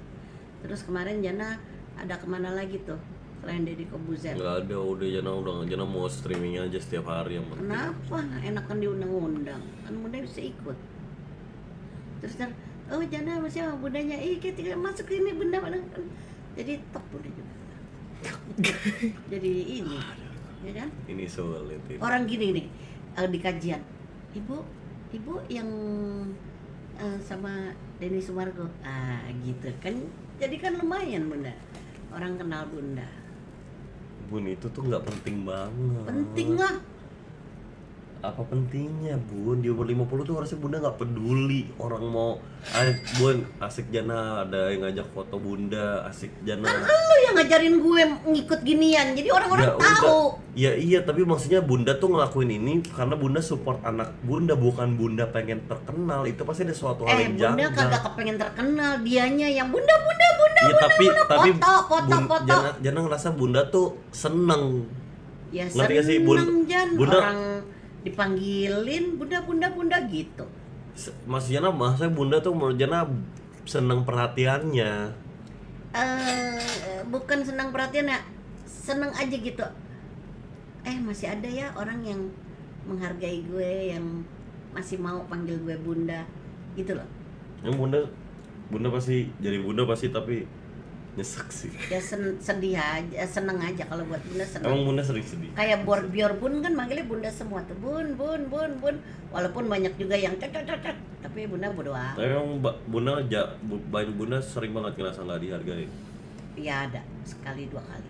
Terus kemarin Jana ada kemana lagi tuh selain Deddy Kobuzer? Nggak ada, udah Jana mau streaming aja setiap hari yang penting. Kenapa? Enak kan diundang-undang. Kan Bunda bisa ikut. Terus oh Jana masih sama Bundanya. Kita masuk sini Bunda. Jadi top Bunda juga. Jadi ini. Ya kan? Ini sulit ini. Orang gini nih di kajian. Ibu yang sama Denny Sumargo. Gitu kan. Jadi kan lumayan Bunda. Orang kenal Bunda. Bun itu tuh nggak penting banget. Penting lah. apa pentingnya bun, di umur 50 tuh harusnya bunda nggak peduli orang mau bun asik jana ada yang ngajak foto bunda asik jana. Kan lu yang ngajarin gue ngikut ginian, jadi orang-orang tahu. Ya iya, tapi maksudnya bunda tuh ngelakuin ini karena bunda support anak bunda, bukan bunda pengen terkenal. Itu pasti ada suatu hal yang bunda janggal. kagak kepengen terkenal, dianya yang bunda Ya tapi foto. Jana ngerasa bunda tuh seneng. Ya ngerti gak sih Jan, bunda orang dipanggilin bunda gitu. Mas Jana, maksudnya bunda tuh menurut Jana seneng perhatiannya. Bukan senang perhatian ya, seneng aja gitu. Masih ada ya orang yang menghargai gue, yang masih mau panggil gue bunda gitu loh. Yang bunda pasti jadi bunda pasti, tapi nyesek sih. Ya sedih aja, seneng aja kalau buat bunda seneng. Emang bunda sering sedih? Kayak Bior bun kan manggilnya bunda semua tuh, bun. Walaupun banyak juga yang cek, tapi bunda bodo amat. Tapi emang bunda sering banget ngerasa nggak dihargai. Iya ada, sekali 2 kali.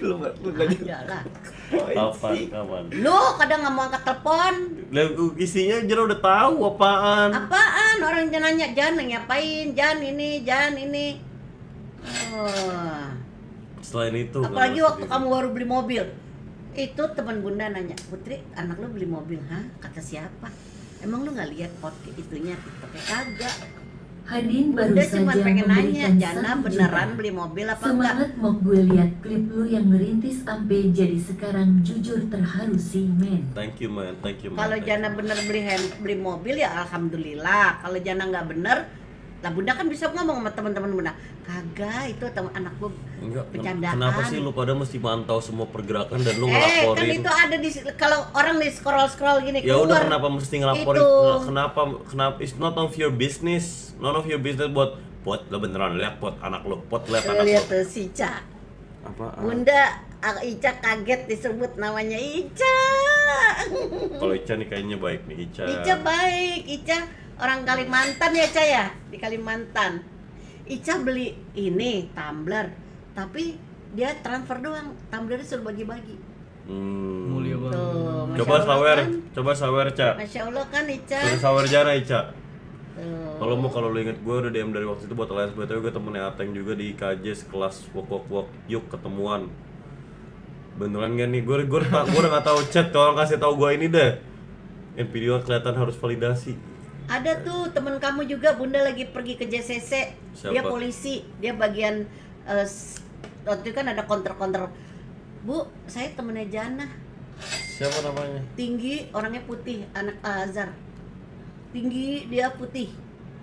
Lu Ada lah. Kapan? Lu kadang nggak mau angkat telepon. Lah isinya Jana udah tahu apaan. Apaan? Orang nanya, Jan ngapain? Jan ini. Selain itu Apalagi waktu kamu baru beli mobil. Itu teman bunda nanya, Putri, anak lu beli mobil, hah? Kata siapa? Emang lu nggak lihat podcast itunya, TikToknya kagak? Hadin baru Udah saja cuma pengen nanya, memberikan Jana 1 beneran juta. beli mobil apa Semangat enggak? mau gue lihat klip lu yang ngerintis ampe jadi sekarang jujur terharu sih men. Thank you man. Kalau Jana bener beli mobil ya alhamdulillah. Kalau Jana nggak bener, lah bunda kan bisa ngomong sama teman-teman bunda, kagak itu teman anak gue Enggak, bercandaan. kenapa sih lu pada mesti mantau semua pergerakan dan lu Kan ngelaporin? itu ada di kalau orang di scroll gini Ya udah, keluar. kenapa mesti ngelaporin? Itu. Kenapa it's not of your business. None of your business buat lo beneran lihat pot anak lo, lihat anak Lihat lo. tuh si Ica. Apa? Bunda Ica kaget disebut namanya Ica. Kalau Ica nih kayaknya baik nih Ica. Ica baik, Ica orang Kalimantan ya Ica ya, di Kalimantan. Ica beli ini tumbler, tapi dia transfer doang, tumblernya suruh bagi-bagi. Mulia banget. Tuh, Masya Coba Allah sawer, kan? coba sawer Ca. Masya Allah kan Ica. Coba sawer Jana Ica. Tuh. Kalau lu inget gue udah DM dari waktu itu buat Alliance BTW, gue temennya Ateng juga di KJ sekelas wok yuk ketemuan. Beneran gak nih? Gue udah gak tahu chat, tolong kasih tahu gue ini deh. Yang video kelihatan harus validasi. Ada tuh temen kamu juga, bunda lagi pergi ke JCC. Siapa? Dia polisi, dia bagian waktu itu kan ada counter. Bu, saya temennya Jana. Siapa namanya? Tinggi, orangnya putih, anak Azhar. Tinggi, dia putih.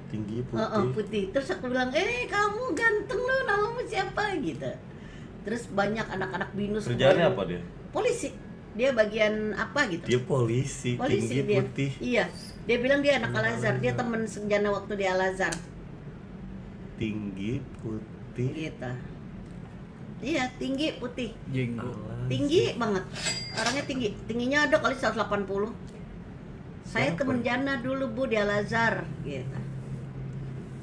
Tinggi putih. Putih. Terus aku bilang, kamu ganteng loh, namamu siapa gitu. Terus banyak anak-anak binus. Kerjaannya apa dia? Polisi. Dia bagian apa gitu? Dia polisi tinggi dia. putih. Iya. Dia bilang dia anak Al-Azhar. Dia temen Jana waktu di Al-Azhar. Tinggi putih. Gitu. Iya, tinggi putih. Jenggo. Tinggi banget. Orangnya tinggi. Tingginya ada kali 180. Saya Siapa? temen Jana dulu Bu di Al-Azhar gitu.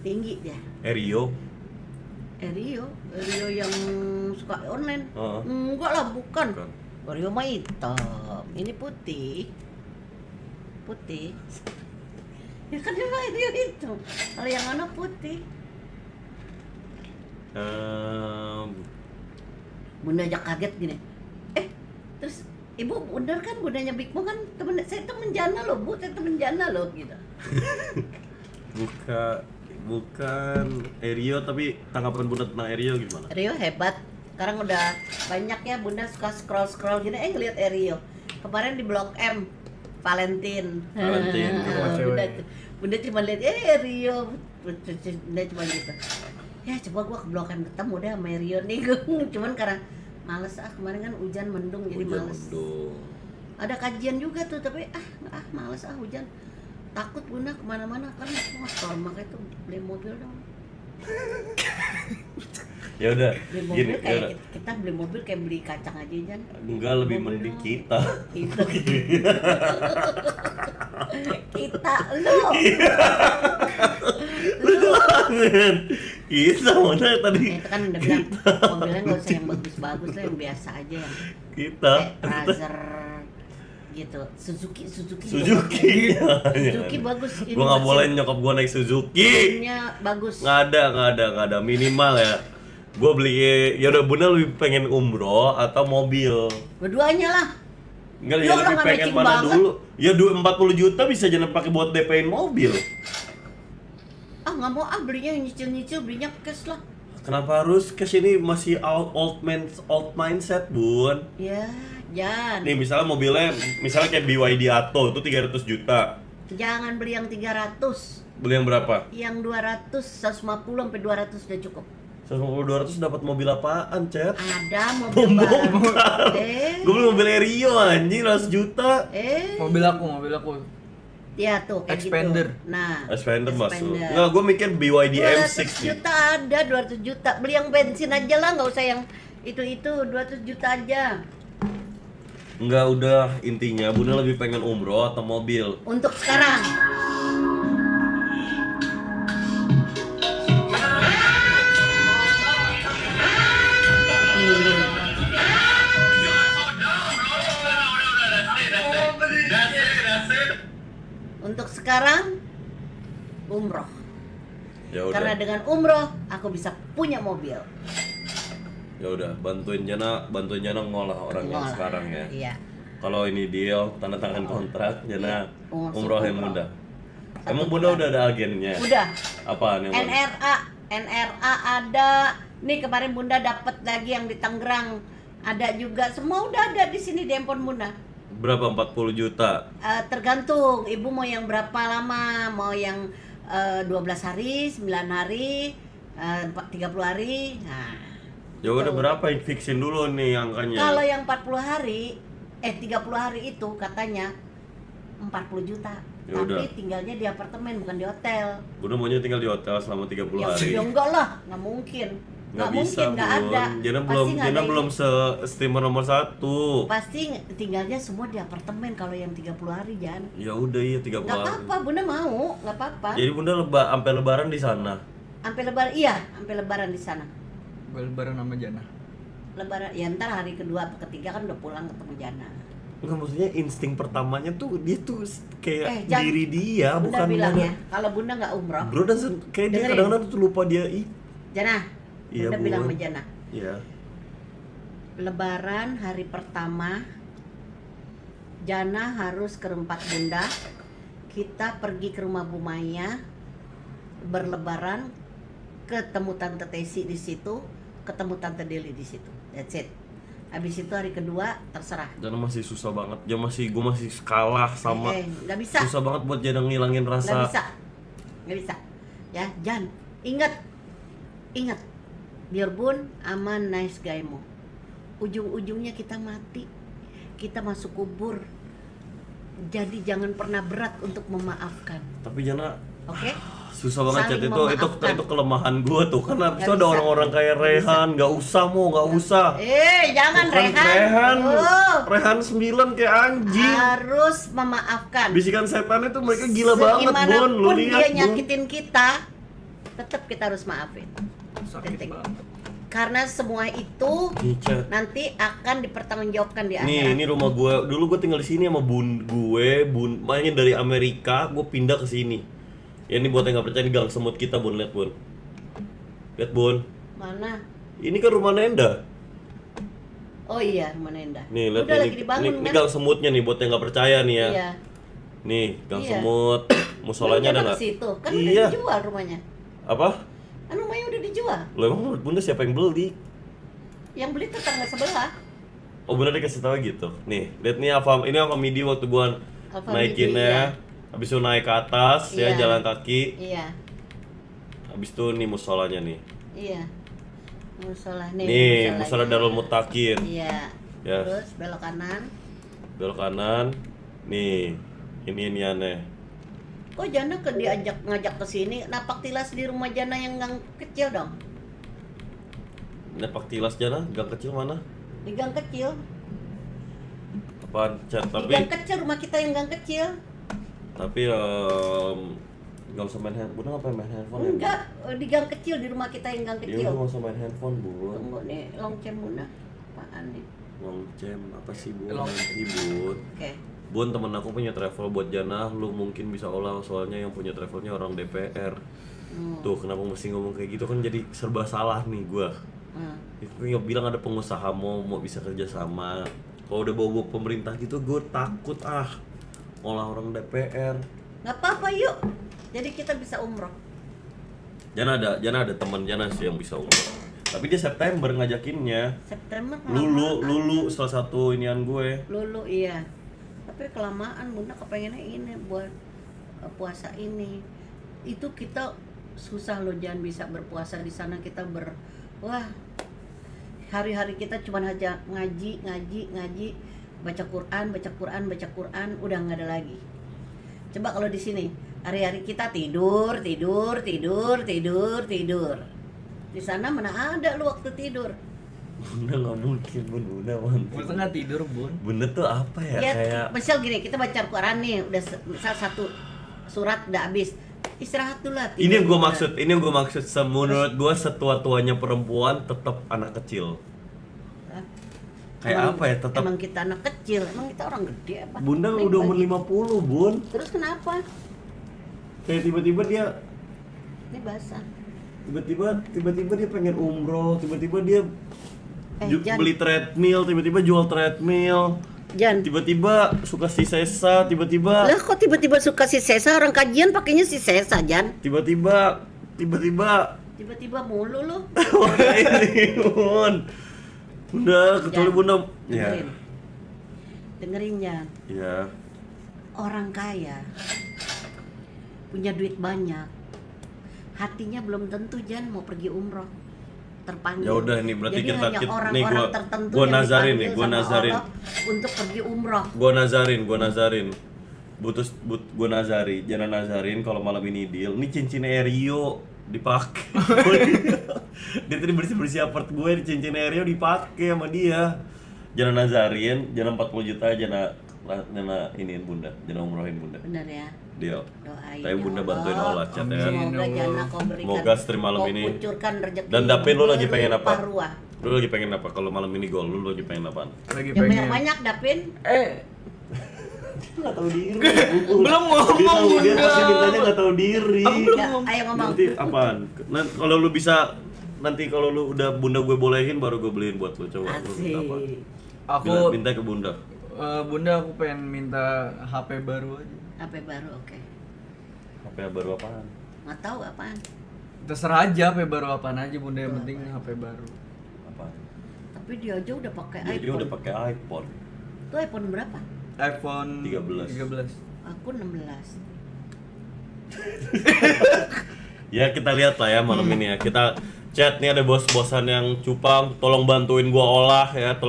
Tinggi dia. Rio. Rio yang suka online. Heeh. Enggak lah, bukan. Bukan. Rio mah hitam. Ini putih. Ya kan dia Rio itu. Kalau yang mana putih. Bunda aja kaget gini. Terus ibu bener kan bundanya Big Mo kan saya temen Jana loh Bu, saya temen Jana loh gitu. Bukan Rio, tapi tanggapan bunda tentang Rio gimana? Rio hebat. Sekarang udah banyak ya bunda suka scroll gini, ngeliat Rio. Kemarin di Blok M Valentine. Bunda cuma lihat Rio. Bunda cuma gitu. Ya coba gua ke Blok M ketemu deh sama Rio nih. Cuman karena males kemarin kan hujan mendung jadi males. Ada kajian juga tuh tapi males hujan. Takut bunda kemana-mana kan motor, makanya tuh beli mobil dong. Ya udah, Beli mobil gini, kayak yaudah. kita beli mobil kayak beli kacang aja Jan. Enggak, lebih Mobil mending dong. kita. Kita lu. Kita mana tadi? Itu kan udah bilang mobilnya nggak usah yang bagus-bagus lah, yang biasa aja yang Kita. Razer gitu. Suzuki Suzuki. Suzuki bagus. Gua nggak boleh nyokap gua naik Suzuki. Mesinnya bagus. Nggak ada minimal ya. Gua beli ya udah Bunda lebih pengen umroh atau mobil. Keduanya lah. Enggak Ya ya Allah, lebih nggak pengen matching mana banget. dulu. Ya 40 juta bisa jangan pakai buat DP-in mobil. Ah nggak mau belinya yang nyicil belinya cash lah. Kenapa harus cash ini masih old mindset, Bun? Ya jangan. Nih misalnya mobilnya kayak BYD Atto itu 300 juta. Jangan beli yang 300. Beli yang berapa? Yang 200, 150 sampai 200 udah cukup. 150 200 dapat mobil apaan, Cet? Ada mobil baru. Gue beli mobil Rio anjing 100 juta. Mobil aku. Ya tuh kayak Expander. gitu. Nah, Expander masuk. Enggak, gue mikir BYD 200 M6 nih. juta ada, 200 juta. Beli yang bensin aja lah, nggak usah yang itu 200 juta aja. Enggak, udah intinya Bunda lebih pengen umroh atau mobil. Untuk sekarang. Untuk sekarang umroh. Ya udah. Karena dengan umroh aku bisa punya mobil. Ya udah, bantuin Jana ngolah orang yang Ngolah, sekarang ya. Iya. Kalau ini deal, tanda tangan kontrak, Jana Iya. umrohin Umroh. Bunda. Emang Bunda udah ada agennya? Udah. Apaan yang mana? NRA ada. Nih kemarin Bunda dapat lagi yang di Tangerang. Ada juga, semua udah ada di sini di handphone Bunda. Berapa? 40 juta? Tergantung ibu mau yang berapa lama, mau yang 12 hari, 9 hari, 30 hari. Nah, Ya udah Tuh. berapa yang fixin dulu nih angkanya? kalau yang 40 hari, 30 hari itu katanya 40 juta. Ya Tapi udah. tinggalnya di apartemen bukan di hotel. Bunda maunya tinggal di hotel selama 30 Ya, hari. ya enggak lah, nggak mungkin. Nggak Nggak bisa, mungkin, nggak ada. Jana Pasti belum nggak Jana ada belum streamer nomor 1. Pasti tinggalnya semua di apartemen kalau yang 30 hari, Jan. Ya udah iya 30 Nggak hari. apa-apa, Bunda mau, nggak apa-apa. Jadi Bunda sampai lebaran di sana. Sampai lebaran, iya, sampai lebaran di sana. Lebaran sama Jana. Lebaran, ya ntar hari kedua atau ketiga kan udah pulang ketemu Jana. Enggak, maksudnya insting pertamanya tuh dia tuh kayak Jan, diri dia Bunda bukan bilang Bunda. ya, kalau Bunda nggak umroh, Bro dan kayak dia Dengerin. kadang-kadang tuh lupa dia Jana, Iya, Bunda Bun. bilang sama Jana, Iya. Lebaran hari pertama, Jana harus ke tempat Bunda. Kita pergi ke rumah Bu Maya, berlebaran, ketemu Tante Tesi di situ, ketemu Tante Deli di situ. That's it. Habis itu hari kedua terserah. Jana masih susah banget. Gue masih kalah sama. Nggak bisa. Susah banget buat Jana ngilangin rasa. Nggak bisa. Ya, Jan, ingat, biar Bun aman nice guy-mu. Ujung-ujungnya kita mati, kita masuk kubur. Jadi jangan pernah berat untuk memaafkan. Tapi Jana Oke? susah banget Saling Chat itu memaafkan. kelemahan gue tuh kan habis itu Nggak ada bisa. orang-orang kayak Rehan nggak usah Jangan Bukan Rehan. Rehan 9 kayak anjing Harus memaafkan. bisikan setan itu mereka gila banget Bun lu Segimanapun lihat dia Bun nyakitin kita, tetap kita harus maafin. Sakit Titik. banget. Karena semua itu Nih, Chat. nanti akan dipertanggungjawabkan di Nih, akhirat. ini rumah gue. Dulu gue tinggal di sini sama bun mainnya dari Amerika, gue pindah ke sini. Ya ini buat yang nggak percaya, ini gang semut kita, Bun. Lihat, Bun. Lihat, Bun. Mana? Ini kan rumah Nenda. Oh iya, rumah Nenda. Nih, lihat Udah ini. lagi dibangun Ini kan? gang semutnya nih buat yang nggak percaya nih ya. Iya. Nih, gang Iya. semut. Musolanya ada Lu nggak? ke situ kan Iya. udah dijual rumahnya. Apa? Kan rumahnya udah dijual. Lo emang menurut Bunda siapa yang beli? Yang beli tetangga sebelah. Oh, Bunda dikasih tahu gitu. Nih, lihat nih ini Alfa Midi waktu gua Alfa naikinnya. Midi, Habis itu naik ke atas ya Iya. jalan kaki. Iya. Habis itu nih musolanya nih. Iya. Musola nih. Nih, musolanya. musola Darul Mutakin. Iya. Ya. Terus belok kanan. Belok kanan. Nih, ini aneh. Kok Jana ngajak ke sini? Napak tilas di rumah Jana yang gang kecil dong. Nepak tilas Jana, gang kecil mana? Di gang kecil. Apaan? Chat, Di tapi gang kecil, rumah kita yang gang kecil. nggak usah main handphone. Bunda ngapain main handphone? ya? Enggak, di gang kecil, di rumah kita yang gang Iya, kecil. nggak usah main handphone, Bu. Tunggu nih, lonceng Bunda. Apaan nih? Loncem apa sih, Bu? Long- Nanti, Bu. Oke. Bun, temen aku punya travel buat Jannah, lu mungkin bisa olah, soalnya yang punya travelnya orang DPR. Tuh kenapa mesti ngomong kayak gitu, kan jadi serba salah nih gua. Itu yang bilang ada pengusaha mau bisa kerja sama. Kalau udah bawa pemerintah gitu gue takut olah orang DPR. Nggak apa-apa, yuk. Jadi kita bisa umroh. Jana ada teman Jana sih yang bisa umroh. Tapi dia September ngajakinnya. September Lulu salah satu inian gue. Lulu iya. Tapi kelamaan, Bunda kepengennya ini buat puasa ini. Itu kita susah loh, jangan bisa berpuasa di sana, kita hari-hari kita cuma aja ngaji, baca Quran, udah nggak ada lagi. Coba kalau di sini hari-hari kita tidur. Di sana mana ada lu waktu tidur? Bunda nggak mungkin, Bunda mantap. Bunda nggak tidur, Bun. Bunda tuh apa ya? Kayak Misal gini, kita baca Quran nih, udah misal satu surat udah habis, istirahat dulu lah. ini yang gue maksud. Menurut gue setua-tuanya perempuan tetap anak kecil. Kayak apa ya, tetap. Emang kita anak kecil, emang kita orang gede apa? Bunda udah umur 50, Bun. Terus kenapa? Kayak tiba-tiba dia Ini basah. tiba-tiba dia pengen umroh, tiba-tiba dia Jan. beli treadmill, tiba-tiba jual treadmill. Jan. Tiba-tiba suka si Sesa, tiba-tiba. Lah kok tiba-tiba suka si Sesa, orang kajian pakainya si Sesa, Jan. Tiba-tiba Tiba-tiba mulu lu. ini, Bun. Bunda, kecuali Jan, Bunda. Dengerin, Jan. Ya. Orang kaya punya duit banyak, hatinya belum tentu Jan mau pergi umroh, terpanggil. Ya udah nih berarti jadi kita hanya nih orang-orang tertentu gua yang nazarin dipanggil nih, gua sama nazarin. Allah untuk pergi umroh. Gua nazarin. Gua nazarin kalau malam ini deal. Ini cincinnya Rio dipakai. Dia tadi bersih apart gue, cincinnya Rio dipakai sama dia. Jangan nazarin, jangan 40 juta, jangan iniin Bunda, jangan umrohin Bunda. Bener ya. Deal. Doain. Tapi Bunda bantuin olah chat ya. Semoga Jana kau berikan. Semoga stream malam ini. Kucurkan rezeki. Dan Dapin lu lagi pengen apa? Ruah. Lu lagi pengen apa? Kalau malam ini gol, lu lagi pengen apaan? Lagi Yang pengen. banyak Dapin. Nggak tahu diri. Belum ngomong, Dia Bunda. pasti mintanya nggak tahu diri. Ya, ayo ngomong. Nanti apaan? Kalau lu bisa, nanti kalau lu udah Bunda gue bolehin baru gue beliin buat lu. Coba lu minta apa? Asik. Aku Minta ke Bunda. Bunda, aku pengen minta HP baru aja. HP baru, oke. HP baru apaan? Nggak tahu apaan. Terserah aja HP baru apaan aja, Bunda, yang penting HP baru. Apaan? Tapi dia aja udah pakai Dia iPhone. udah pakai iPhone. Itu iPhone berapa? iPhone 13. Aku 16. Ya kita lihat lah ya malam ini ya. Kita chat nih, ada bos-bosan yang cupang, tolong bantuin gua olah ya,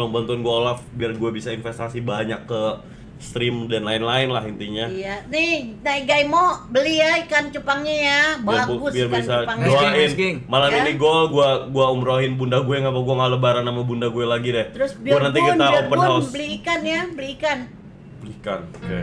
biar gua bisa investasi banyak ke stream dan lain-lain lah intinya. Iya, nih Naigai mau beli ya ikan cupangnya ya, bagus biar ikan bisa cupangnya. doain malam Ya. ini gua umrohin Bunda gue, gua nggak lebaran sama Bunda gue lagi deh. Terus Gua nanti kita open house. beli ikan ya, beli ikan. Oke.